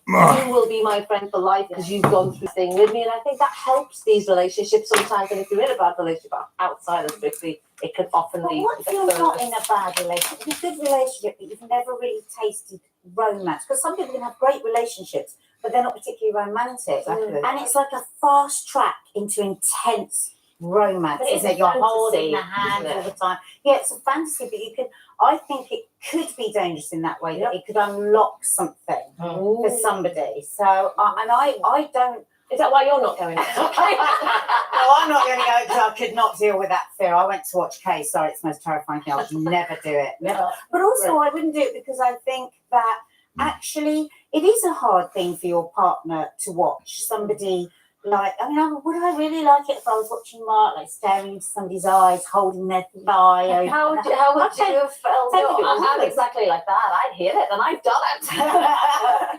you will be my friend for life because you've gone through this thing with me. And I think that helps these relationships sometimes. And if you're in a bad relationship outside of Strictly, it can often lead. What if you're not in a bad relationship? A good relationship, but you've never really tasted romance? Because some people can have great relationships, but they're not particularly romantic. Exactly. And it's like a fast track into intense romance, But it's isn't it? a You're fantasy, holding the hand isn't it? all the time. Yeah, it's a fantasy, but you can. I think it could be dangerous in that way, that it could unlock something for somebody. So, I don't. Is that why you're not going? No, I'm not going to go because I could not deal with that fear. I went to watch Kay. Sorry, it's the most terrifying thing. I would never do it. Never. But also, I wouldn't do it because I think that actually it is a hard thing for your partner to watch somebody Like, I mean, would I really like it if I was watching Mark, like staring into somebody's eyes, holding their thigh? How would you have felt? No, I'm exactly like that. I'd hate it, and I've done it.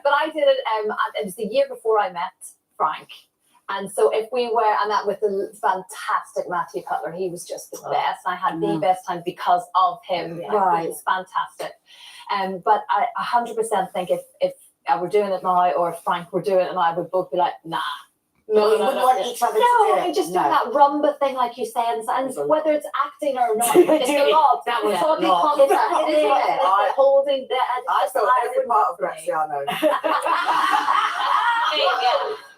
But I did it. It was the year before I met Frank, and so if we were, and that with the fantastic Matthew Cutler, he was just the best. I had the best time because of him. Right. It was fantastic. But I 100% think if I were doing it now, or if Frank were doing it now, I would both be like, nah. No, you wouldn't want each other to do No, it. we just do No. that rumba thing, like you say, and whether it's acting or not, it's a lot. That was Totally a lot. confident. It is. It's holding the. I felt every part of Graziano.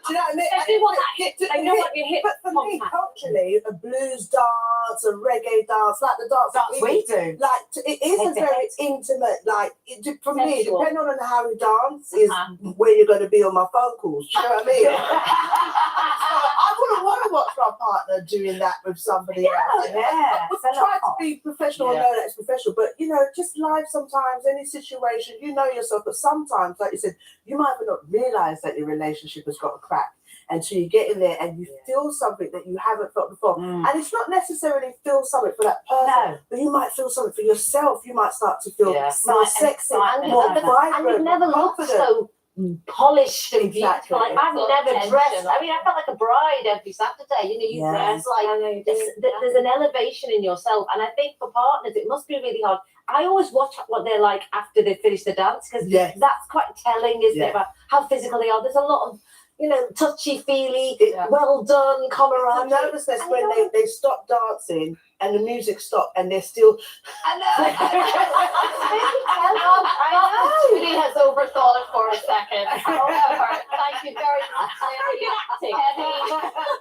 Do you know what I mean? Especially one that hit, I know what you hit. But for me, culturally, a blues dance, a reggae dance, like the dance that we do. Like, it is a very intimate, like, for me, depending on how we dance, is where you're going to be on my phone calls. Do you know what I mean? So I wouldn't want to watch my partner doing that with somebody else. Yeah. We try to be professional and know that it's professional, but, you know, just life sometimes, any situation, you know yourself, but sometimes, like you said, you might not realise that your relationship has got a crack until you get in there and you feel something that you haven't felt before. And it's not necessarily feel something for that person, but you might feel something for yourself. You might start to feel more sexy, more vibrant, and you've never looked confident. so polished and Exactly. beautiful. Like I've never dressed. I mean, I felt like a bride every Saturday. You know, you dress like there's an elevation in yourself, and I think for partners it must be really hard. I always watch what they're like after they finish the dance because that's quite telling, isn't it, about how physical they are. There's a lot of, you know, touchy-feely, well done, camaraderie. The nervousness when they stop dancing and the music stopped and they're still. I know. Judy has overthought it for a second. However, thank you very much,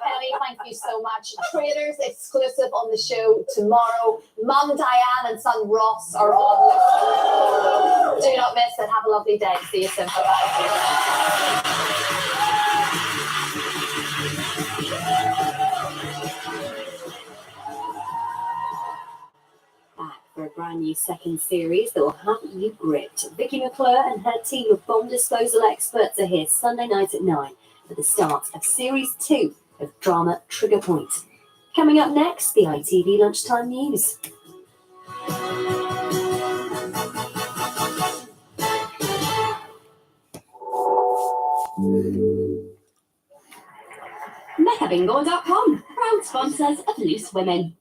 Penny, thank you so much. Traders exclusive on the show tomorrow. Mum Diane and son Ross are on. Do not miss it. Have a lovely day. See you soon. Bye-bye. For a brand new second series that will have you gripped. Vicky McClure and her team of bomb disposal experts are here Sunday night at 9 for the start of Series 2 of Drama Trigger Point. Coming up next, the ITV Lunchtime News. MeccaBingo.com, proud sponsors of Loose Women.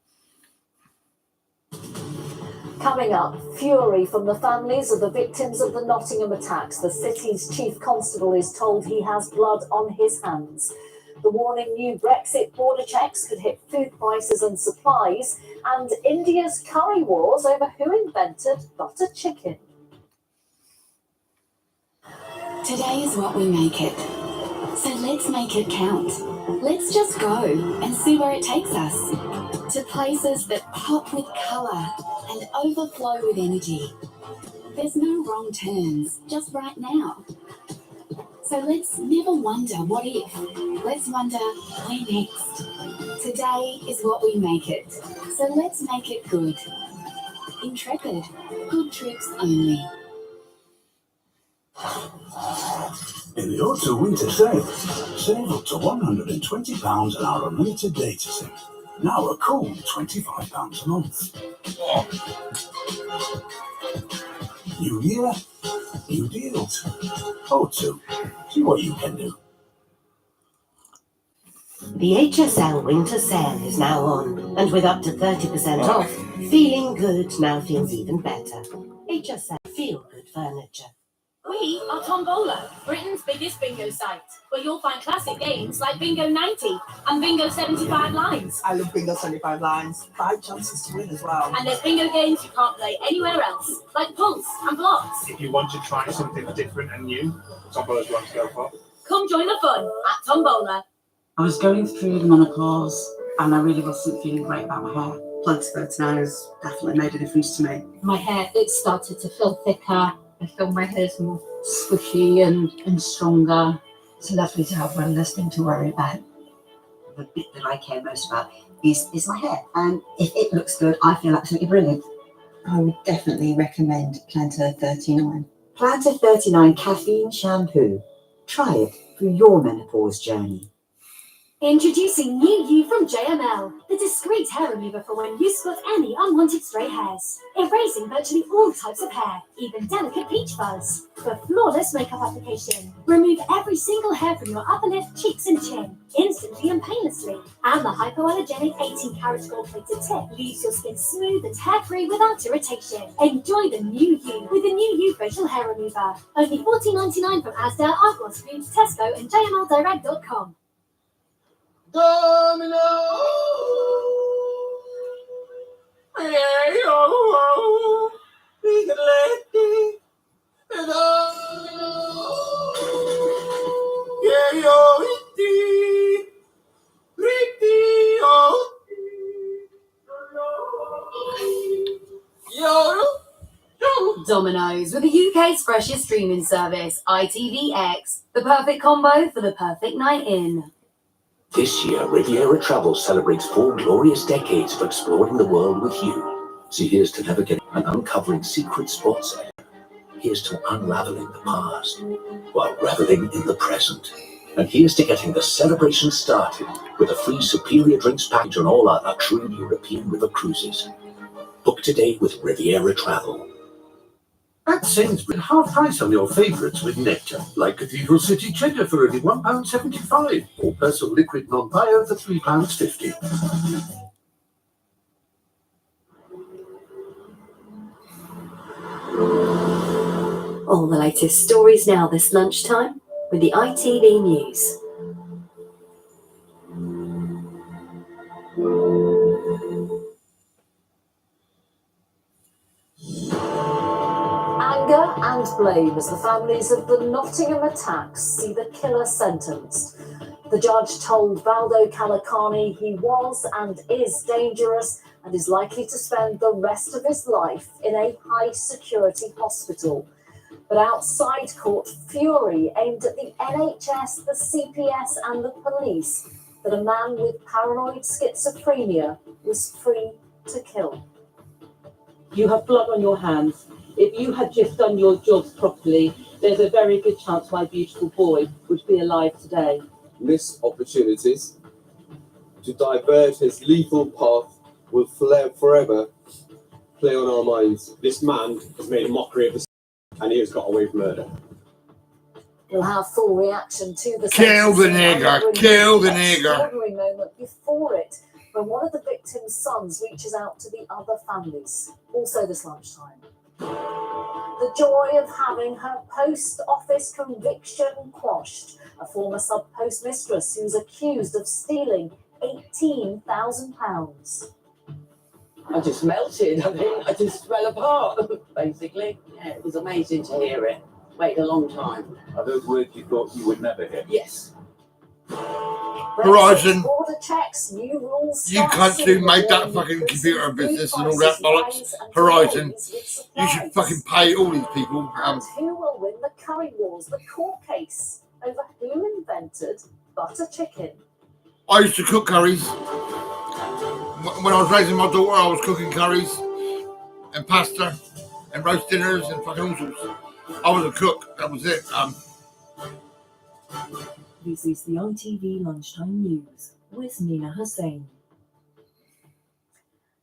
Coming up, fury from the families of the victims of the Nottingham attacks. The city's chief constable is told he has blood on his hands. The warning new Brexit border checks could hit food prices and supplies. And India's curry wars over who invented butter chicken. Today is what we make it. So let's make it count. Let's just go and see where it takes us. To places that pop with colour and overflow with energy. There's no wrong turns, just right now. So let's never wonder what if. Let's wonder where next. Today is what we make it. So let's make it good. Intrepid. Good trips only. In the autumn-winter sale, save up to £120 on our unlimited data SIM. Now a cool £25 a month. New year, new deals. O2, see what you can do. The HSL winter sale is now on, and with up to 30% off, feeling good now feels even better. HSL Feel Good Furniture. We are Tombola, Britain's biggest bingo site, where you'll find classic games like Bingo 90 and Bingo 75 lines. I love Bingo 75 lines. 5 chances to win as well. And there's bingo games you can't play anywhere else, like Pulse and Blocks. If you want to try something different and new, Tombola's one to go for. Come join the fun at Tombola. I was going through the menopause and I really wasn't feeling great about my hair. Plenty 39 has definitely made a difference to me. My hair, it started to feel thicker. I feel my hair's more squishy and stronger. It's lovely to have one less thing to worry about. The bit that I care most about is my hair. And if it looks good, I feel absolutely brilliant. I would definitely recommend Planter 39. Planter 39 Caffeine Shampoo. Try it for your menopause journey. Introducing New You from JML, the discreet hair remover for when you spot any unwanted stray hairs. Erasing virtually all types of hair, even delicate peach fuzz. For flawless makeup application, remove every single hair from your upper lip, cheeks and chin, instantly and painlessly. And the hypoallergenic 18-karat gold-plated tip leaves your skin smooth and hair-free without irritation. Enjoy the New You with the New You facial hair remover. Only $14.99 from Asda, Argos Foods, Tesco and JMLdirect.com. Domino. Domino's with the UK's freshest streaming service, ITVX, the perfect combo for the perfect night in. This year, Riviera Travel celebrates 4 glorious decades of exploring the world with you. So here's to navigating and uncovering secret spots. Here's to unraveling the past while reveling in the present. And here's to getting the celebration started with a free superior drinks package on all other true European river cruises. Book today with Riviera Travel. At Sainsbury's, half price on your favourites with Nectar, like Cathedral City Cheddar for only £1.75, or Persil Liquid Non-Bio for £3.50. All the latest stories now this lunchtime with the ITV News. Anger and blame as the families of the Nottingham attacks see the killer sentenced. The judge told Valdo Calicani he was and is dangerous and is likely to spend the rest of his life in a high-security hospital. But outside court, fury aimed at the NHS, the CPS and the police that a man with paranoid schizophrenia was free to kill. You have blood on your hands. If you had just done your jobs properly, there's a very good chance my beautiful boy would be alive today. Missed opportunities to divert his lethal path will forever play on our minds. This man has made a mockery of the and he has got away with murder. We'll have full reaction to the Kill the sentencing nigger, and kill the an nigger. extraordinary moment before it, when one of the victim's sons reaches out to the other families, also this lunchtime. The joy of having her post office conviction quashed. A former sub post mistress who's accused of stealing £18,000. I just melted. I think I just fell apart, basically. Yeah, it was amazing to hear it. Waited a long time. Are those words you thought you would never hear? Yes. Horizon. Border checks, new rules. You cunts who made that fucking computer business and all that bollocks. Horizon. You should fucking pay all these people. Who will win the curry wars? The court case over who invented butter chicken. I used to cook curries. When I was raising my daughter, I was cooking curries and pasta and roast dinners and fucking all sorts. I was a cook. That was it. This is the ITV Lunchtime News with Nina Hussain.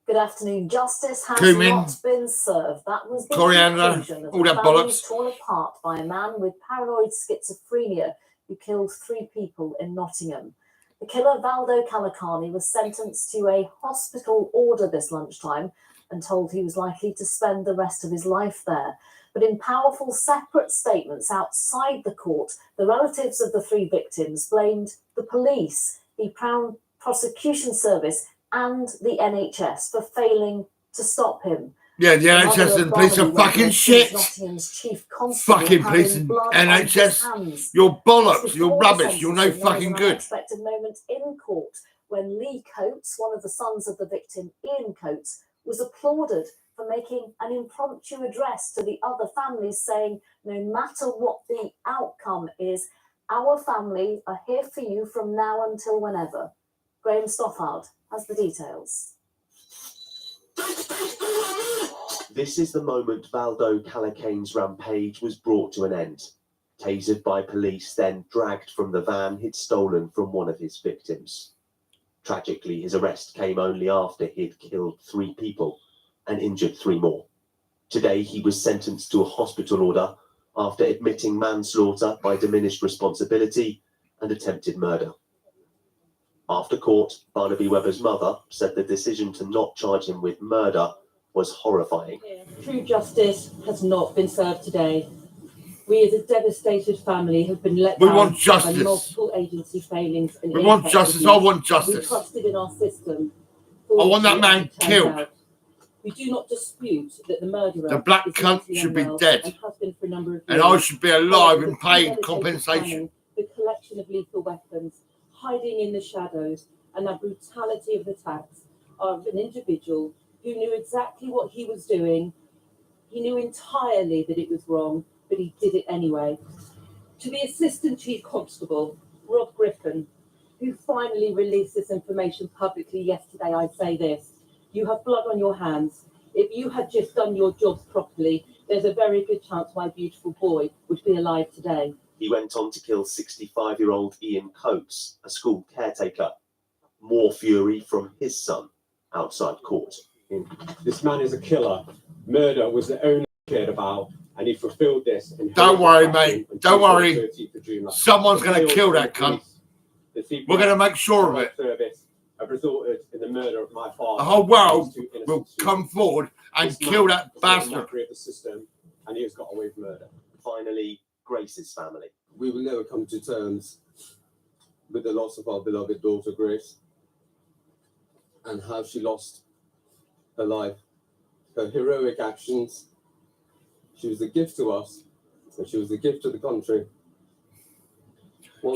Good afternoon. Justice has Cumin, not been served. That was the coriander, conclusion of all the that families bollocks. torn apart by a man with paranoid schizophrenia who killed 3 people in Nottingham. The killer, Valdo Calicani, was sentenced to a hospital order this lunchtime and told he was likely to spend the rest of his life there. But in powerful separate statements outside the court, the relatives of the 3 victims blamed the police, the Crown Prosecution Service and the NHS for failing to stop him. Yeah, the Mother NHS of and police are Barnaby fucking Wentworth shit. Nottingham's chief constable Fucking having police and blood on his NHS. hands. You're bollocks. Just You're before the rubbish. You're no sentencing, there was fucking an good. unexpected moment in court when Lee Coates, one of the sons of the victim, Ian Coates, was applauded for making an impromptu address to the other families saying, no matter what the outcome is, our family are here for you from now until whenever. Graham Stoffard has the details. This is the moment Valdo Calicane's rampage was brought to an end. Tasered by police, then dragged from the van he'd stolen from one of his victims. Tragically, his arrest came only after he'd killed 3 people and injured 3 more. Today, he was sentenced to a hospital order after admitting manslaughter by diminished responsibility and attempted murder. After court, Barnaby Webber's mother said the decision to not charge him with murder was horrifying. True justice has not been served today. We as a devastated family have been let down want justice. by multiple agency failings and We want justice. I want justice. We trusted in our system. I want that man It turns killed. out. We do not dispute that the murderer, The black is cunt mentally should be unwell dead. and has been for a number of And years. I should be alive and The paid premeditated compensation. planning, the collection of lethal weapons, hiding in the shadows, and the brutality of the attacks are of an individual who knew exactly what he was doing. He knew entirely that it was wrong, but he did it anyway. To the Assistant Chief Constable, Rob Griffin, who finally released this information publicly yesterday, I say this: you have blood on your hands. If you had just done your jobs properly, there's a very good chance my beautiful boy would be alive today. He went on to kill 65-year-old Ian Coates, a school caretaker. More fury from his son outside court. This man is a killer. Murder was the only he cared about, and he fulfilled this. Don't worry, mate. Don't worry. Someone's going to kill that cunt. We're going to make sure of it. Service have resulted in the murder of my father. The whole world will come forward and kill that bastard. The system, and he has got away with murder. Finally, Grace's family. We will never come to terms with the loss of our beloved daughter Grace and how she lost her life. Her heroic actions. She was a gift to us, and she was a gift to the country.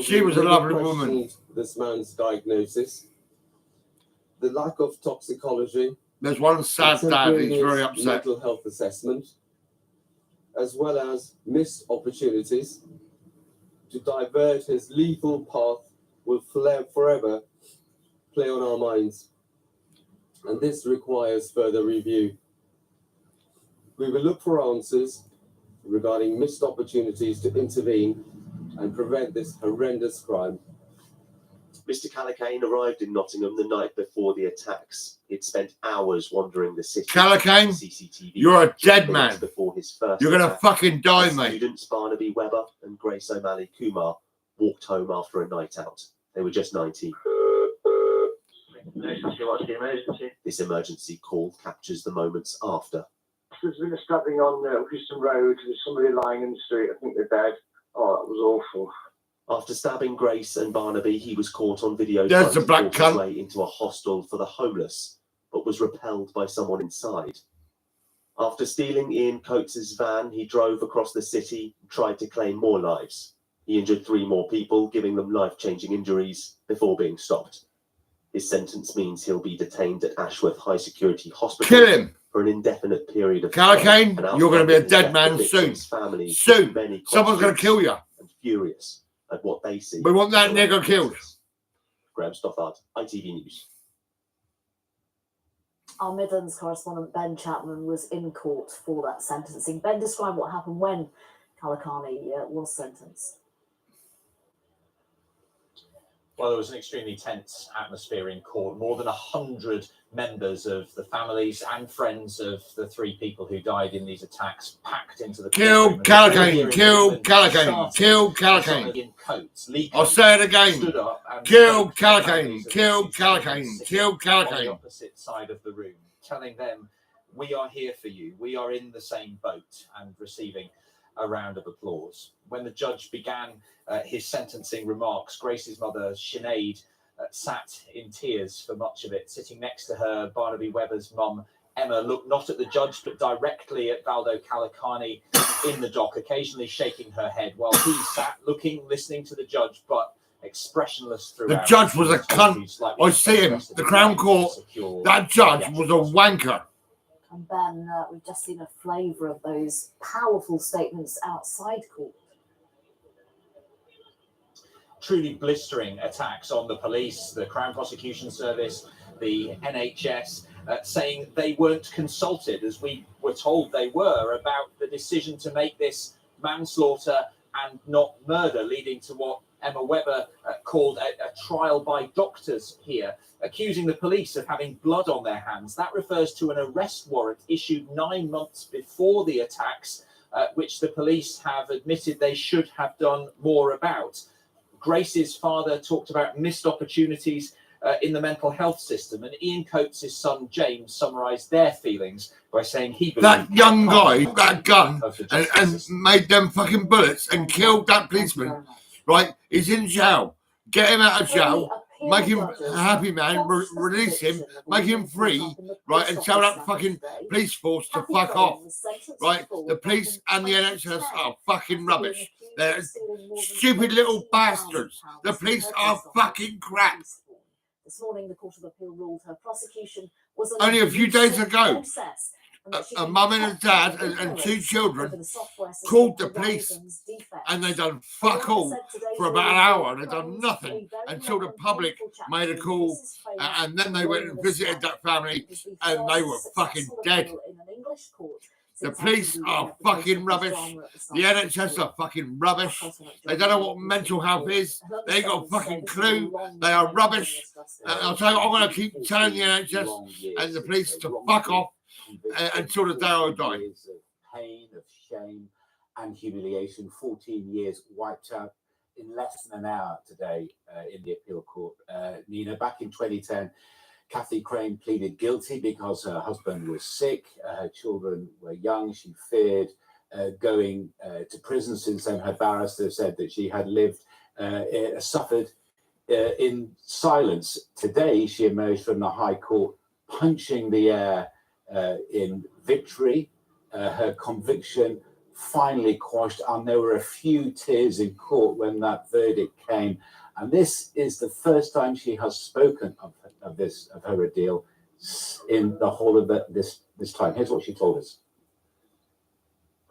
She was a lovely questioned woman. This man's diagnosis, the lack of toxicology. There's one sad dad. He's very upset. Mental health assessment, as well as missed opportunities to divert his lethal path will forever play on our minds. And this requires further review. We will look for answers regarding missed opportunities to intervene and prevent this horrendous crime. Mr. Callaghan arrived in Nottingham the night before the attacks. He'd spent hours wandering the city. Callaghan, CCTV you're a just dead minutes man. Before his first You're going to attack. fucking die, The mate. Students Barnaby Webber and Grace O'Malley Kumar walked home after a night out. They were just 19. Emergency, what's the emergency? This emergency call captures the moments after. There's been a stabbing on Houston Road. There's somebody lying in the street. I think they're dead. Oh, that was awful. After stabbing Grace and Barnaby, he was caught on video There's trying the to black force cunt. his way into a hostel for the homeless, but was repelled by someone inside. After stealing Ian Coates' van, he drove across the city and tried to claim more lives. He injured 3 more people, giving them life-changing injuries before being stopped. His sentence means he'll be detained at Ashworth High Security Hospital Kill him. for an indefinite period of Callaghan, time. And you're going to be a outside dead his man death, the soon. victims' families Soon. have many Someone's going to kill you. and furious at what they see. We want that as nigger killed. Graham Stothard, ITV News. Our Midlands correspondent Ben Chapman was in court for that sentencing. Ben, describe what happened when Kalakani was sentenced. Well, there was an extremely tense atmosphere in court. More than 100 members of the families and friends of the 3 people who died in these attacks packed into the Kill courtroom. Callaghan. Kill Callaghan. Kill Callaghan. I'll say it again. Stood up and Kill spoke to Callaghan. families of Kill the Callaghan. sitting Kill on the Callaghan. opposite side of the room, telling them, "We are here for you. We are in the same boat," and receiving a round of applause. When the judge began his sentencing remarks, Grace's mother, Sinead, sat in tears for much of it. Sitting next to her, Barnaby Webber's mum, Emma, looked not at the judge but directly at Valdo Kalakani in the dock, occasionally shaking her head, while he sat looking, listening to the judge, but expressionless The throughout. judge was a cunt. I see him. The Crown Court. That judge was a wanker. And Ben, we've just seen a flavour of those powerful statements outside court. Truly blistering attacks on the police, the Crown Prosecution Service, the NHS, saying they weren't consulted, as we were told they were, about the decision to make this manslaughter and not murder, leading to what Emma Webber called a trial by doctors here, accusing the police of having blood on their hands. That refers to an arrest warrant issued 9 months before the attacks, which the police have admitted they should have done more about. Grace's father talked about missed opportunities in the mental health system, and Ian Coates' son James summarised their feelings by saying he believed that young guy got a gun and made them fucking bullets and killed that policeman, right? He's in jail. Get him out of jail, make him a happy man, release him, make him free, right? And tell that fucking police force to fuck off, right? The police and the NHS are fucking rubbish. They're stupid little bastards. The police are fucking crap. This morning, the Court of Appeal ruled her prosecution was only a few days ago. A mum and a dad and 2 children called the police, and they done fuck all for about an hour, and they done nothing until the public made a call, and then they went and visited that family, and they were fucking dead. The police are fucking rubbish. The NHS are fucking rubbish. They don't know what mental health is. They ain't got a fucking clue. They are rubbish. I'll tell you, I'm going to keep telling the NHS and the police to fuck off until the day I die. Years of pain, of shame, and humiliation. 14 years wiped out in less than an hour today in the appeal court. Nina, back in 2010, Kathy Crane pleaded guilty because her husband was sick, her children were young. She feared going to prison since then. Her barrister said that she had suffered in silence. Today, she emerged from the High Court punching the air in victory. Her conviction finally quashed, and there were a few tears in court when that verdict came. And this is the first time she has spoken of her ordeal in the whole of this time. Here's what she told us.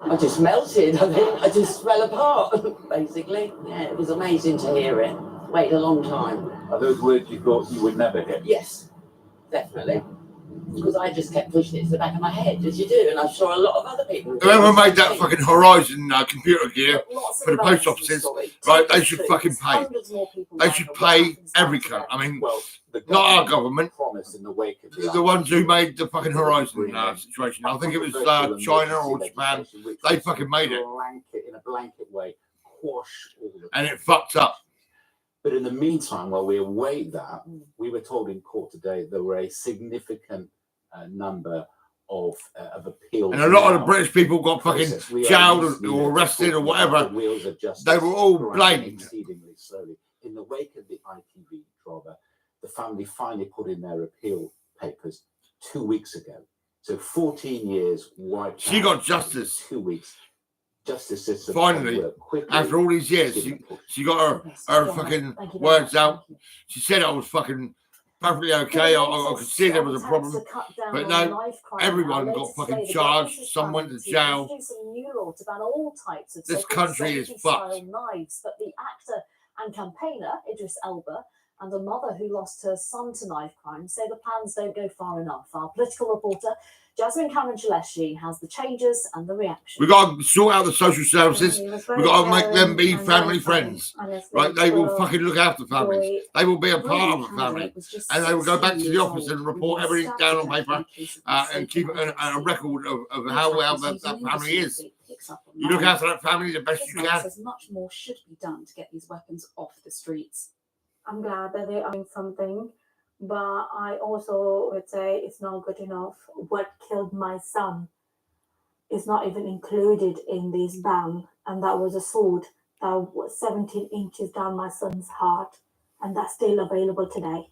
I just melted. I just fell apart, basically. Yeah, it was amazing to hear it. Waited a long time. Are those words you thought you would never hear? Yes, definitely. Because I just kept pushing it to the back of my head, as you do, and I'm sure a lot of other people do. Whoever made that fucking Horizon computer gear for the post offices, right, they should fucking pay. They should pay every cunt. I mean, not our government, the ones who made the fucking Horizon situation. I think it was China or Japan. They fucking made it. In a blanket way, quash all of it. And it fucked up. But in the meantime, while we await that, we were told in court today there were a significant number of appeals. And a lot of the British people got fucking jailed or arrested or whatever. They were all blamed. Exceedingly slowly. In the wake of the ITV drama, the family finally put in their appeal papers 2 weeks ago. So 14 years wiped She out got justice. 2 weeks. Justice system Finally, after all these years, she got her fucking words out. She said I was fucking perfectly okay. I could see there was a problem. But no, everyone got fucking charged. Some went to jail. This country is fucked. But the actor and campaigner, Idris Elba, and a mother who lost her son to knife crime say the plans don't go far enough. Our political reporter, Jasmine Cameron Gillespie, has the changes and the reaction. We got to sort out the social services. We got to make them be family friends, right? They will fucking look after families. They will be a part of a family, and they will go back to the office and report everything down on paper and keep a record of how well that family is. You look after that family the best you can. Says much more should be done to get these weapons off the streets. I'm glad that they are doing something, but I also would say it's not good enough. What killed my son is not even included in this ban, and that was a sword that was 17 inches down my son's heart, and that's still available today.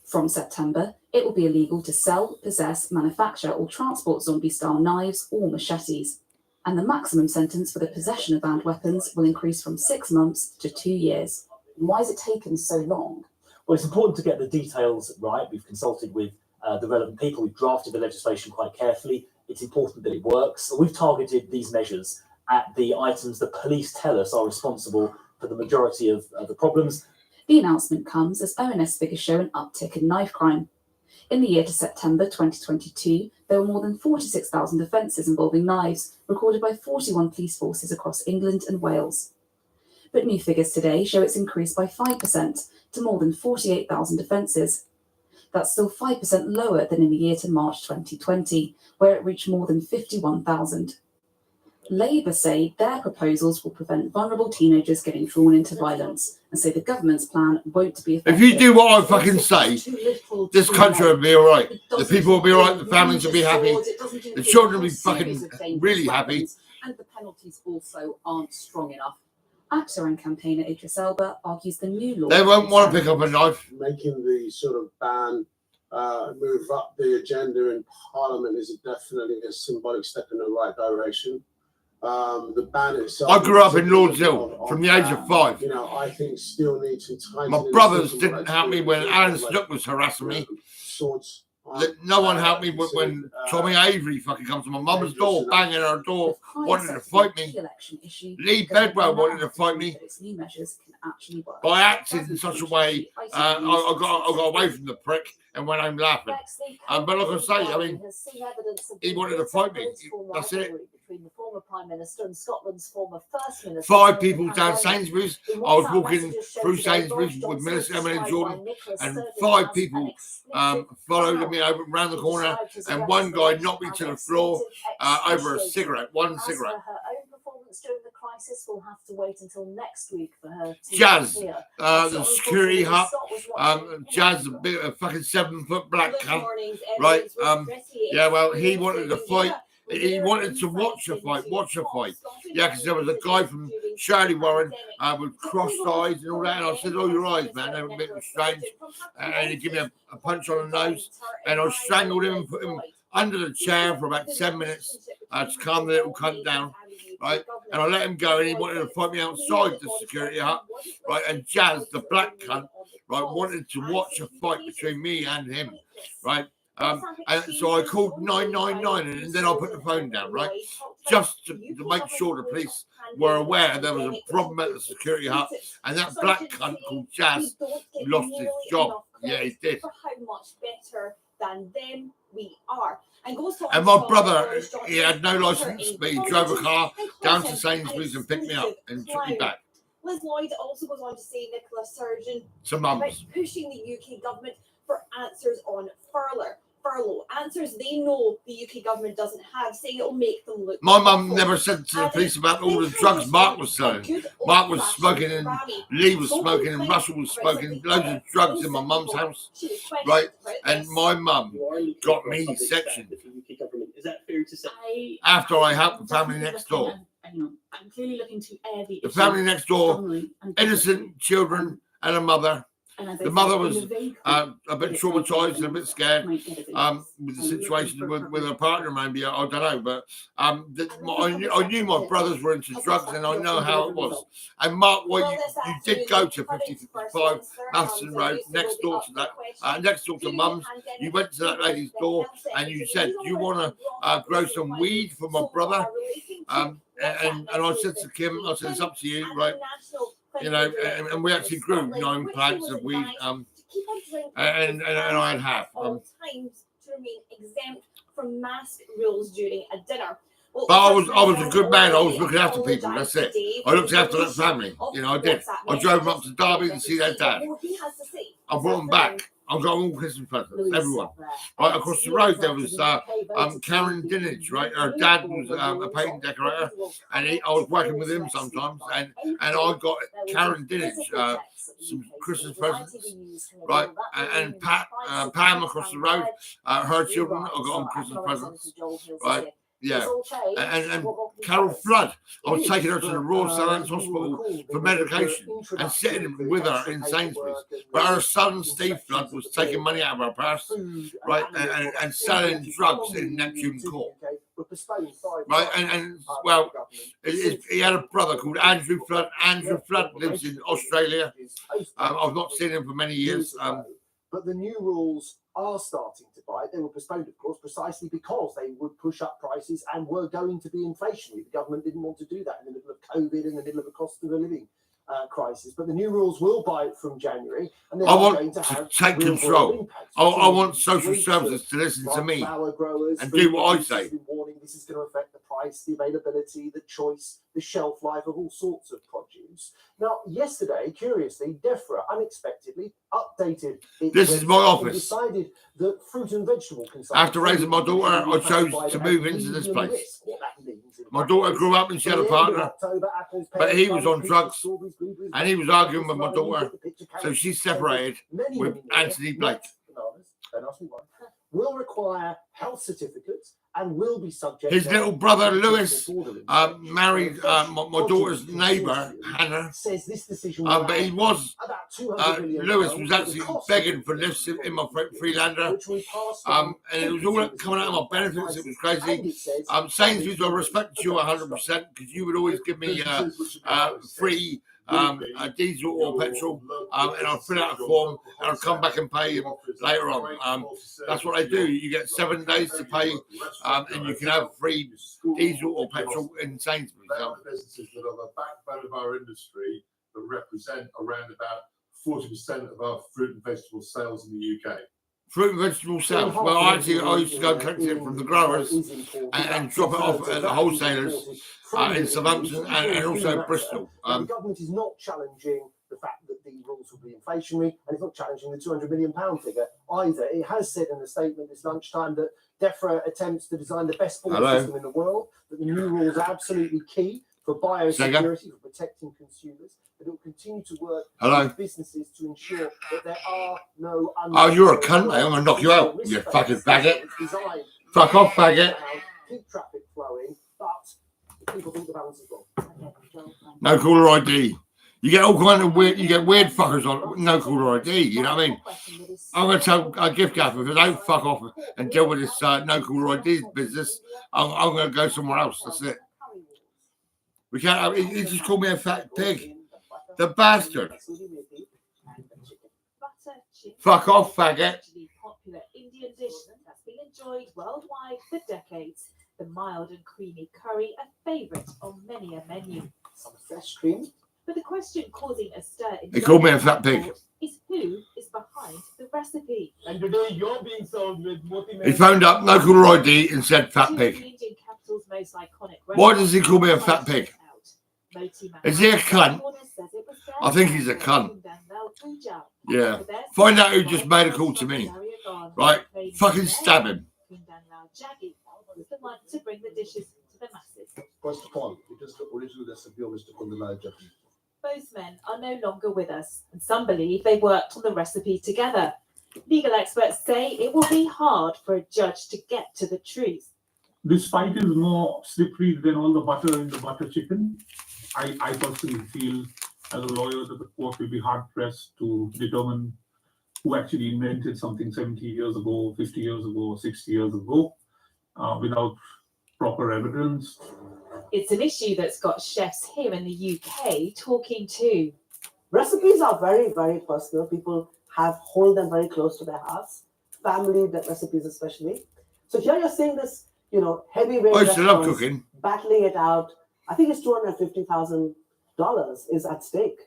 From September, it will be illegal to sell, possess, manufacture, or transport zombie-style knives or machetes, and the maximum sentence for the possession of banned weapons will increase from 6 months to 2 years. Why has it taken so long? Well, it's important to get the details right. We've consulted with the relevant people. We've drafted the legislation quite carefully. It's important that it works. We've targeted these measures at the items that police tell us are responsible for the majority of the problems. The announcement comes as ONS figures show an uptick in knife crime. In the year to September 2022, there were more than 46,000 offences involving knives, recorded by 41 police forces across England and Wales. but new figures today show it's increased by 5% to more than 48,000 offences. That's still 5% lower than in the year to March 2020, where it reached more than 51,000. Labour say their proposals will prevent vulnerable teenagers getting drawn into violence, and say the government's plan won't be effective. If you do what I fucking say, this country will be all right. The people will be all right. The families will be happy. The children will be fucking really happy. And the penalties also aren't strong enough. Actor and campaigner Idris Elba argues the new law... They won't want to pick up a knife. Making the sort of ban move up the agenda in Parliament is definitely a symbolic step in the right direction. The ban itself... I grew up in Lord's Hill from the age of 5. You know, I think still needs to tighten... My brothers didn't help me when Alan Snook was harassing me. No one helped me when Tommy Avery fucking comes to my mum's door, banging her door, wanting to fight me. Lee Bedwell wanted to fight me. But I acted in such a way, I got away from the prick and went home laughing. But like I say, I mean, he wanted to fight me. That's it. Between the former Prime Minister and Scotland's former First Minister. 5 people down Sainsbury's. I was walking through Sainsbury's with Minister Emily Jordan, and 5 people followed me over around the corner, and one guy knocked me to the floor over a cigarette, one cigarette. Her own performance during the crisis will have to wait until next week for her to Jazz, appear. the security hut. Jazz, a fucking 7-foot black cunt, right? Yeah, well, he wanted to fight. He wanted to watch a fight. Yeah, because there was a guy from Shirley Warren with crossed eyes and all that. And I said, "Oh, your eyes, man, they were a bit strange." And he gave me a punch on the nose. And I strangled him and put him under the chair for about 10 minutes to calm the little cunt down. Right? And I let him go, and he wanted to fight me outside the security hut. Right? And Jazz, the black cunt, right, wanted to watch a fight between me and him. Right? And so I called 999 and then I put the phone down, right? Just to make sure the police were aware there was a problem at the security hut, and that black cunt called Jazz lost his job. Yeah, he did. For how much better than them we are. And my brother, he had no license, but he drove a car down to Sainsbury's and picked me up and took me back. Liz Lloyd also goes on to say Nicola Sturgeon about pushing the UK government for answers on furlough. Answers they know the UK government doesn't have, saying it will make them look... My mum never said to the police about all the drugs Mark was selling. Mark was smoking and Lee was smoking and Russell was smoking loads of drugs in my mum's house, right? And my mum got me sectioned Is that fair to say? after I helped the family next door. I'm clearly looking to air the The family next door, innocent children and a mother. The mother was a bit traumatized and a bit scared with the situation with her partner, maybe. I don't know. But I knew my brothers were into drugs, and I know how it was. And Mark, well, you did go to 5055 Matheson Road, next door to that, next door to Mum's. You went to that lady's door and you said, "Do you want to grow some weed for my brother?" And I said to Kim, I said, "It's up to you, right?" You know, and we actually grew 9 plants of weed, and I had half. Times to remain exempt from mask rules during a dinner. Well, but I was a good man. I was looking after people. That's it. I looked after that family. You know, I did. I drove them up to Derby to see their dad. I brought them back. I got all Christmas presents, everyone. Right across the road, there was Karen Dinage, right? Her dad was a painting decorator, and I was working with him sometimes, and I got Karen Dinage some Christmas presents, right? And Pam across the road, her children, I got them Christmas presents, right? Yeah, and Carol Flood, I was taking her to the Royal Southampton Hospital for medication and sitting with her in Sainsbury's. But her son, Steve Flood, was taking money out of her purse, right, and selling drugs in Neptune Court. Right, and well, he had a brother called Andrew Flood. Andrew Flood lives in Australia. I've not seen him for many years. But the new rules are starting to bite. They were postponed, of course, precisely because they would push up prices and were going to be inflationary. The government didn't want to do that in the middle of COVID, in the middle of a cost of a living crisis. But the new rules will bite from January, and they're I not want going to to have take real-world control. impacts. I We've want seen social weeks services of to listen to me flower growers, and food do what I producers say. have been warning this is going to affect the price, the availability, the choice, the shelf life of all sorts of produce. Now, yesterday, curiously, DEFRA unexpectedly updated its This is my website and office. decided that fruit and vegetable consumption After raising my daughter, I chose classified to as move into this medium place. risk. What that means in My daughter practice, grew up and she had a from the end of partner, October, apples, but pears, he was plums, on peaches, drugs strawberries, blueberries, and he was bananas, arguing with my apples, and you daughter. get the picture, So carrots, she separated many with more, Anthony Blake. nuts, bananas, don't ask me why, will require health certificates and will be subject His to little brother potential Lewis border married inspection. my daughter's neighbour Hannah, Says this decision will but he add was about £200 million Lewis was to the actually cost begging for lifts in my Freelander, which we passed on and it was all coming out of my benefits. It was crazy. And it says Sainsbury's, I respect you 100% because you would always give me free diesel or petrol, and I'll fill out a form and I'll come back and pay him later on. That's what I do. You get 7 days to pay, and you can have free diesel or petrol in Sainsbury's. They are businesses that are the backbone of our industry that represent around about 40% of our fruit and vegetable sales in the UK. Fruit and vegetable sales. Well, I used to go and collect it from the growers and drop it off at the wholesalers in Southampton and also Bristol. The government is not challenging the fact that the rules will be inflationary, and it's not challenging the £200 million figure either. It has said in a statement this lunchtime that DEFRA attempts to design the best border system in the world, that the new rules are absolutely key for biosecurity, for protecting consumers, that it will continue to work with businesses to ensure that there are no... Oh, you're a cunt, mate. I'm going to knock you out, you fucking faggot. Fuck off, faggot. Keep traffic flowing, but people think the balance is wrong. No caller ID. You get all kind of weird, you get weird fuckers on no caller ID, you know what I mean? I'm going to tell a gift gaffer, if they don't fuck off and deal with this no caller ID business, I'm going to go somewhere else. That's it. We can't have, he just called me a fat pig. The bastard. Fuck off, faggot. Popular Indian dish that's been enjoyed worldwide for decades. The mild and creamy curry, a favourite on many a menu. Some fresh cream. But the question causing a stir in He called me a fat pig. is who is behind the recipe. And today you're being served with He phoned up, no caller ID, and said fat pig. Indian capital's most iconic Why does he call me a fat pig? Is he a cunt? I think he's a cunt. Yeah. Find out who just made a call to me. Right? Fucking stab him. Jaggi was the one to bring the dishes to the masses. First of all, it is the original recipe of Mr. Kundalai Jaggi. Both men are no longer with us, and some believe they worked on the recipe together. Legal experts say it will be hard for a judge to get to the truth. This fight is more slippery than all the butter in the butter chicken. I personally feel, as a lawyer, that the court will be hard-pressed to determine who actually invented something 70 years ago, 50 years ago, 60 years ago, without proper evidence. It's an issue that's got chefs here in the UK talking too. Recipes are very, very personal. People hold them very close to their hearts, family recipes especially. So here you're seeing this, heavyweight I used to love restaurants cooking. battling it out. I think it's $250,000 is at stake.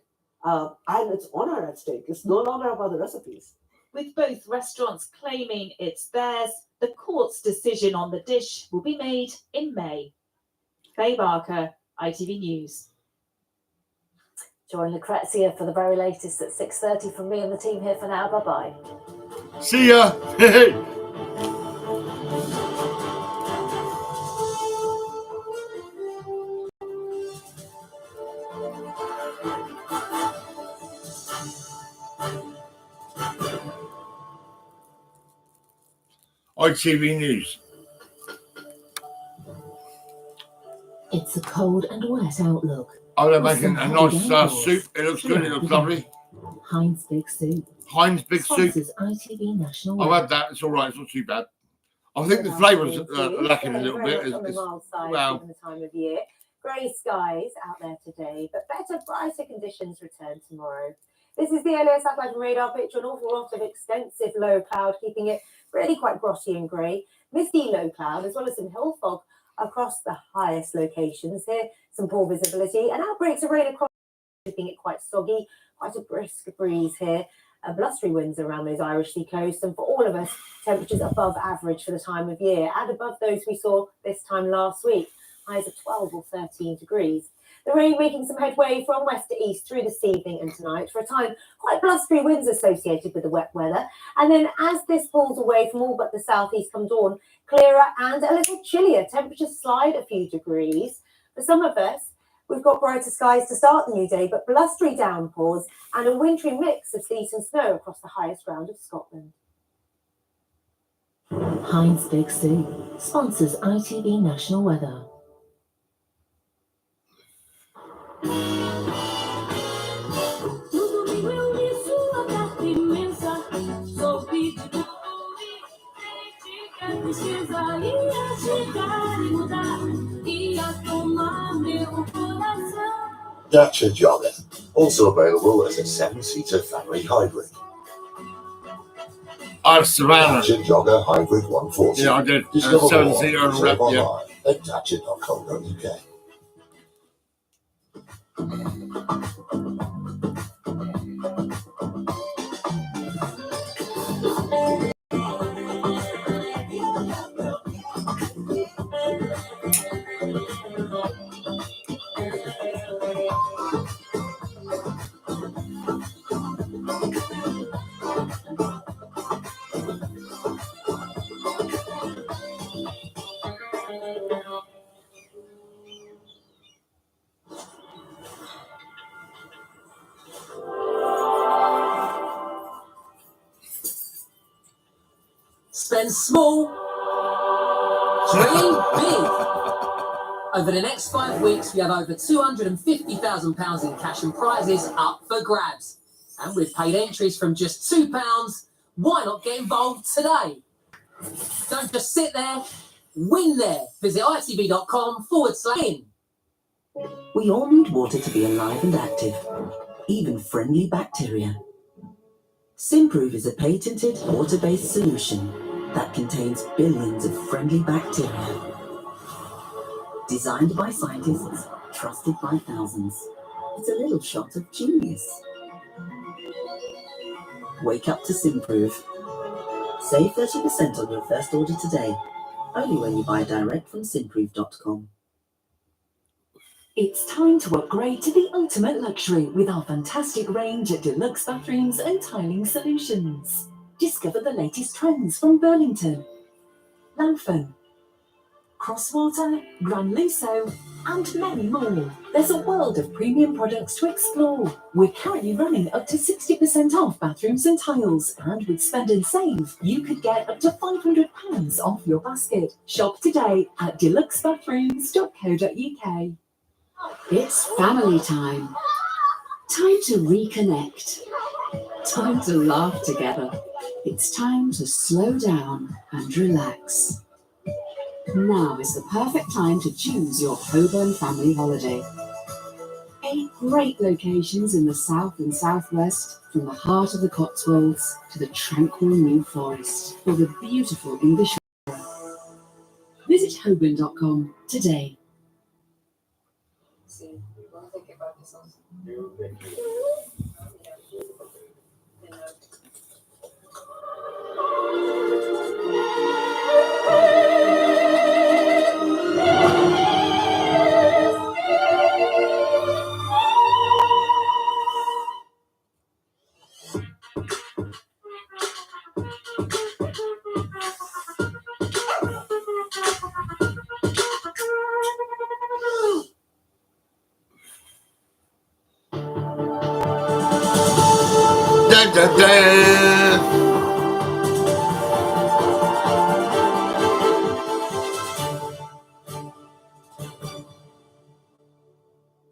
And its honor at stake. It's no longer about the recipes. With both restaurants claiming it's theirs, the court's decision on the dish will be made in May. Faye Barker, ITV News. Join Lucrezia for the very latest at 6:30 from me and the team here for now. Bye-bye. See ya. ITV News. It's a cold and wet outlook. Oh, they're making a nice soup. It looks good. It looks lovely. Heinz Big Soup. Heinz Big Soup. Sponsors ITV National. I've had that. It's all right. It's not too bad. I think the flavour's lacking a little bit. On the mild side, well, given the time of year. Grey skies out there today, but better, brighter conditions return tomorrow. This is the earlier satellite and radar picture, an awful lot of extensive low cloud, keeping it really quite grotty and grey. Misty low cloud, as well as some hill fog across the highest locations here. Some poor visibility and outbreaks of rain across keeping it quite soggy, quite a brisk breeze here. Blustery winds around those Irish sea coasts, and for all of us, temperatures above average for the time of year and above those we saw this time last week, highs of 12 or 13 degrees. The rain making some headway from west to east through this evening and tonight. For a time, quite blustery winds associated with the wet weather. And then as this pulls away from all but the southeast come dawn, clearer and a little chillier. Temperatures slide a few degrees. For some of us, we've got brighter skies to start the new day, but blustery downpours and a wintry mix of sleet and snow across the highest ground of Scotland. Heinz Big C sponsors ITV National Weather. Dacia Jogger, also available as a 7-seater family hybrid. Savannah. Dacia Jogger Hybrid 140. Yeah, I did. Discover more 7-seater on and wrap, yeah. online at dacia.co.uk. Spend small, dream big. Over the next 5 weeks, we have over £250,000 in cash and prizes up for grabs. And with paid entries from just £2, why not get involved today? Don't just sit there, win there. Visit itv.com/win. We all need water to be alive and active, even friendly bacteria. Simprove is a patented water-based solution that contains billions of friendly bacteria. Designed by scientists, trusted by thousands. It's a little shot of genius. Wake up to Simprove. Save 30% on your first order today, only when you buy direct from simprove.com. It's time to upgrade to the ultimate luxury with our fantastic range at Deluxe Bathrooms and Tiling Solutions. Discover the latest trends from Burlington, Lanfan, Crosswater, Granluso, and many more. There's a world of premium products to explore. We're currently running up to 60% off bathrooms and tiles, and with Spend and Save, you could get up to £500 off your basket. Shop today at deluxebathrooms.co.uk. It's family time. Time to reconnect. Time to laugh together. It's time to slow down and relax. Now is the perfect time to choose your Holborn family holiday. 8 great locations in the south and southwest, from the heart of the Cotswolds to the tranquil New Forest, or the beautiful English River. Visit Holborn.com today.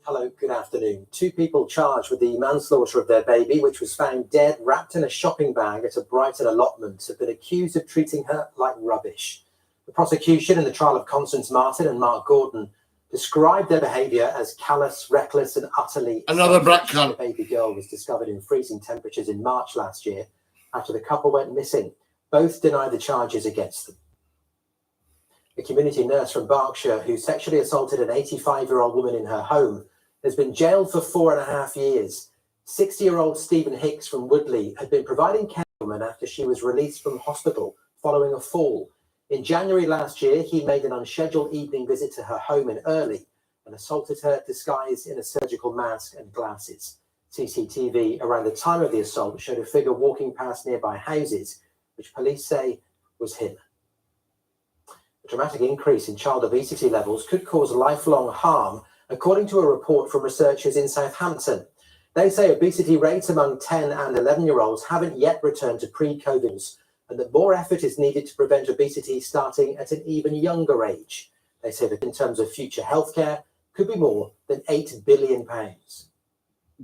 Hello, good afternoon. 2 people charged with the manslaughter of their baby, which was found dead wrapped in a shopping bag at a Brighton allotment, have been accused of treating her like rubbish. The prosecution in the trial of Constance Martin and Mark Gordon described their behaviour as callous, reckless and utterly Another black selfish. cunt. The baby girl was discovered in freezing temperatures in March last year after the couple went missing. Both deny the charges against them. A community nurse from Berkshire who sexually assaulted an 85-year-old woman in her home has been jailed for 4.5 years. 60-year-old Stephen Hicks from Woodley had been providing care to a woman after she was released from hospital following a fall. In January last year, he made an unscheduled evening visit to her home in Early and assaulted her disguised in a surgical mask and glasses. CCTV around the time of the assault showed a figure walking past nearby houses, which police say was him. A dramatic increase in child obesity levels could cause lifelong harm, according to a report from researchers in Southampton. They say obesity rates among 10 and 11-year-olds haven't yet returned to pre-COVID, and that more effort is needed to prevent obesity starting at an even younger age. They say that in terms of future healthcare, could be more than £8 billion.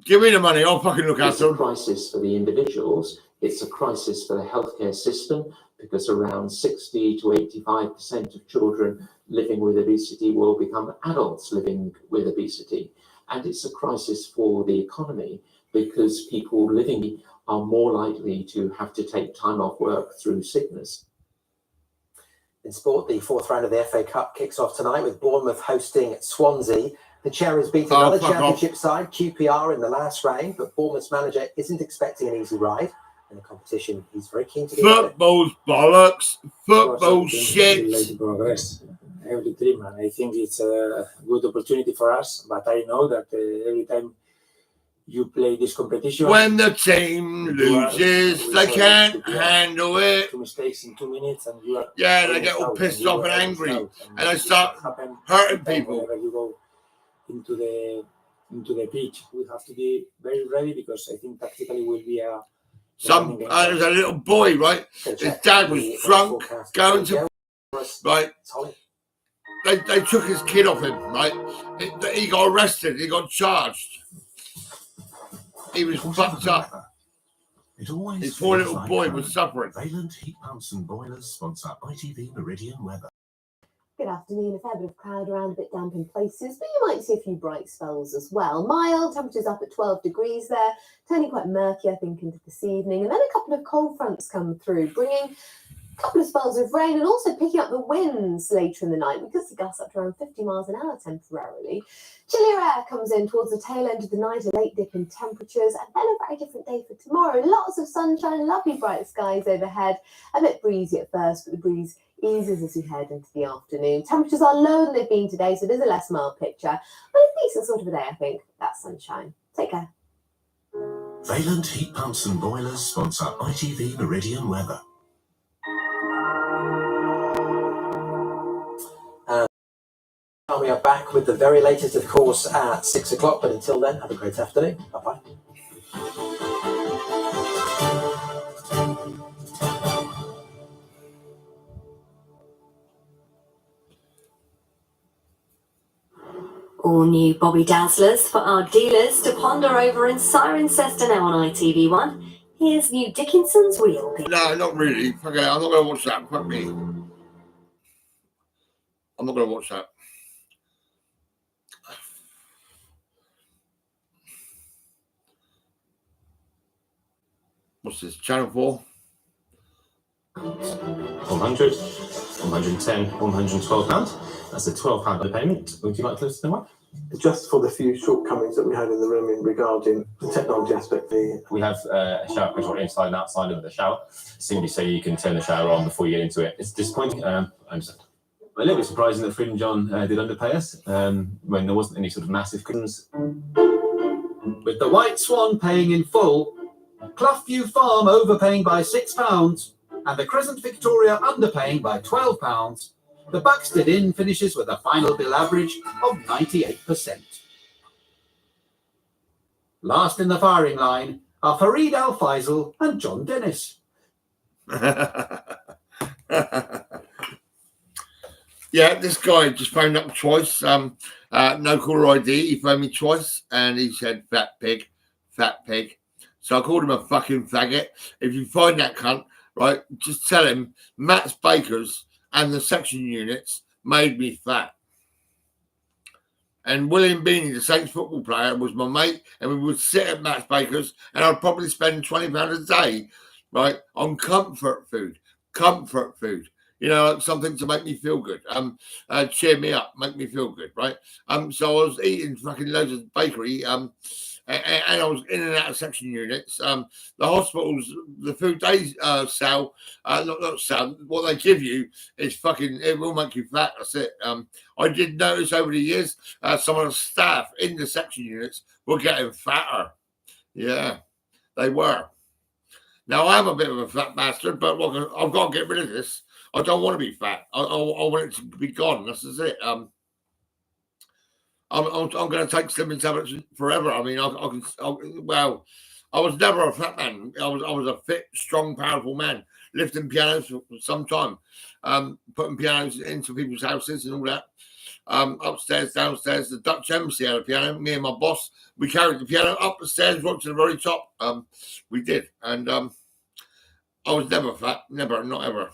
Give me the money, I'll fucking look It's after a them. crisis for the individuals. It's a crisis for the healthcare system, because around 60 to 85% of children living with obesity will become adults living with obesity. And it's a crisis for the economy, because people living are more likely to have to take time off work through sickness. In sport, the fourth round of the FA Cup kicks off tonight with Bournemouth hosting Swansea. The Cherries beat another championship side, QPR, in the last round, but Bournemouth's manager isn't expecting an easy ride. In the competition, he's very keen to get out. Football's bollocks. Football's shit. Progress every dream, and I think it's a good opportunity for us. But I know that every time you play this competition, When the team loses, they can't handle it. 2 mistakes in 2 minutes, and you are Yeah, they get all pissed off and angry, and they start hurting people. Whenever you go into the pitch, we have to be very ready, because I think tactically will be a There's a little boy, right? His dad was drunk, going to right. They took his kid off him, right? He got arrested. He got charged. He was fucked up. His poor little boy was suffering. Valent Heat Pumps and Boilers sponsor ITV Meridian weather. Good afternoon. A fair bit of cloud around, a bit damp in places, but you might see a few bright spells as well. Mild temperatures up at 12 degrees there, turning quite murky, I think, into this evening. And then a couple of cold fronts come through, bringing a couple of spells of rain and also picking up the winds later in the night. We could see gusts up to around 50 miles an hour temporarily. Chillier air comes in towards the tail end of the night, a late dip in temperatures, and then a very different day for tomorrow. Lots of sunshine, lovely bright skies overhead, a bit breezy at first, but the breeze eases as we head into the afternoon. Temperatures are lower than they've been today, so it is a less mild picture, but a decent sort of a day, I think. That's sunshine. Take care. Valent Heat Pumps and Boilers sponsor ITV Meridian weather. We are back with the very latest, of course, at 6 o'clock. But until then, have a great afternoon. Bye-bye. All new Bobby Dazzlers for our dealers to ponder over in Cirencester now on ITV1. Here's new Dickinson's Real People. No, not really. Okay, I'm not going to watch that. Fuck me. I'm not going to watch that. What's this? Channel 4? 100, 110, 112 pounds. That's a £12 payment. Would you like to listen to one? Just for the few shortcomings that we had in the room in regarding the technology aspect. We have a shower control inside and outside of the shower. Simply so you can turn the shower on before you get into it. It's disappointing. I'm a little bit surprising that Fringe John did underpay us when there wasn't any sort of massive claims. With the White Swan paying in full, Cloughview Farm overpaying by £6, and the Crescent Victoria underpaying by £12, the Buxted Inn finishes with a final bill average of 98%. Last in the firing line are Farid Al Faisal and John Dennis. Yeah, this guy just phoned up twice. No caller ID. He phoned me twice and he said, fat pig, fat pig. So I called him a fucking faggot. If you find that cunt, right, just tell him Matt's Bakers and the section units made me fat. And William Beanie, the Saints football player, was my mate, and we would sit at Matt's Bakers, and I'd probably spend £20 a day, right, on comfort food. Comfort food. You know, like something to make me feel good. Cheer me up, make me feel good, right? So I was eating fucking loads of bakery, and I was in and out of section units. The hospitals, the food they sell, not sell, what they give you is fucking, it will make you fat. That's it. I did notice over the years, some of the staff in the section units were getting fatter. Yeah, they were. Now I'm a bit of a fat bastard, but look, I've got to get rid of this. I don't want to be fat. I want it to be gone. This is it. I'm going to take slimming tablets forever. I mean, well, I was never a fat man. I was a fit, strong, powerful man, lifting pianos for some time, putting pianos into people's houses and all that. Upstairs, downstairs, the Dutch embassy had a piano. Me and my boss, we carried the piano up the stairs, right to the very top. We did, and I was never fat, never, not ever.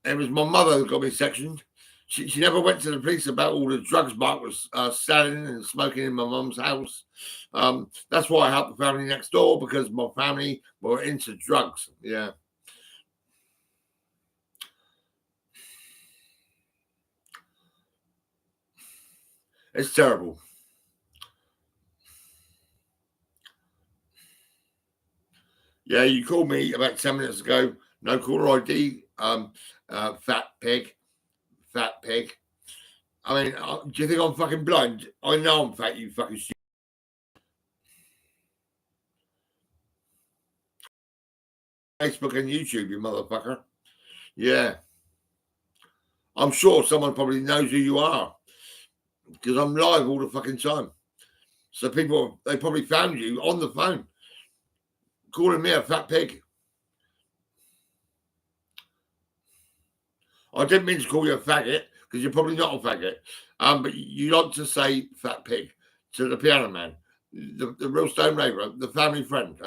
It was my mother who got me sectioned. She never went to the police about all the drugs Mark was selling and smoking in my mum's house. That's why I helped the family next door, because my family were into drugs. Yeah. It's terrible. Yeah, you called me about 10 minutes ago. No caller ID. Fat pig. Fat pig. I mean, do you think I'm fucking blind? I know I'm fat, you fucking shit. Facebook and YouTube, you motherfucker. Yeah. I'm sure someone probably knows who you are, because I'm live all the fucking time. So people, they probably found you on the phone, calling me a fat pig. I didn't mean to call you a faggot, because you're probably not a faggot. But you like to say fat pig to the piano man, the real stone raver, the family friend.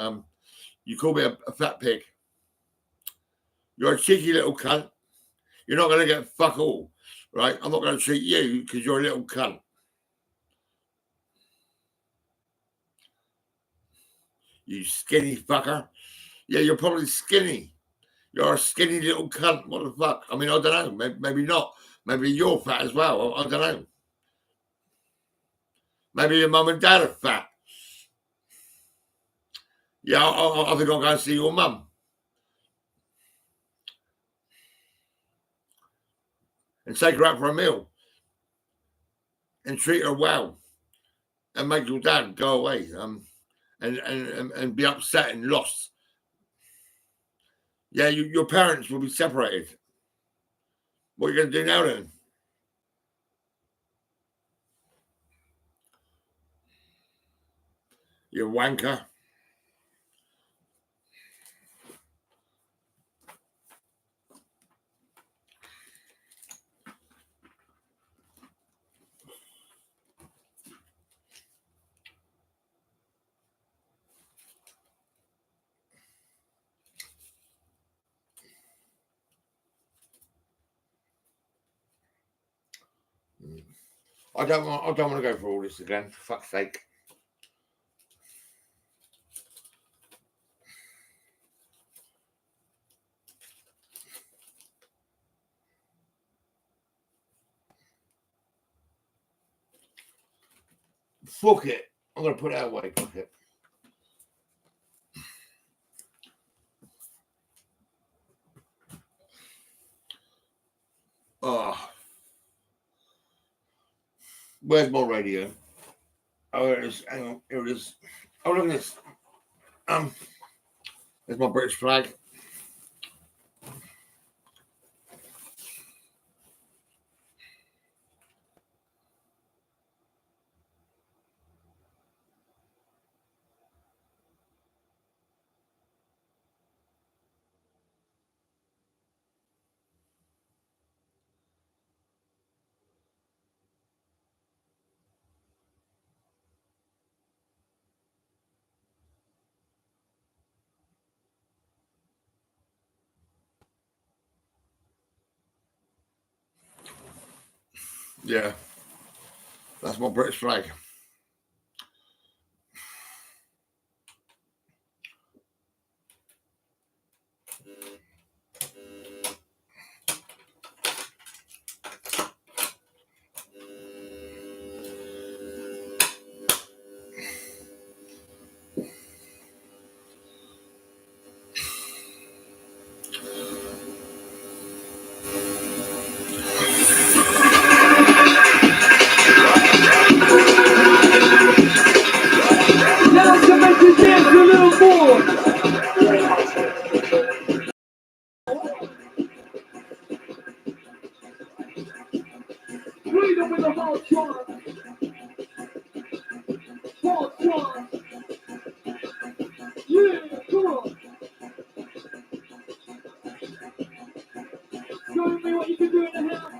You call me a fat pig. You're a cheeky little cunt. You're not going to get fuck all, right? I'm not going to treat you because you're a little cunt. You skinny fucker. Yeah, you're probably skinny. You're a skinny little cunt. What the fuck? I mean, I don't know. Maybe not. Maybe you're fat as well. I don't know. Maybe your mum and dad are fat. Yeah, I think I'll go and see your mum. And take her out for a meal. And treat her well. And make your dad go away. And be upset and lost. Yeah, your parents will be separated. What are you going to do now then? You wanker. I don't want to go for all this again, for fuck's sake. Fuck it. I'm going to put it away. Fuck it. Oh. Where's my radio? Oh, here it is. Hang on. Here it is. Oh, look at this. There's my British flag. Yeah. That's my British flag. to dance a little more. Freedom with a Voltron. Voltron. Yeah, come on. Show me what you can do in the house.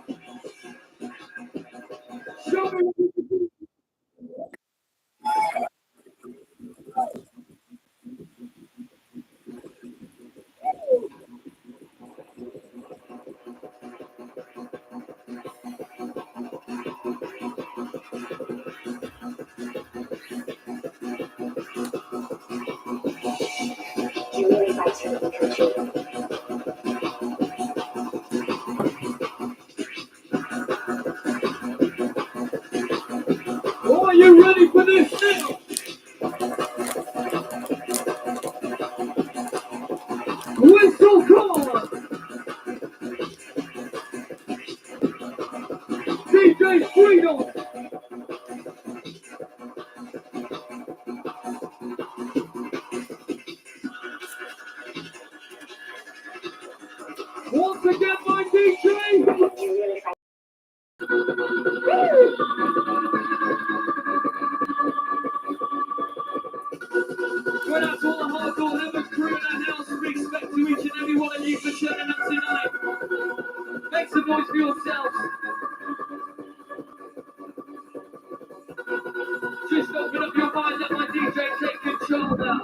Show me what you can do. Oh, are you ready for this now? Whistle, come on! DJ Freedom! Once again, my DJ! When I call the hardcore heaven crew in the house, respect to each and every one of you for turning up tonight. Make some noise for yourselves. Just open up your mind, let my DJ take control now.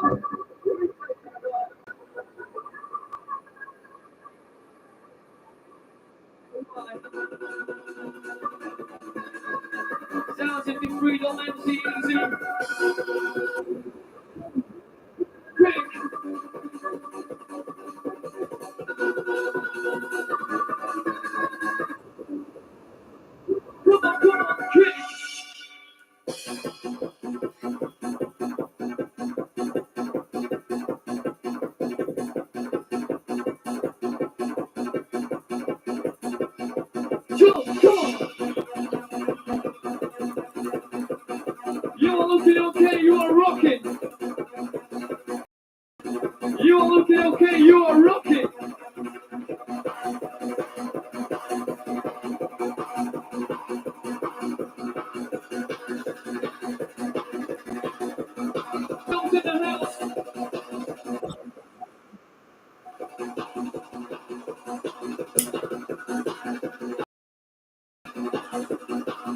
Sounds of the Freedom MC Easy. Quick. Come on, quick. Jump. You are looking okay, you are rocking. You are looking okay, you are rocking. Don't in the house.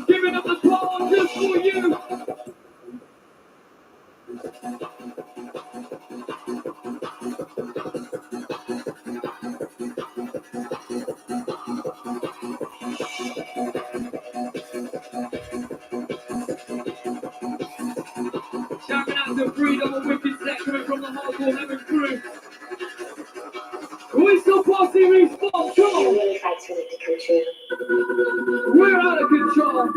Giving up the power just for you. Shouting out to Freedom, a wicked set coming from the hardcore heaven crew. We still posse respawn, come on! We're out of control.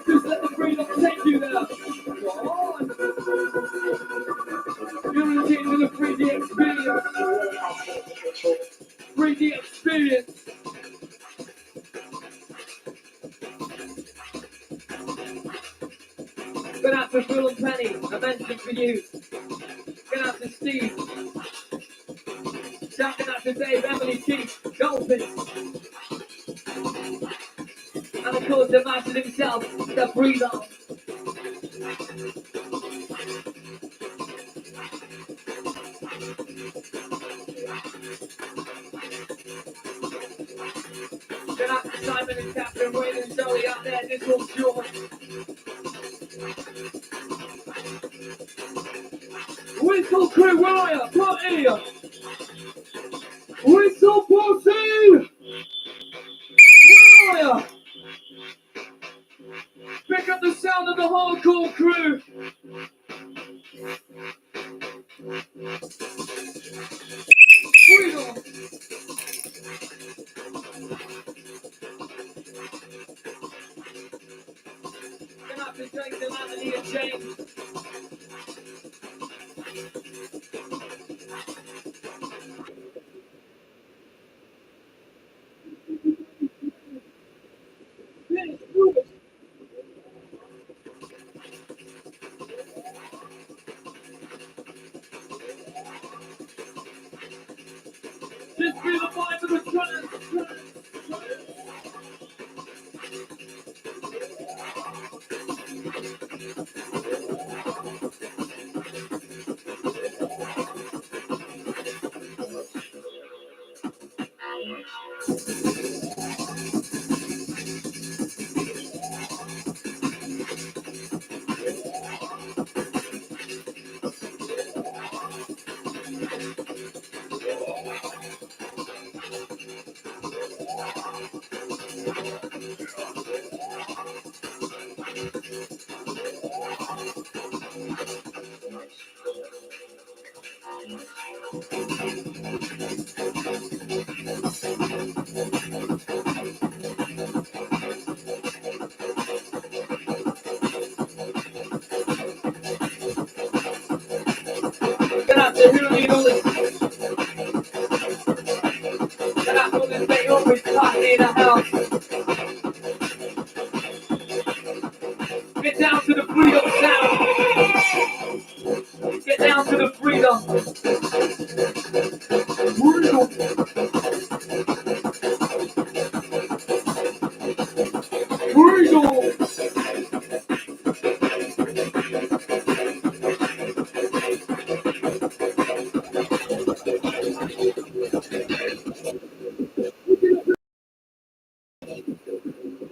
Just let the Freedom take you there. You're in tune with the 3D experience. 3D experience. Good out to Phil and Penny, a mention for you. Good out to Steve. Shouting out to Dave, Emily, Keith, Dolphins. And of course the master himself, the Freedom. Good afternoon, Simon and Catherine, Wayne and Zoe out there. This one's yours. Whistle crew, where are you? Party! Whistle Pussy! Where are you? Pick up the sound of the hardcore crew. Freedom! Good afternoon, Jason, Anthony and James. Just feel the vibe of the trunners. Get out there, who need all this? Get out all this, they always party in the house. Get down to the freedom sound. Get down to the freedom. Freedom.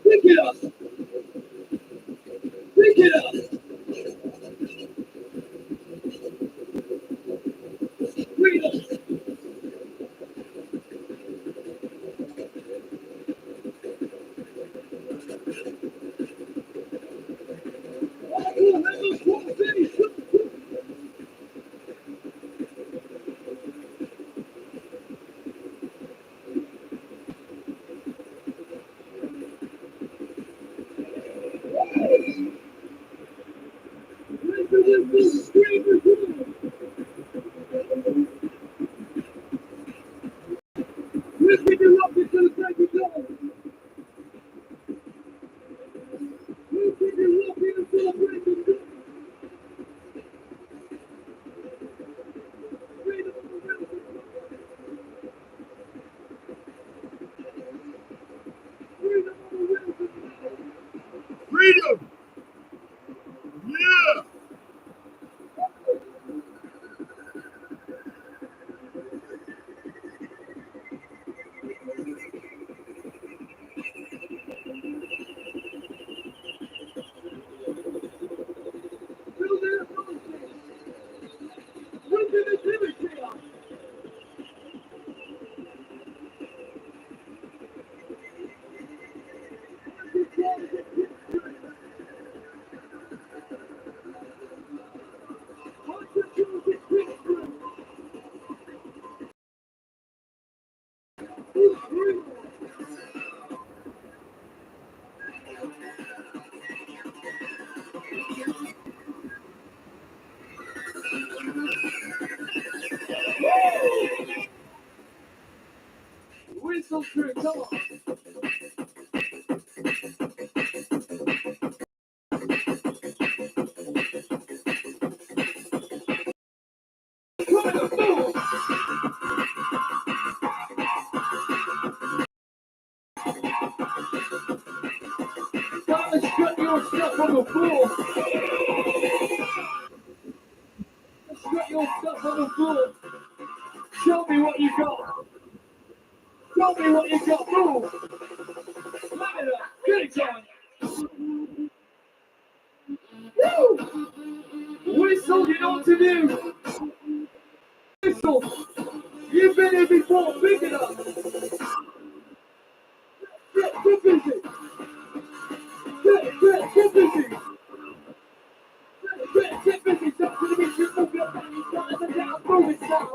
Pick it up. Pick it up. Freedom. Freedom! Yeah! Whistle crew, come on. Stop and strut your stuff on the floor. Strut your stuff on the floor. Show me what you got. Show me what you got. Move. Let it up. Get it going. Woo! Whistle, you know what to do. Whistle. You've been here before. Pick it up. Get busy. Get busy. Get busy. Stop to the beat. You move your body. Start to down. Move it down.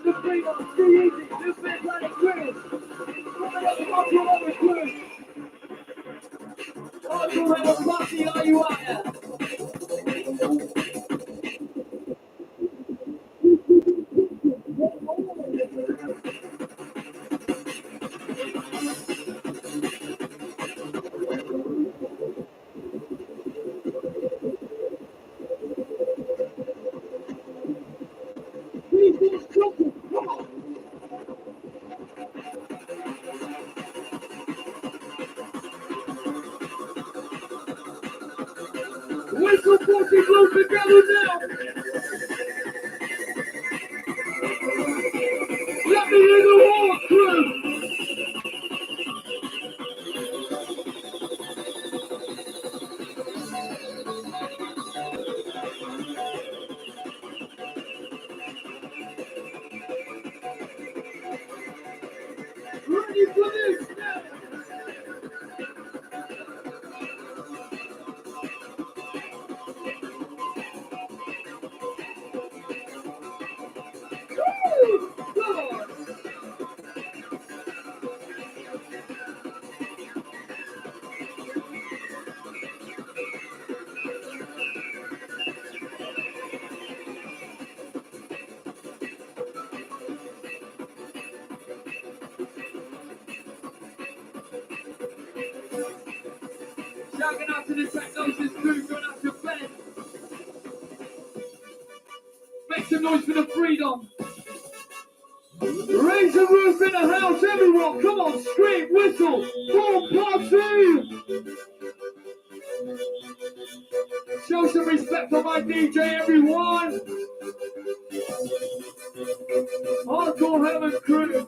The freedom, too easy, the big line of grid. Oh, you have a party, are you out there? Whistle 40 Blues together now. Let me hear the whole crew. Ready for this now. Shouting out to the Technosis crew, going out to Ben. Make some noise for the freedom. Raise the roof in the house, everyone. Come on, scream, whistle. Full party. Show some respect for my DJ, everyone. Hardcore Heaven crew.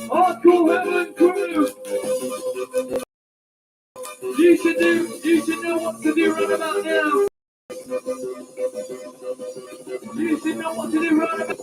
Hardcore Heaven crew. You should know what to do right about now. You should know what to do right about now.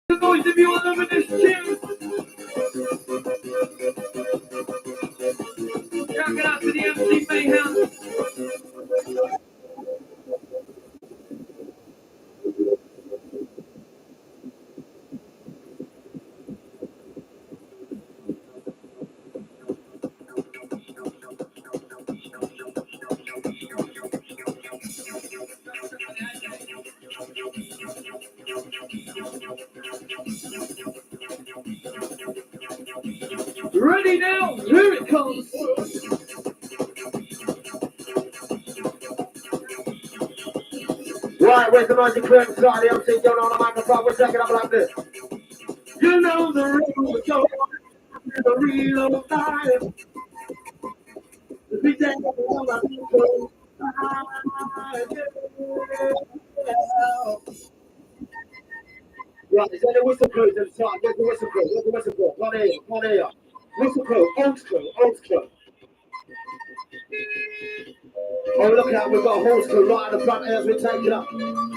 The noise if you want them in this tune. Shout it out to the MC Mayhem. Ready now, here it comes. Right, where's the noisy crew inside the MC going on the microphone? We're taking up like this. You know the real show, the real time. The big day of the people. Right, is there any whistle crews inside? Where's the whistle crew? Where's the whistle crew? One here, one here. Whistle crew, old crew, old crew. Oh, look out, we've got a horse crew right at the front here as we take it up. And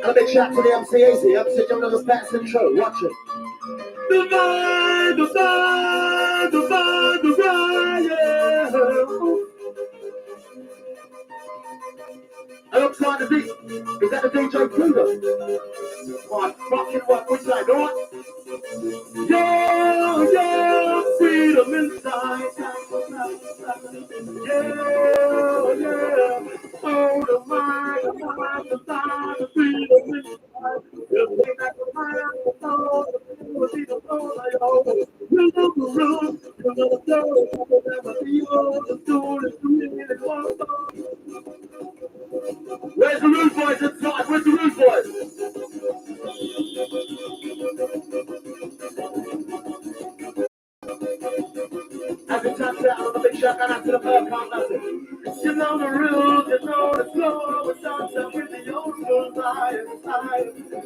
a big shout to the MC Easy, MC John of the Pets and True, watch it. The vibe, the vibe, the vibe, the vibe. United Kingdom. My fucking what we say, right? Yeah, yeah, freedom inside. Yeah, yeah. Oh, the mind, the freedom inside. The way that the mind, the soul, the freedom, the soul, I owe. You know the rules, you know the flow, you never feel the soul, it's really close. Where's the rude boys inside? Where's the rude boys? As we touch down on the big shot, and after the first half, that's it. You know the rules, you know the flow, we sunset with the old school side.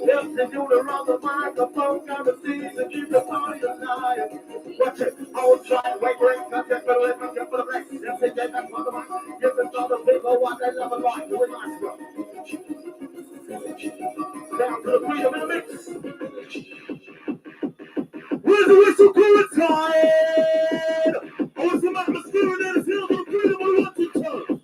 If they do the wrong, the microphone, got the seeds and keep the fire alive. Watch it, hold tight, wait, break, cut it, but let me get for the next. If they get that for the mic, give it to the people what they love and like, do it nice, bro. Down to the freedom in the mix. Where's the whistle going time? I want some atmosphere that is here for freedom of Washington.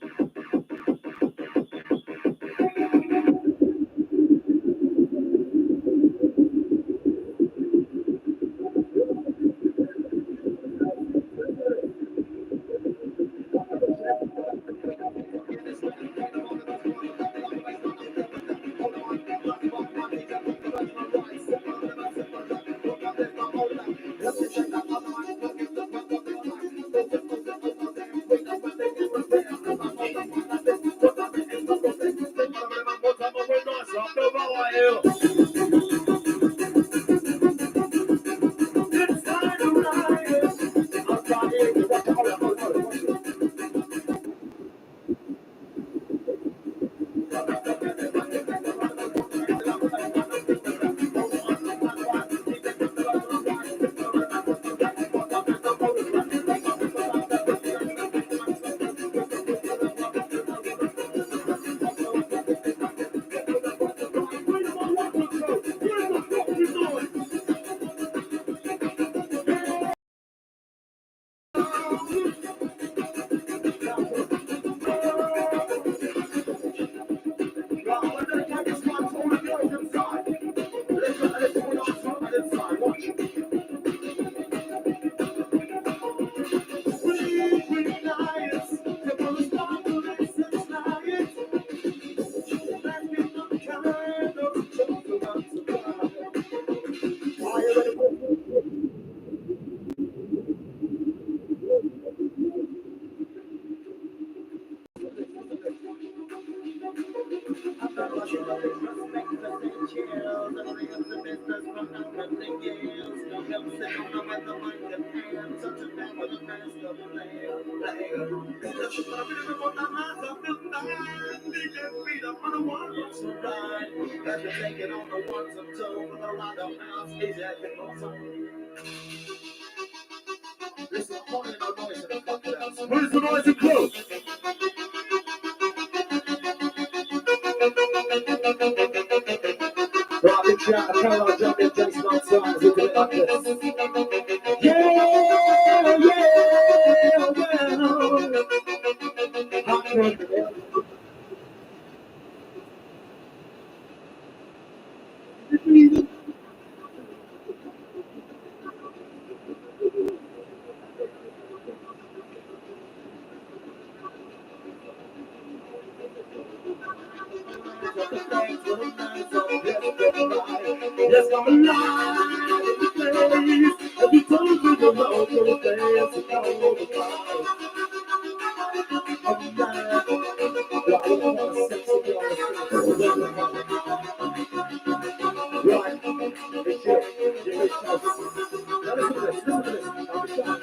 Where's the noise and close? Right, big shout out to Caroline Jumping, Jason outside, we do it like this. Yeah, yeah. Yes, I'm alive in the place. Every time we go out to the dance, it's all over fire. I'm alive. Right, I'm a sexy girl. Right, it's your chance. Now listen to this, I'm a shot.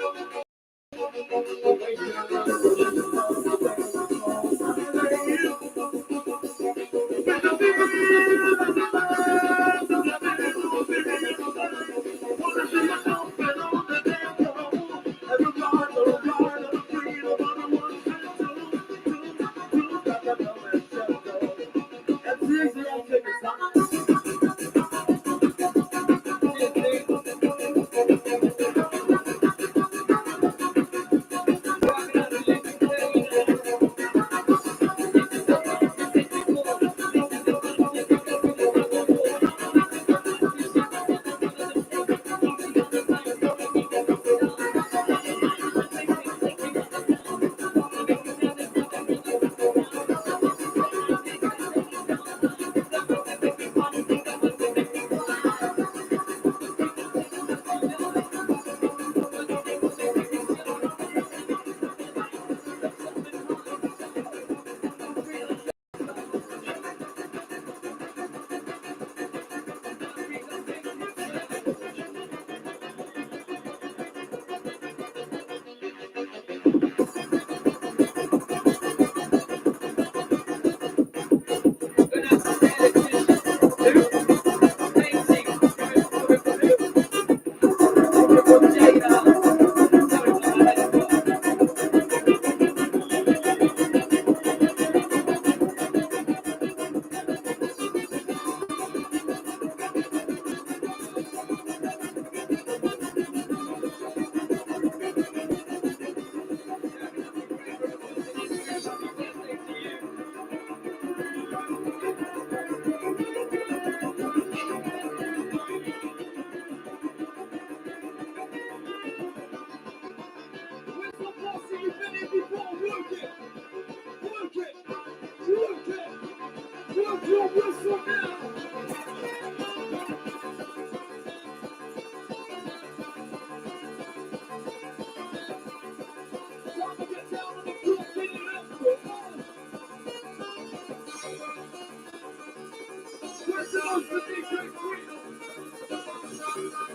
sounds the DJ Quick.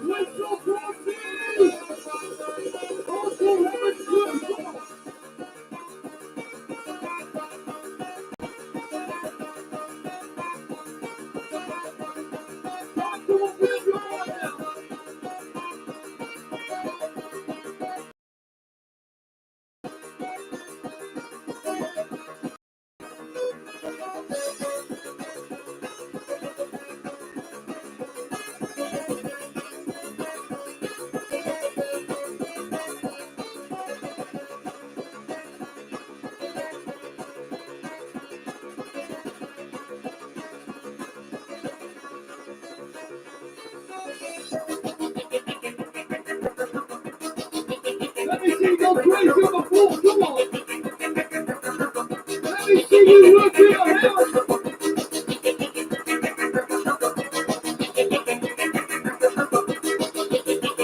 Let's go, Frosty! Also, Robert Swift. Let me see you go crazy on the floor, come on! Let me see you work your hands!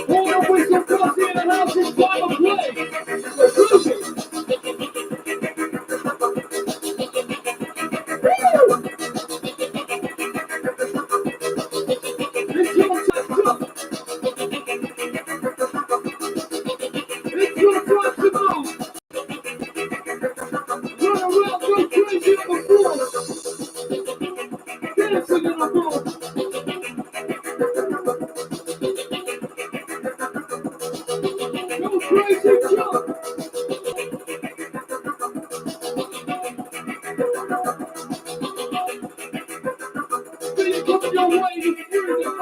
Hold up with some coffee in the house and time to play! Let's lose it! It's your time, jump! It's your time to move! Run around, go crazy on the floor! Dancing in the room! Go crazy, jump! Feel it coming your way, experience!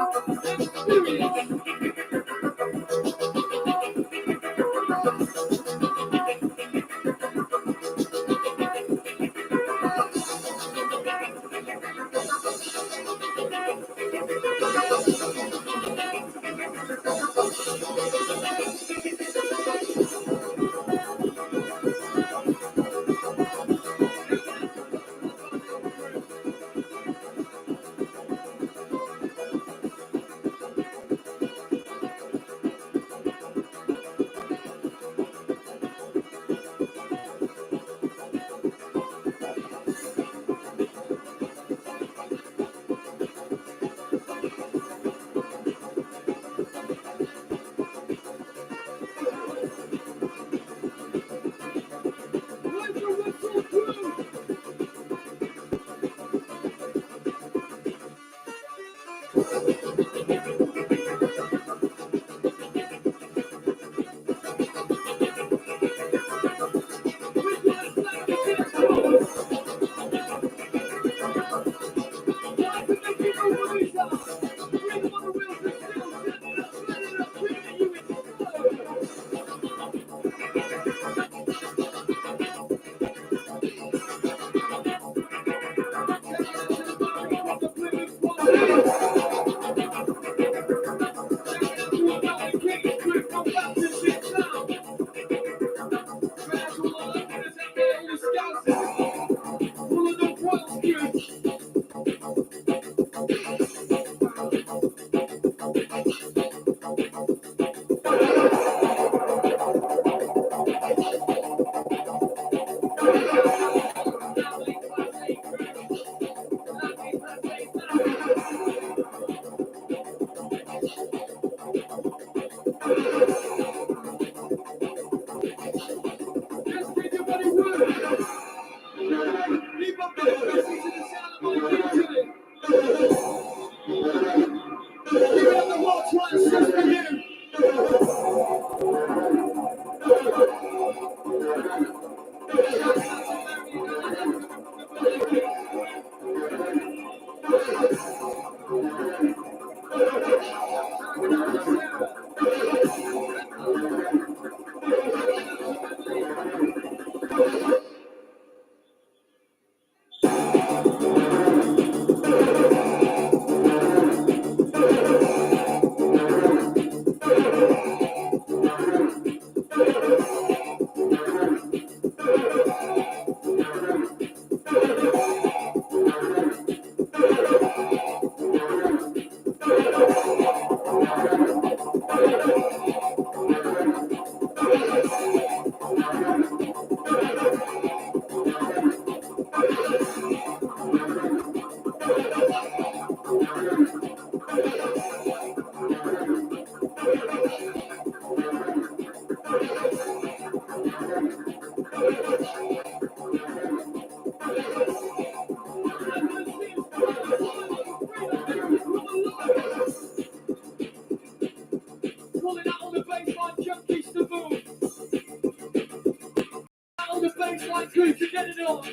Scooter, get it on.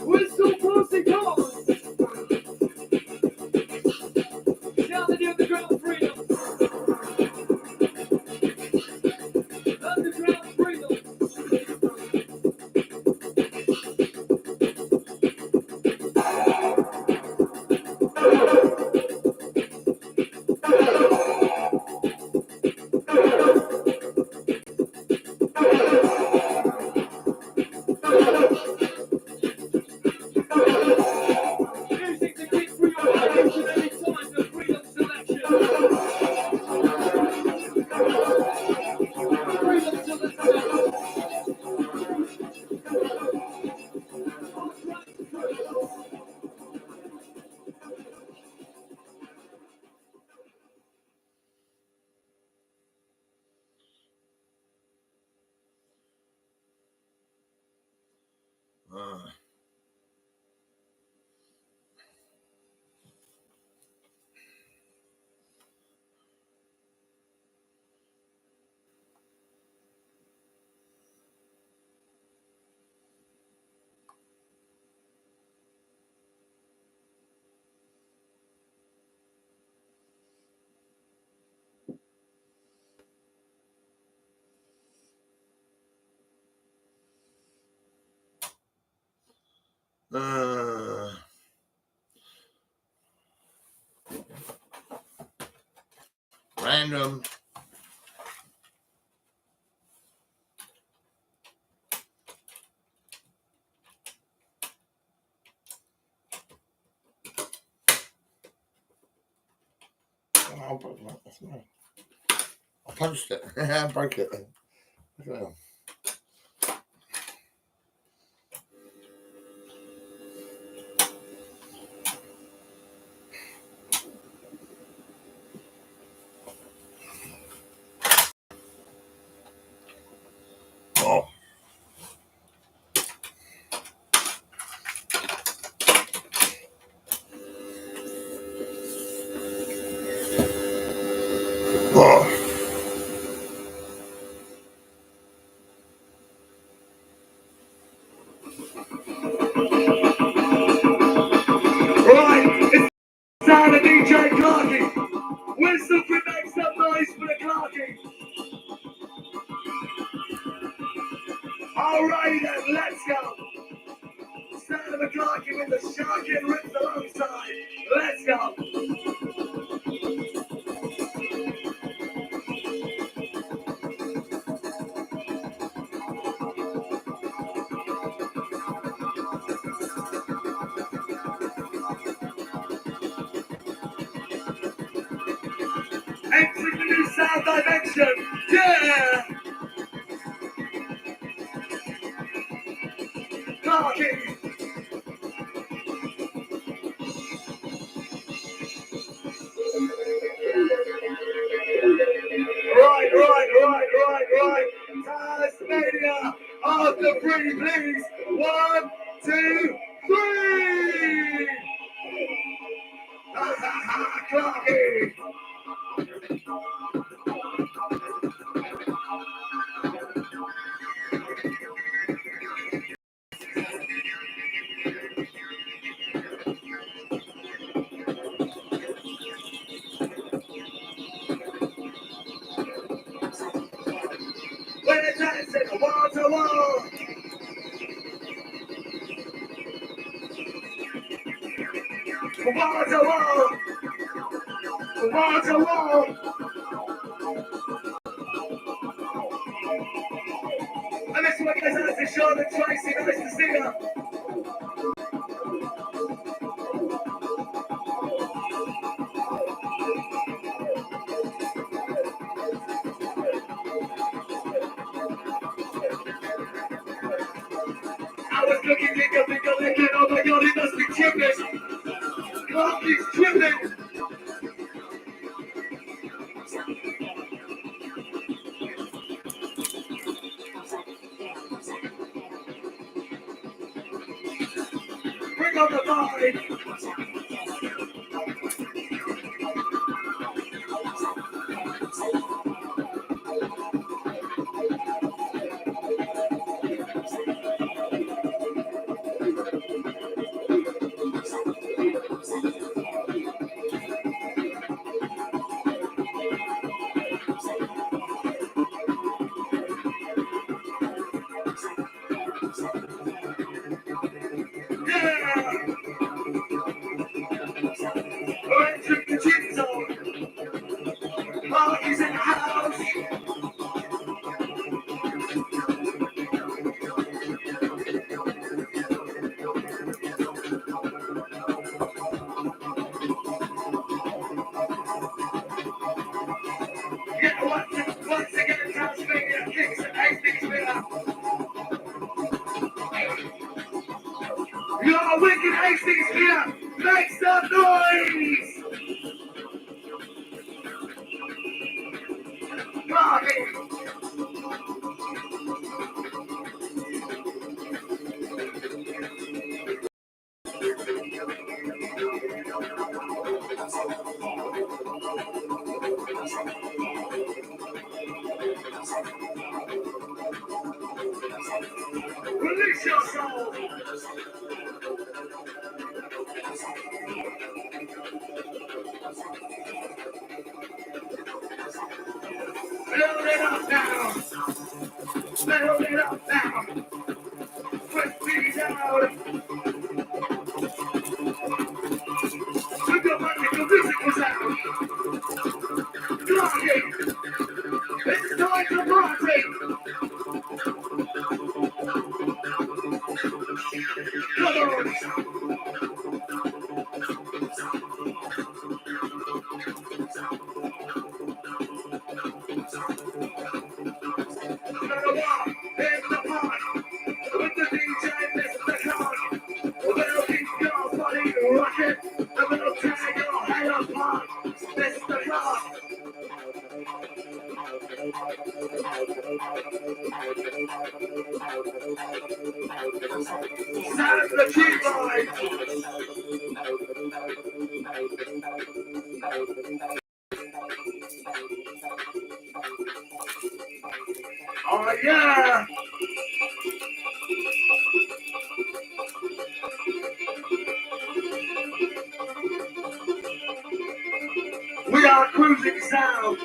Whistle, pussy, come on. Down the underground freedom. Underground freedom. Music to keep free your attention any time to freedom selection. Freedom selection. Random. I punched it. I broke it. Look at that. Oh. Oh. Right, it's time to DJ Clarky. Whistle for make some noise for the Clarky. Alright then, let's go. Sound of the Clarky with the Sharky and rips alongside. Let's go. Entering the new sound dimension. Yeah. Clarky. Right. Tasmania of the free, please. 1, 2, 3. Clarky. We're dancing wall to wall. Wall to wall. Wall to wall. And this one goes out to Charlotte Tracy. Nice to see her. I was looking, licking, oh my god, it must be tripping. Clarky's tripping. Bring on the vibe. Hastings here. Your wicked Hastings here. Make some noise. Party. Release your soul. Build it up now. Build it up now. Put feet out. Put your magical musical sound. Party. It's time to party. Come on. In the park, with the DJ, Mr. Khan. We'll keep your body rocking, and we'll tear your head apart, Mr. Khan. Sound the keyboard. Oh yeah! We are cruising sound.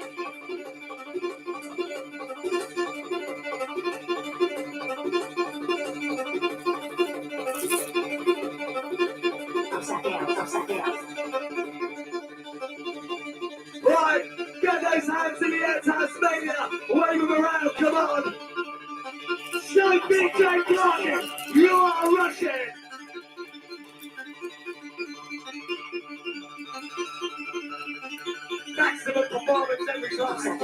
Right, get those hands in the air, Tasmania. Wave them around, come on. Show DJ Clarkin, you are Russian. Maximum performance every time.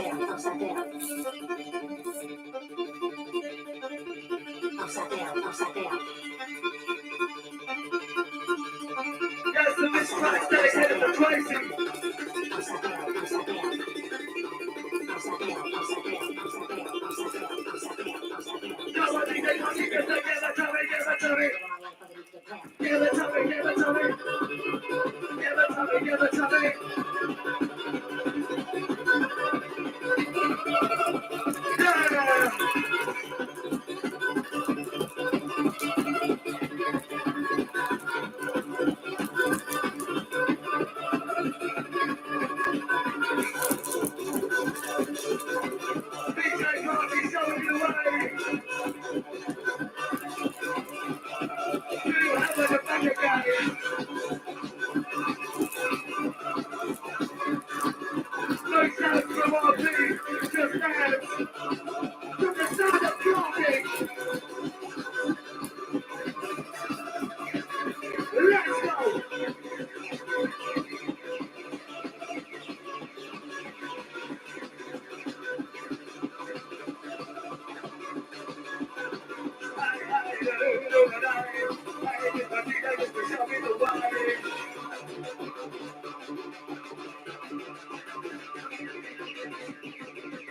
Yes, and this track's dedicated to Tracy.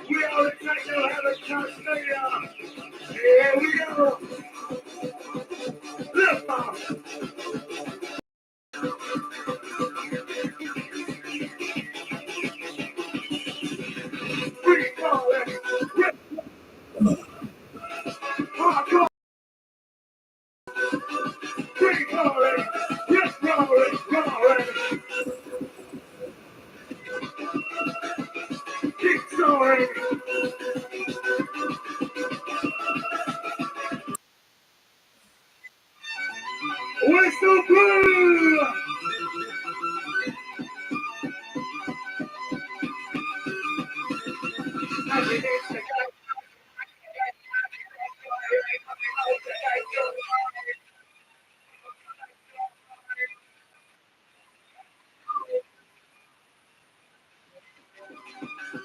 We are the Techno Heaven Tasmania. Here we go. Lift off. Free falling. Hardcore. Free falling. Yes, rolling, rolling. Keep soaring. Whistle blue.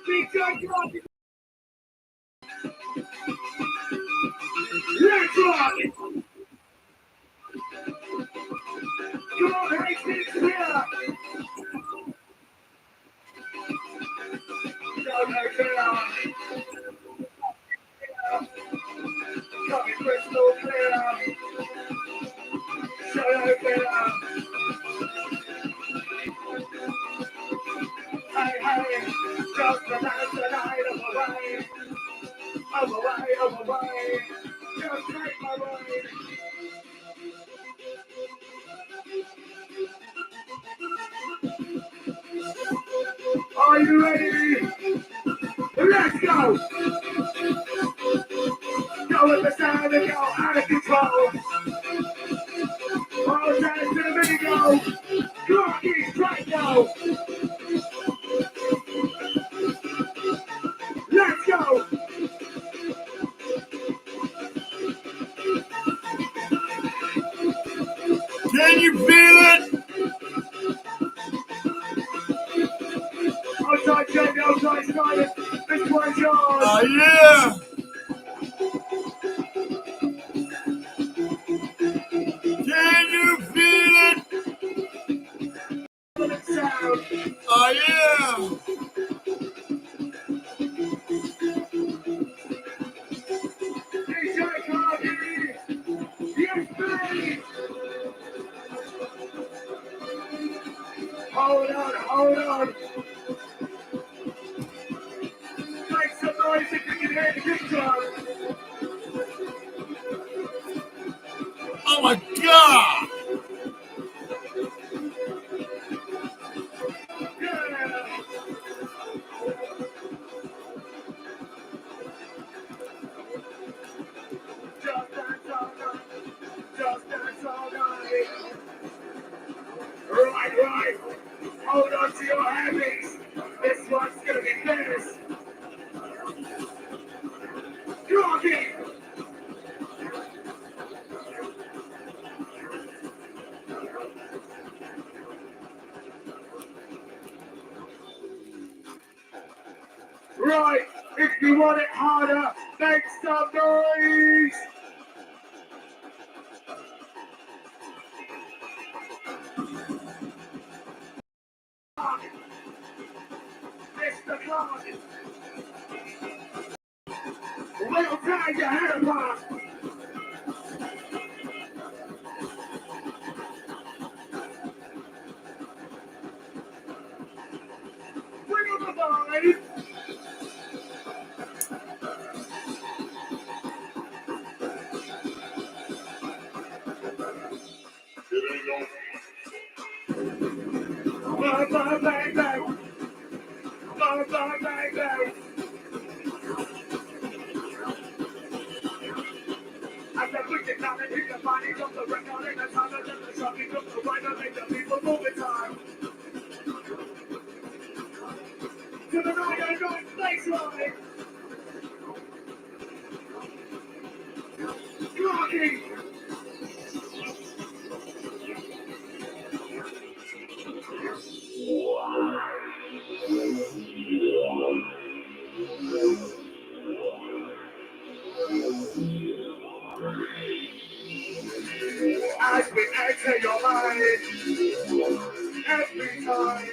DJ drop. Come on, Hastings, clear. Coming crystal clear. Shallow clear. Hey, hey, just pronounce the night of away. Just take my way. Are you ready? Let's go! Go with the sound and go out of control. All time to the video. Clocky, right now. Let's go! Can you feel it? Outside Jamie, outside Simon. This one's yours. Oh, yeah! Can you feel it? Sound. Oh, yeah! DJ Cardi! Yes, please! Hold on. Make some noise if you can hear the guitar. Oh my God! Just dance all night. Right. Hold on to your habits. This one's gonna be famous. Rock it! Right, if you want it harder, make some noise! Mr. Clark! Little time you had a pass! Bring on the vibe! Bang, bang, bang, bang. Bang, bang, bang, bang. As the wicked now they pick the bodies of the record in the time of the shocking of the right and make the people move in time. To the right and right baseline. Rocking. As we enter your mind, every time.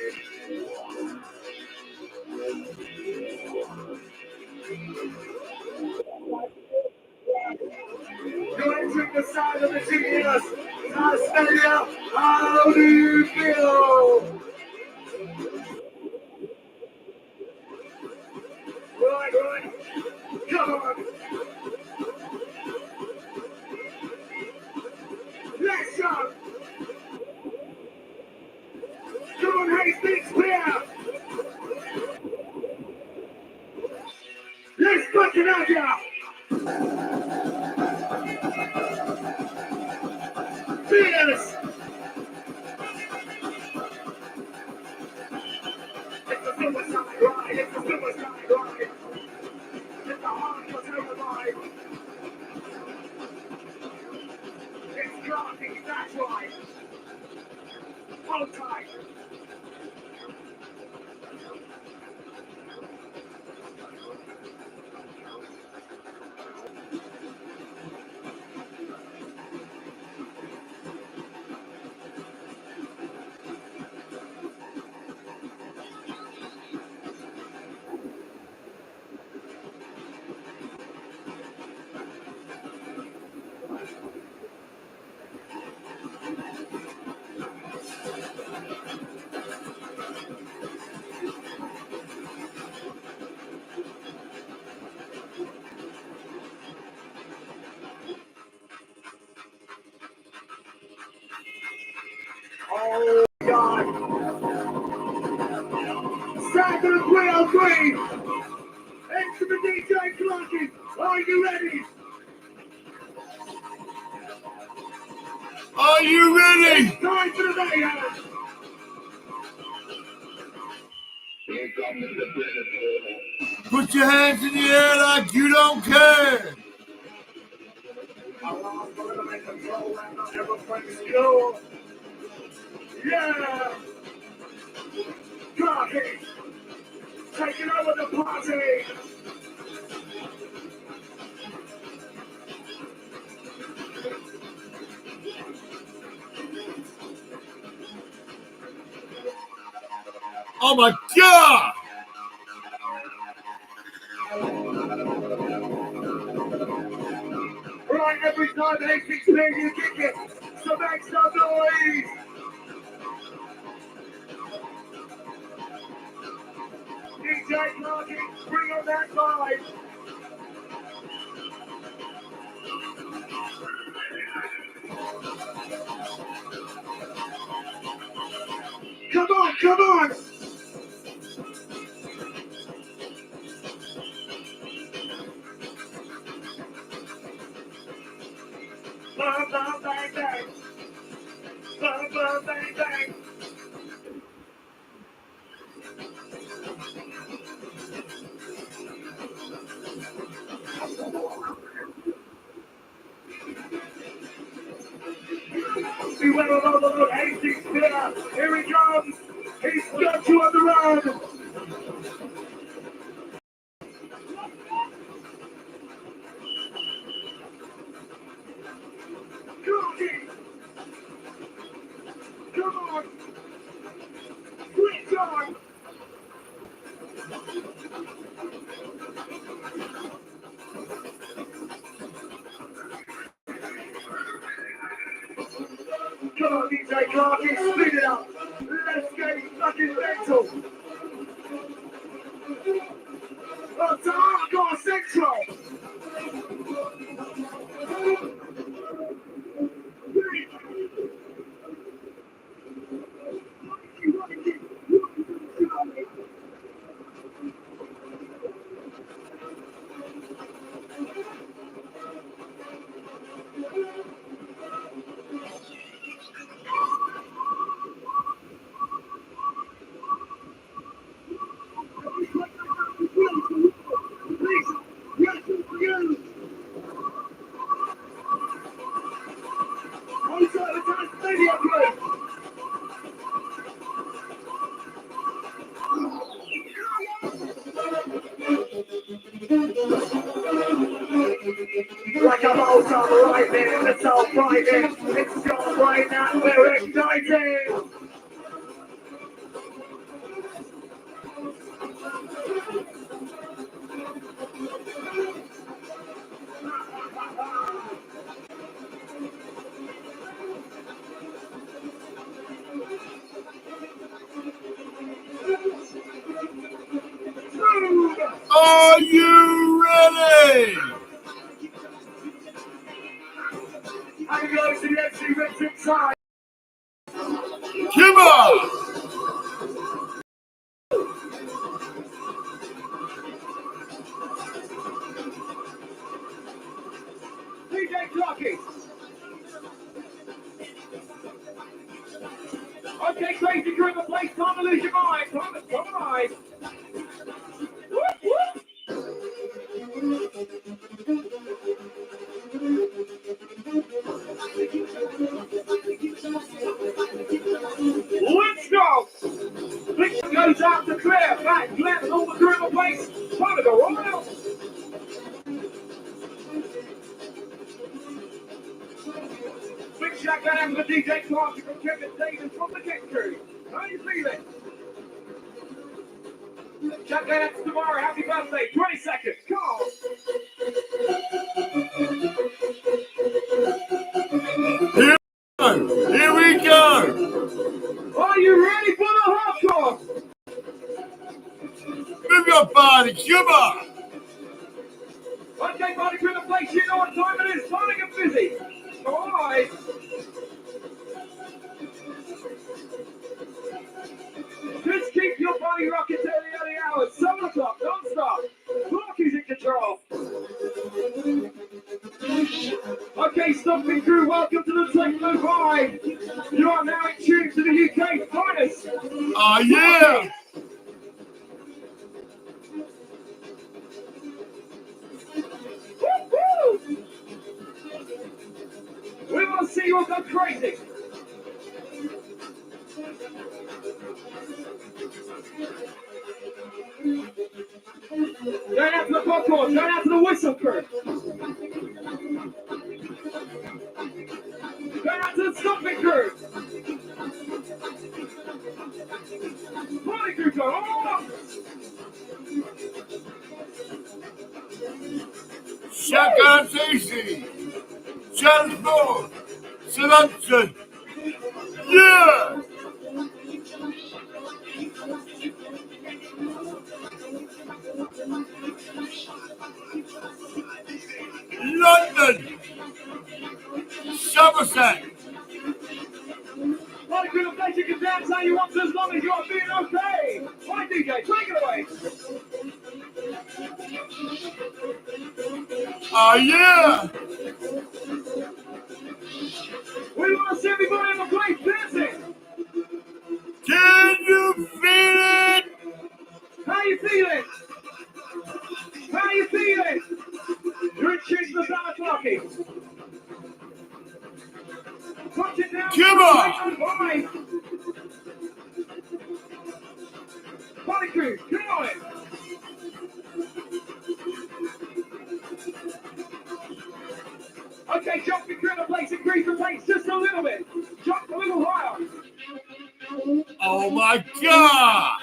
You're entering the side of the genius. Stadia, how do you feel? Right. Come on. Let's go. Come on, Hastings, clear. Let's fucking out here. Fierce. It's the suicide ride. It's the heart for terrified. It's Clarky, that's right. Hold tight. 303. Enter the DJ Clarky. Are you ready? Are you ready? It's time for the mayhem. Put your hands in the air like you don't care. Yeah! Clarky! Taking over the party! Oh my God! Right, every time they kick you kick it, so make some noise! DJ Clarky, bring on that vibe! Come on, come on! Bang, bang, bang, bang! Bang, bang, bang, bang! Beware of all the little Hastings Spinner! Here he comes! He's got you on the run! Clarky! Come on! Switch on! Come on, DJ Clarky, spin it up! Let's get it fucking mental! Up to Hardcore Central! Like a bolt on lightning, it's all frightening. It's your brain that we're igniting. Are you ready? And goes to the MC Richard side. Come on! DJ Clarky. Okay, crazy crew in the place. Time to lose your mind. Time to come on. Whoop, whoop. Let's go! Picture goes out to clear. Back, left, all the crew in the place. Time to go on out. Big shout out to DJ Clarky from Kevin Davis from the Kick Crew. How you feeling? Shout out to tomorrow. Happy birthday. 20 seconds. Come on. Here we go! Are you ready for the hardcore? Move your body, come on! Okay, body crew in the place. You know what time it is. Time to get busy. All right. Just keep your body rocking till the early hours. 7 o'clock, don't stop. Clock is in control. Okay, Stomping Crew, welcome to the Techno Vibe. You are now in tune to the UK finest. Oh, yeah. Woo-hoo! We want to see you all go crazy. Going out to the popcorn, going out to the whistle crew. Going out to the Stomping Crew. Party crew, go on! Shaka Casey, Chelmsford, Southampton. Yeah! London, Somerset. Party crew, the place you can dance how you want as long as you're being okay. Hi DJ, take it away. Oh, yeah! We want to see everybody in the place dancing. Can you feel it? How you feeling? How you feeling? You're in tune to the Summer Clocky. Watch it down. Come on! Party crew, come on in. Okay, jumping through the place, increase the pace just a little bit. Jump a little higher. Oh my God!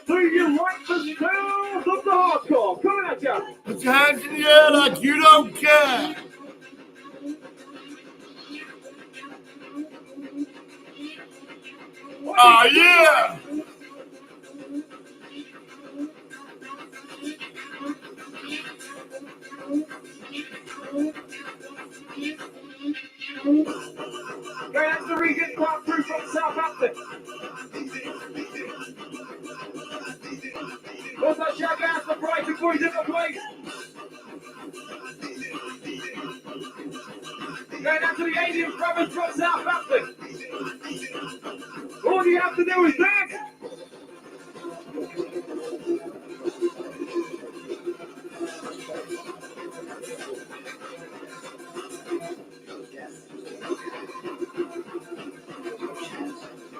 Do you like the sounds of the hardcore? Coming at you. Put your hands in the air like you don't care. Oh yeah! Going out to the Regent Park crew from Southampton. Also shout out to the Brighton boys in the place. Going out to the Alien Brothers from Southampton. All you have to do is dance.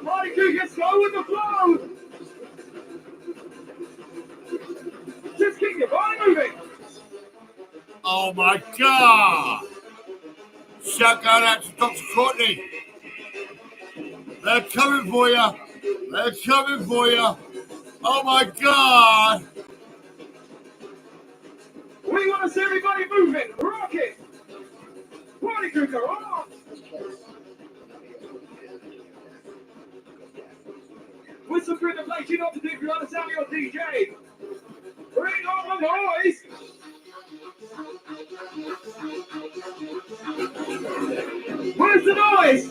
Party crew, just go with the flow. Just keep your body moving. Oh my God! Shout out to Dr. Courtney. They're coming for you. They're coming for you. Oh my God! We want to see everybody moving, rocking. Party crew, go on. Whistle through the place, you know what to do if you understand your DJ. Bring on the noise. Where's the noise?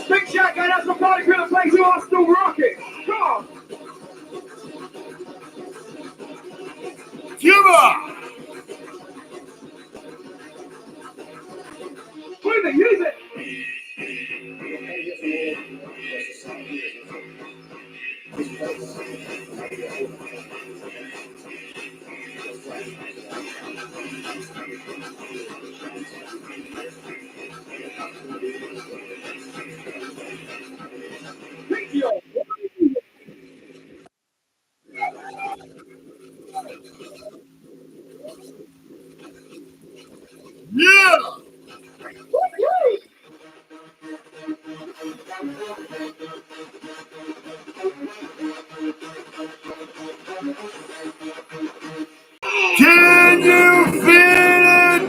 Big shout out to the party crew, the place who are still rocking. Come on. Cuba! Move it, use it. Yeah! Can you feel it?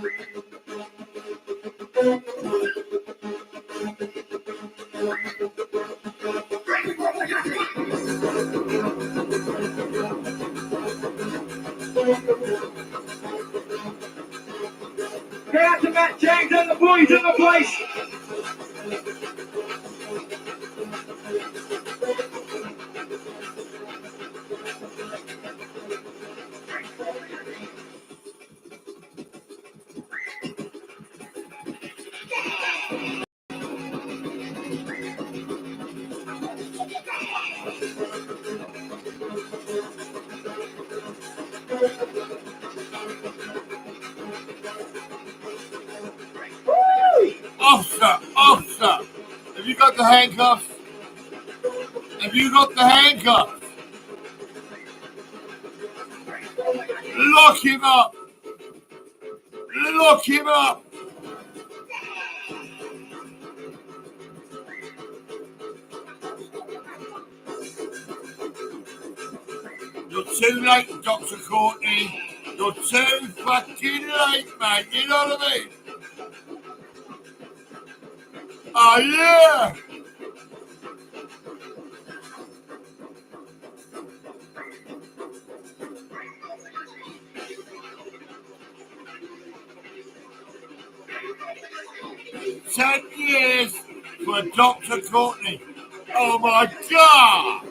Get out to Matt James and the boys in the place. Officer, officer, have you got the handcuffs? Have you got the handcuffs? Lock him up! Lock him up! You're too late, Dr. Courtney. You're too fucking late, mate. You know what I mean? Oh, yeah! "10 years for Dr. Courtney." Oh my God!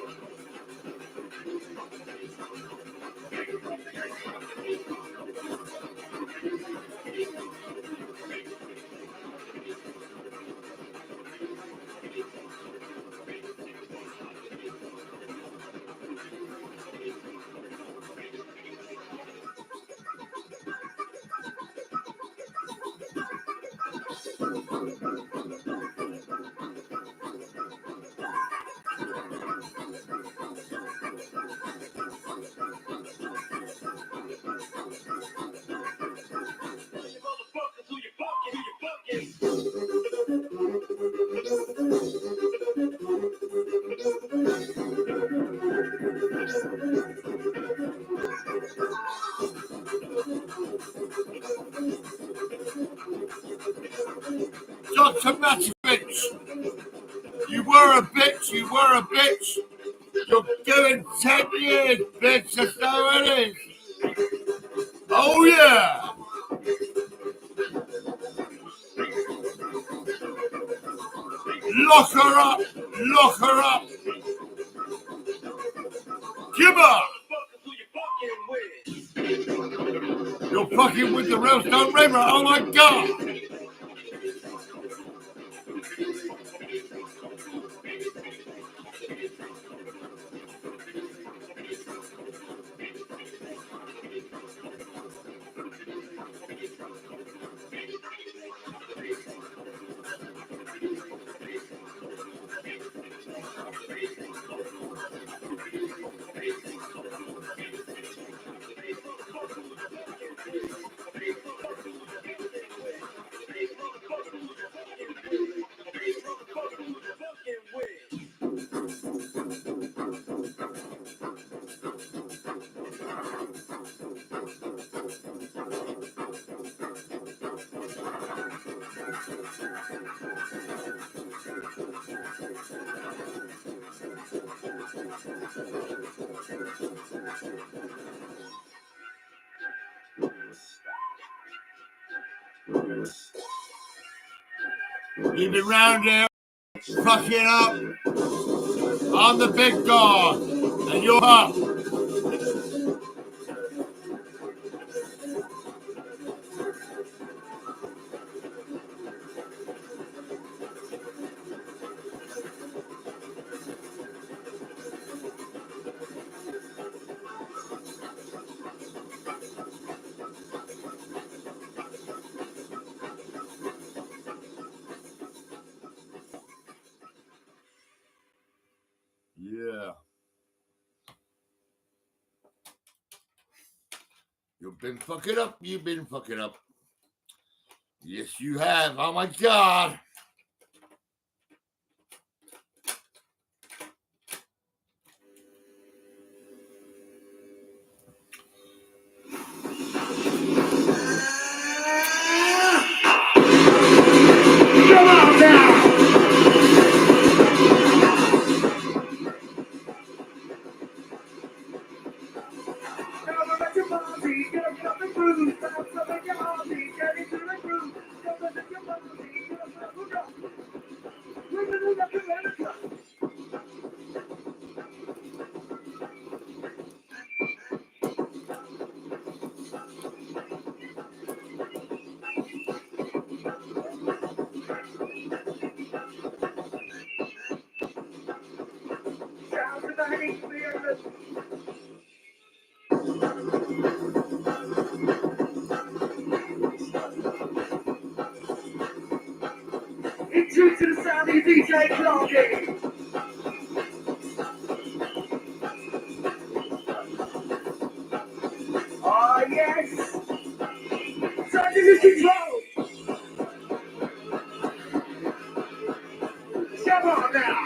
Dr. Matovich, you were a bitch, you were a bitch. You're doing 10 years, bitch, that's how it is. Oh yeah! Lock her up! Lock her up! Give her! You're fucking with the Railstone River, oh my God! You've been round here fucking up. I'm the big dog, and you're up. Yeah. You've been fucking up. You've been fucking up. Yes, you have. Oh my God. party, get up and groove, bounce up in your heartbeat, get into the groove, jump into your party, get up and rock. Moving up America. Shout to the hate fearless. Into to the sound of DJ Clarky. Oh yes. Time to lose control. Come on now.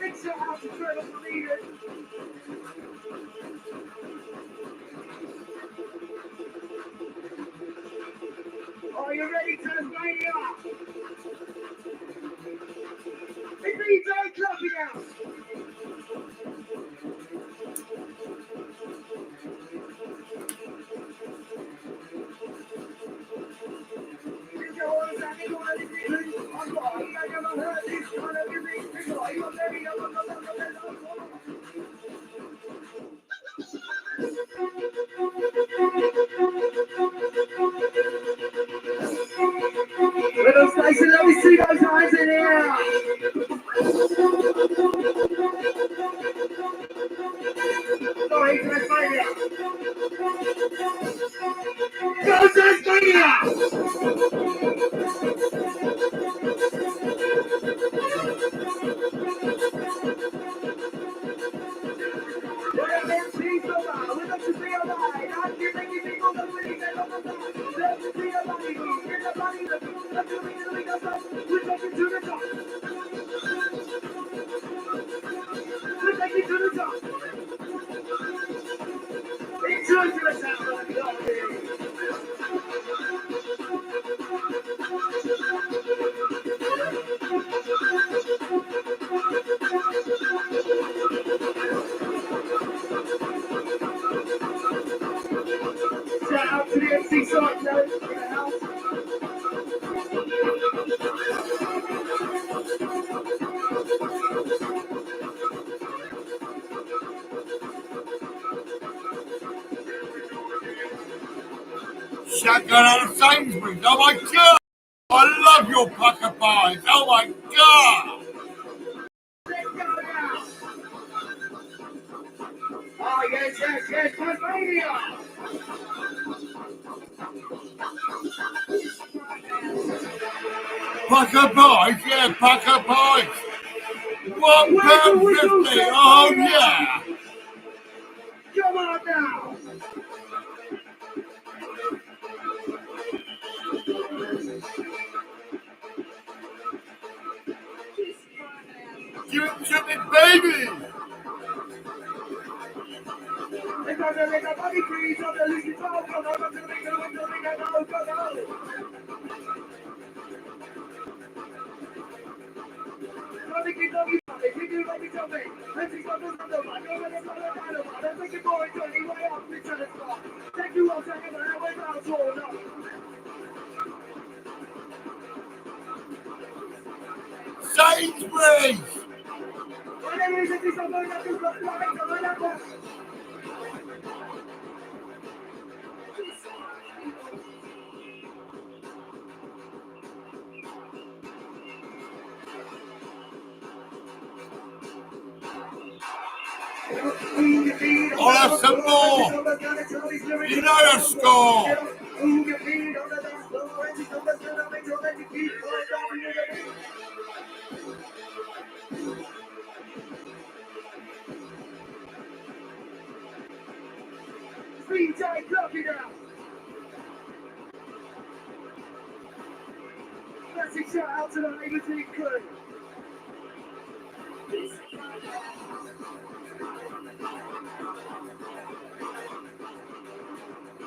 Make sure how to turn up the leader. Are you ready, Tasmania? It's DJ Clubbing out. Little Stacy, let me see those eyes in here. Sorry, Tasmania. Go Tasmania! Shout out to the MC Side Notes in the house. Shotgun out of Sainsbury's. Oh my god! I love your pucker pies. Oh my god! Let's go now. Oh yes, yes, yes, Tasmania. Pucker pies, yeah, pucker pies. £1.50. Oh yeah! Come on now. Give it to me, baby! Let the body breathe on the little ball. Go, go, go, go, go, go, go, go. Sainsbury's! I'll have some more. You know the score. DJ Clubbing out. massive shout out to the Labour Team crew.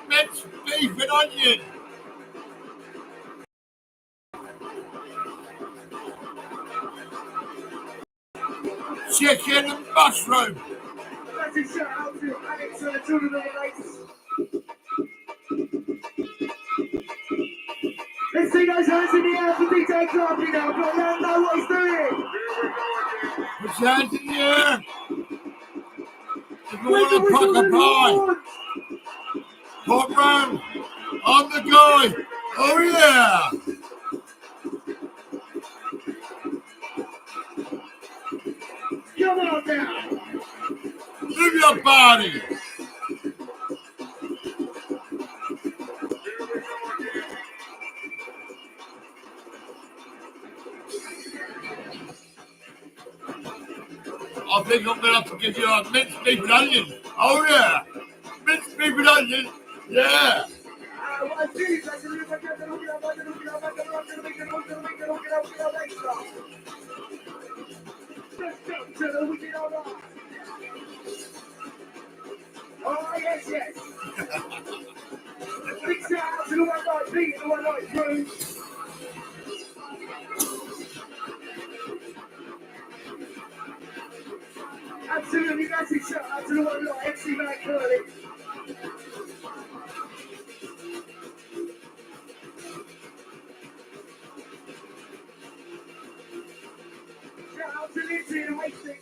Let's beef and onion. Chicken and mushroom. Massive shout out to Alex and the children of the lakes. Let's see those hands in the air for DJ Clarky now. But let him know what he's doing. Put your hands in the air. If you want a pocket pie. Pop round. On the guy. Oh yeah. Come on now. Move your body. I think I'm going to have to give you a minced beef and onion. Oh yeah. Minced beef and onion. Yeah. Oh, yes, yes. Big shout out to the one like Pete and the one like Drew. Absolutely massive shout out to the one like MC Van Curly. Shout out to Lindsay and Wasting.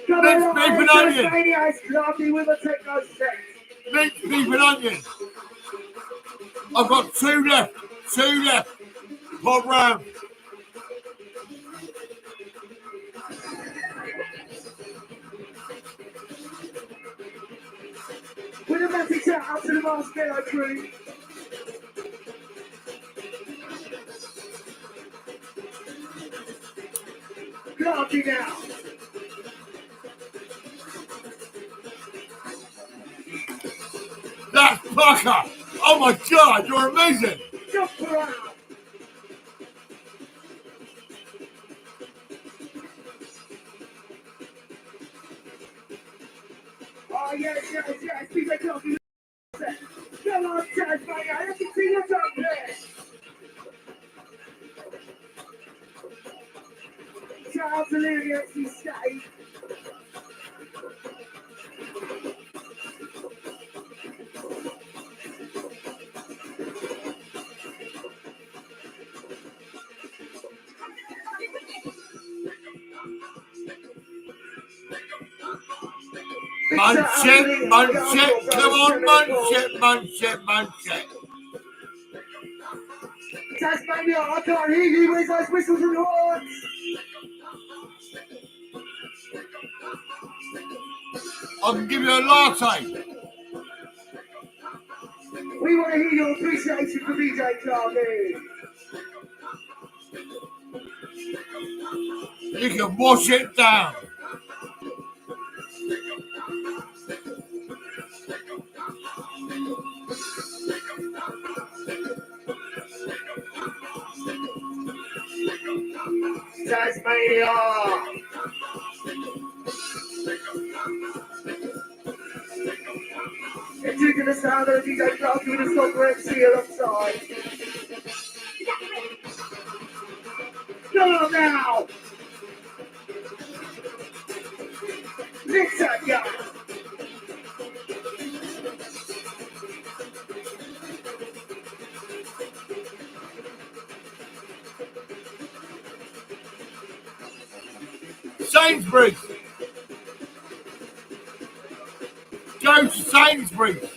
Come on, beef and onion. Maniacs Clarky with a techno set. Minced beef and onion. I've got two left. Two left. Pop round. With a massive shout out to the Marshmallow crew. Clarky now. That's Parker. Oh my God, you're amazing. Jump around. Oh yes, yes, yes. DJ Clarky. Come on, Tasmania. Let me see your jump there. Shout out to Lydia. She's stayed. Munch it, come on, munch it. Tasmania, I can't hear you. Where's those whistles and horns? I can give you a latte. We want to hear your appreciation for DJ Clarky. You can wash it down. Tasmania. If you can sound of DJ Clarky with a stopper MC alongside. Come on now. Let's go. Sainsbury's. Go to Sainsbury's.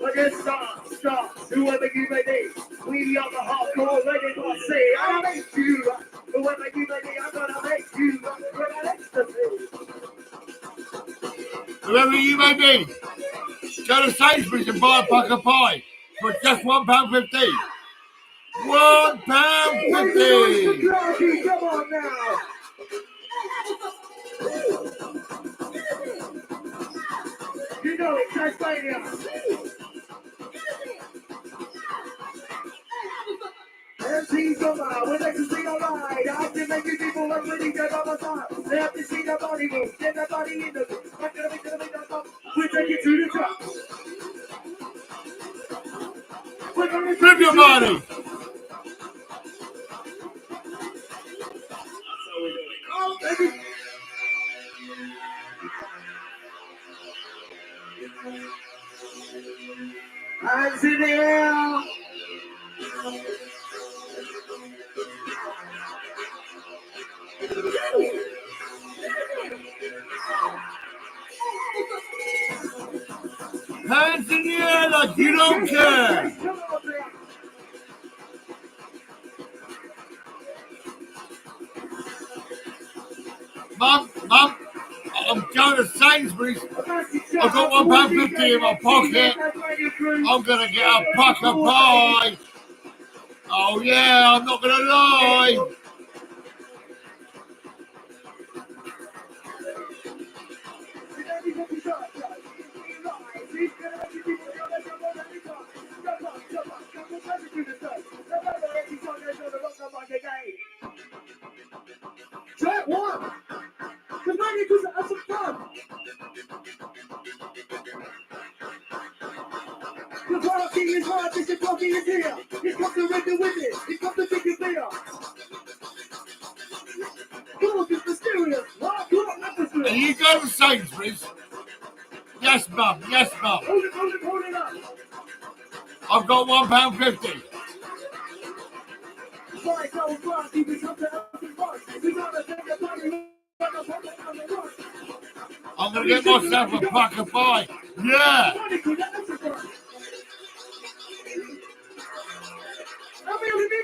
When it starts, whoever you may be, we are the hardcore ready to see. I'll make you rock. Whoever you may be, I'm gonna make you rock with an ecstasy. Whoever you may be, Go to Sainsbury's and buy a pack of pie for just £1.50. £1.50. Come on now. You know it, Tasmania. MC's on my when they can sing alright. I can make you people like when you get on my side. They have to see the body move, get the body in the I'm gonna make it up. We take it to the top. We're gonna Flip your body. Oh, baby. Hands in the air. Hands in the air like you don't care. Mum, I'm going to Sainsbury's. I've got £1.50 in my pocket. I'm going to get a pack of pie. Oh yeah, I'm not going to lie. Track one. Because man, you could have some fun. The party is hard, this is party is here. Here comes the red with it. Here comes the big beer. Come on, it's mysterious. Hardcore atmosphere. And you go to Sainsbury's? Yes, mum. Yes, mum. Hold it up. I've got £1.50. Right, so far, keep it up to us. We gotta take a party. I'm going to get myself a pack of pie. Yeah.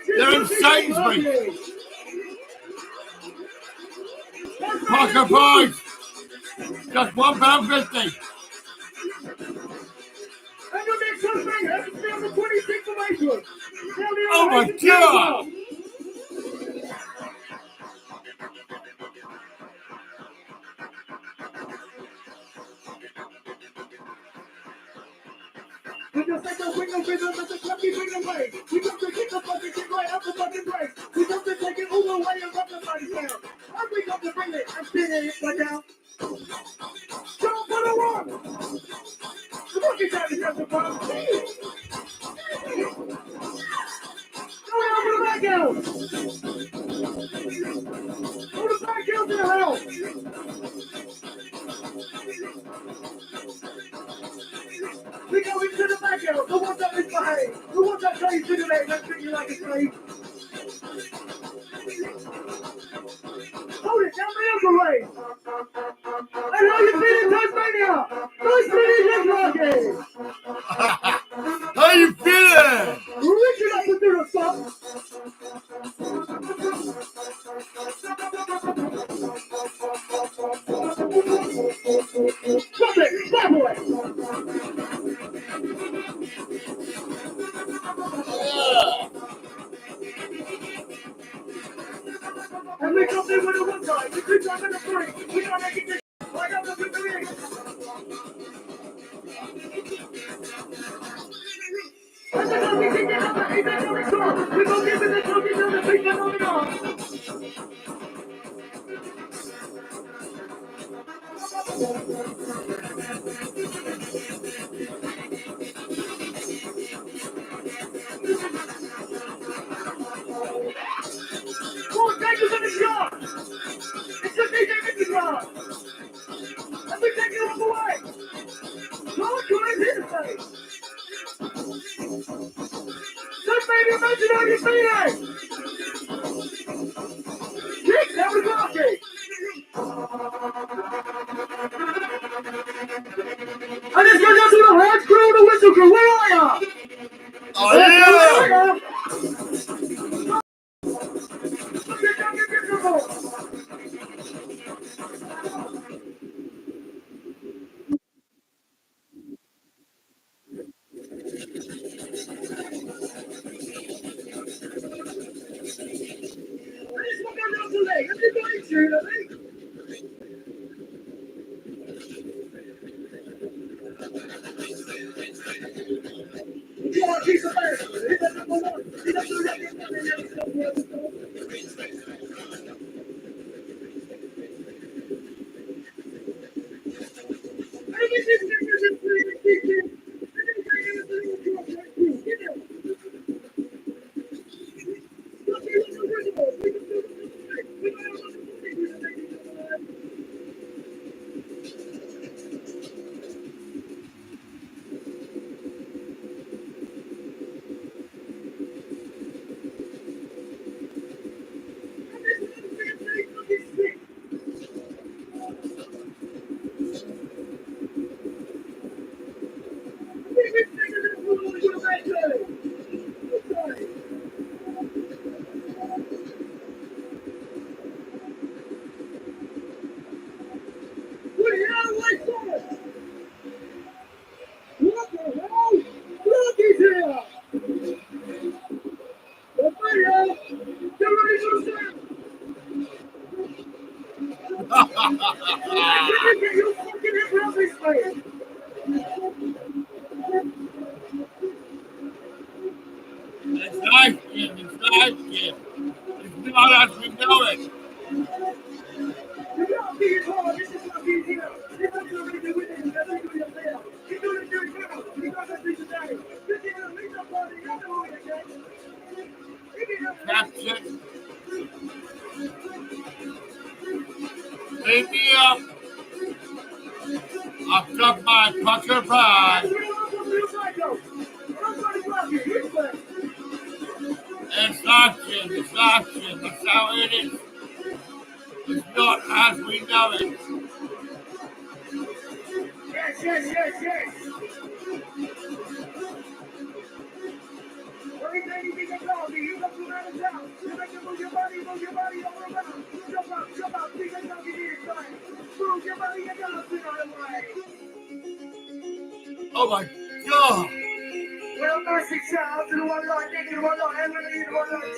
They're in Sainsbury's. Pack of pies. Just £1.50. And your next husband has to be on the 26th of April. Oh my God. We just take the window business and the clubby bring away. We got to get the fucking shit right out the fucking place. We got to take it all the way and rub the body down. And we got to bring it and spin it right down. Jump for the one. The fucking time is just a problem. Go down to the back out. Go to the back out to the house. We go into the back out. The one that misbehaves. The one that plays to the leg and treat you like a slave. Hold it down the other way. And how you feeling, Tasmania? Nice feeling, yes, Rocky. How you feeling? Richard up to do the stuff. Stop it, stop it. And we come in with a one time, we two time and a three. We gotta make it this. Right up the ring. And then we take it up and he's on the score. We go give it the trophy to the people on the arm. Four takers in the shot. It's the DJ Mickey shot. And we take it all the way. No one can hit the face. Just maybe imagine how you're feeling. Kick, that was lucky. And this goes out to the horse crew and the whistle crew. Where are ya? Oh, yeah. She's the best. He's the number one. He's the It's life, Jim. It's life, Jim. It's not as we know it. Captain. Leave me up. I've got my pucker pie. It's not, Jim. It's not, Jim. That's how it is. It's not as we know it. Yes, yes, yes, yes. Anything you can call me, you come from out of town. You make you move your body all around. Jump out, big and doggy inside. Move your body and dancing on the way. Oh my God. Well, massive shout out to the one line, Nick, the one line, Emily, the one line,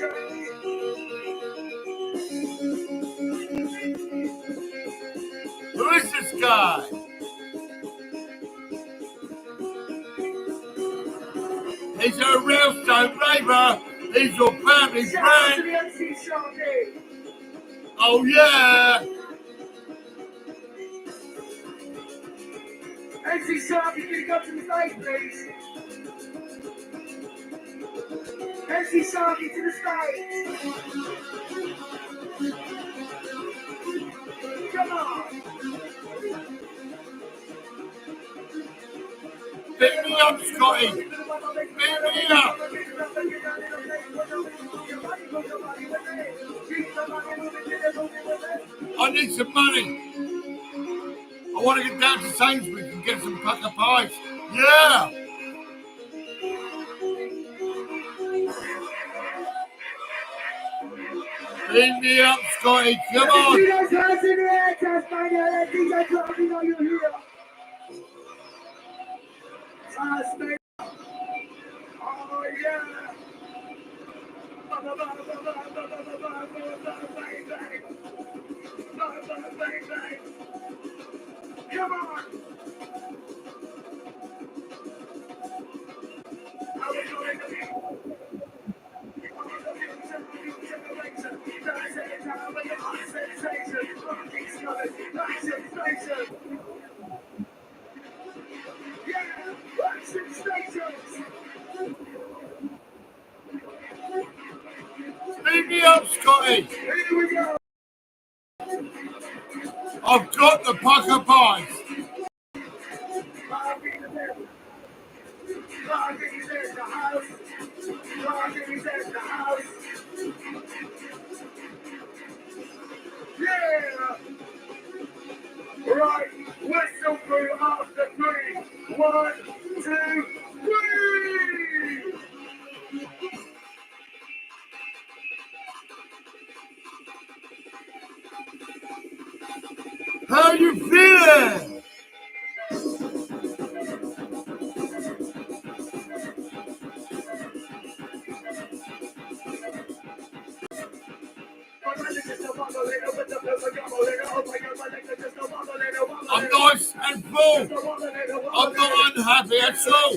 Who is this guy? He's a real stone raver. He's your family shout out to friend. the MC Sharky. Oh yeah. MC Sharky, can you come to the stage, please? MC Sharky to the stage. Come on. Pick me up, Scotty. Pick me up. I need some money. I want to get down to Sainsbury's and get some pucker pies. Yeah. Pick me up, Scotty. Come on. See those hands in the air, Tasmania. Let DJ Clarky know you're here. Stay. Oh, yeah. Come on. Pick me up, Scotty. Here we go. I've got the pucker pies. Clarky's in the house. Clarky's in the house. Yeah. Right. Whistle through after 3. 1, 2, 3. How you feeling? I'm nice and full. I'm not unhappy at all.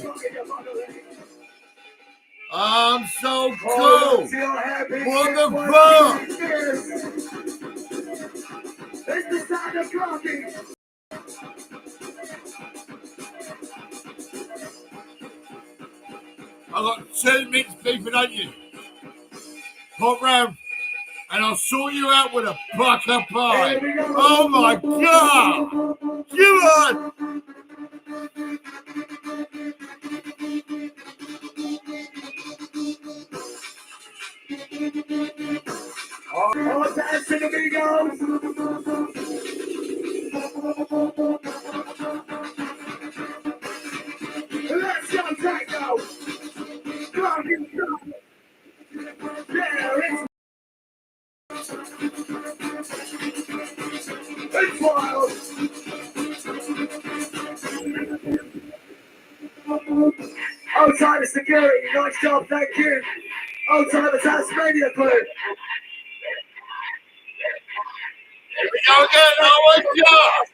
I'm so Hold cool. on to your happy What shit, the boy, fuck? it's the sound of clocking. I got 2 mixed beef and onion. Pop round, and I'll sort you out with a pucker pie. Here we go. Oh my god! Come on! All dancing amigos. Let's go techno. Clocking stuff. Yeah, it's wild. Outside of security, nice job, thank you. Outside of Tasmania crew. Here we go again, oh my god!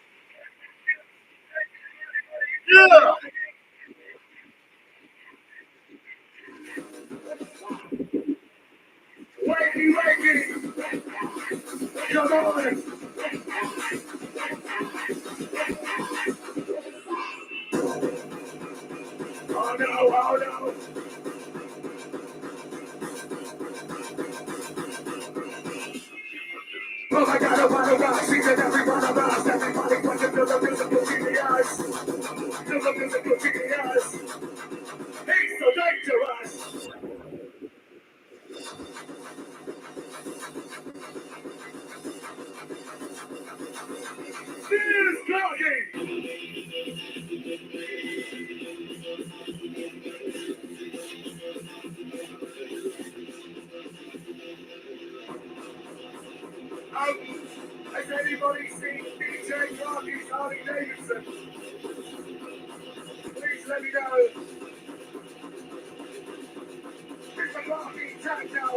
Yeah! Wakey, wakey. Come on. Oh no, oh no. Oh my god, she's in every one of us. Everybody wants to feel the musical genius. Feel the musical genius. He's so dangerous. Fierce clocking. Has anybody seen DJ Clarky's Harley Davidson? Please let me know. Mr. Clarky, techno.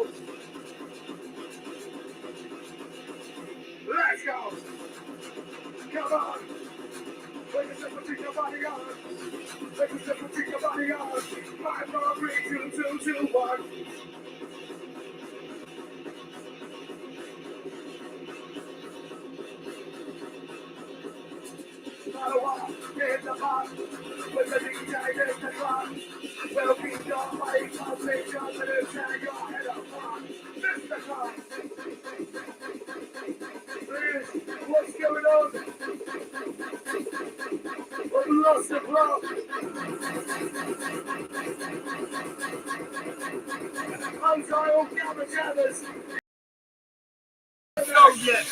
Let's go. Come on. Let us just put your body on. Let us just put your body on. 5, 4, 3, 2, 2, 2, 1. Get the box with the DJ in the clock. We'll beat your body, I'll take your little tag your head up on. Mr. Clock. What's going on? We've lost the clock. I'm sorry, all gamma jammers. Oh yes!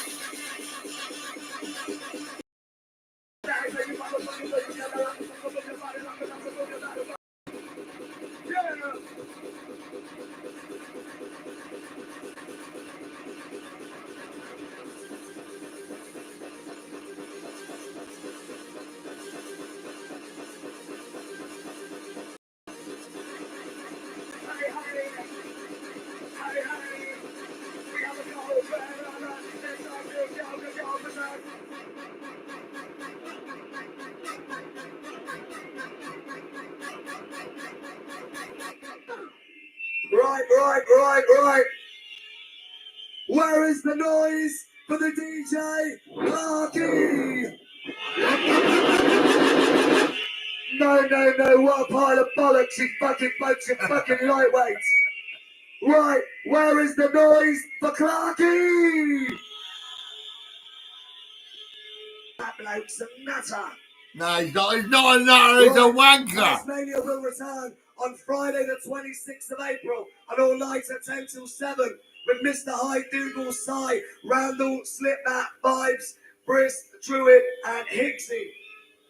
Right. Where is the noise for the DJ Clarky? No, what a pile of bollocks, you fucking bunch of fucking lightweights. Right, where is the noise for Clarky? That bloke's a nutter. No, he's not a nutter, he's a wanker. Tasmania will return on Friday the 26th of April and all nights at 10 till 7 with Mr. High Dougal, Sai, Randall, Slipmat, Vibes, Briss, Druid and Hixie.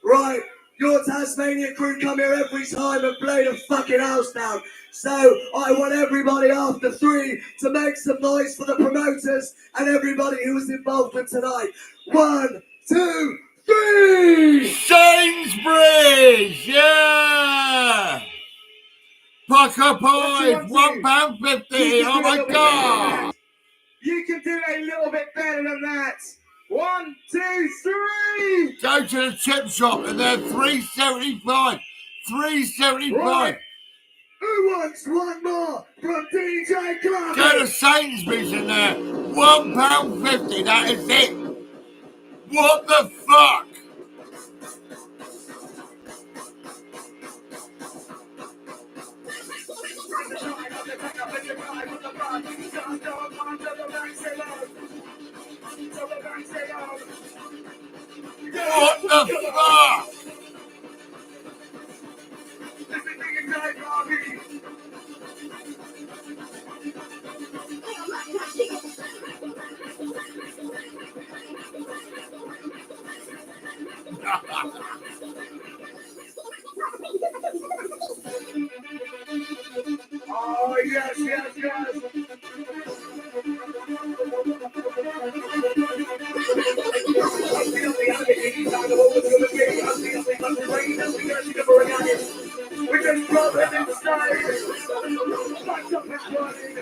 Right, your Tasmania crew come here every time and play the fucking house down. So I want everybody after 3 to make some noise for the promoters and everybody who was involved with tonight. 1, 2, 3! Sainsbury's! Yeah! Pucker Pies, £1.50. Oh my god! You can do a little bit better than that. 1, 2, 3! Go to the chip shop and they're £3.75. £3.75. Who wants one more from DJ Clark? Go to Sainsbury's in there. £1.50. That is it. What the fuck? What the fuck? Oh, yes, yes, yes. We just drop it inside. Back up this morning.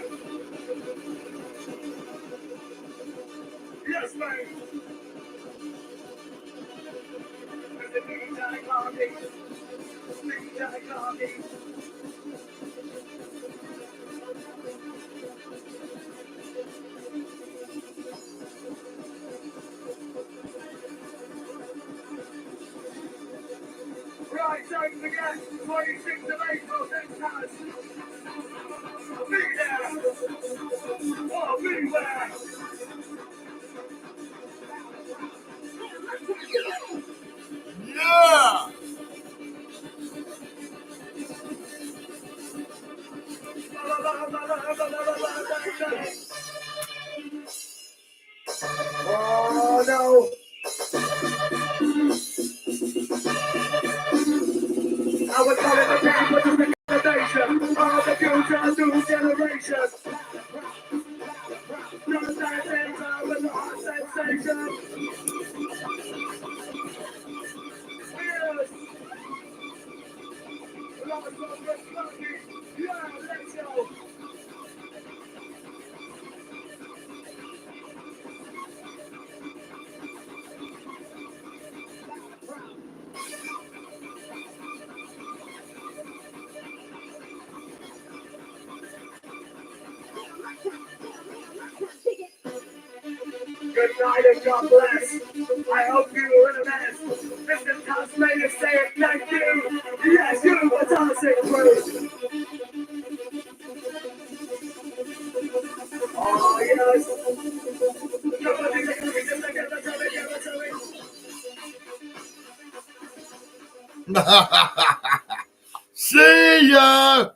Yes, mate. DJ Clarky. DJ Clarky. Right, don't forget, 26th of April, Texas. Be there. Oh, beware. Yeah! Oh, no. I would call it the game, which is the foundation of the future new generation. No sensation with the hot sensation. Yes. Last one was lucky. Yeah, let's go. Good night and God bless. I hope you were in a mess. Mr. Tasmania saying thank you. Yes, you were fantastic, Bruce. Oh, yes. Come on, See ya!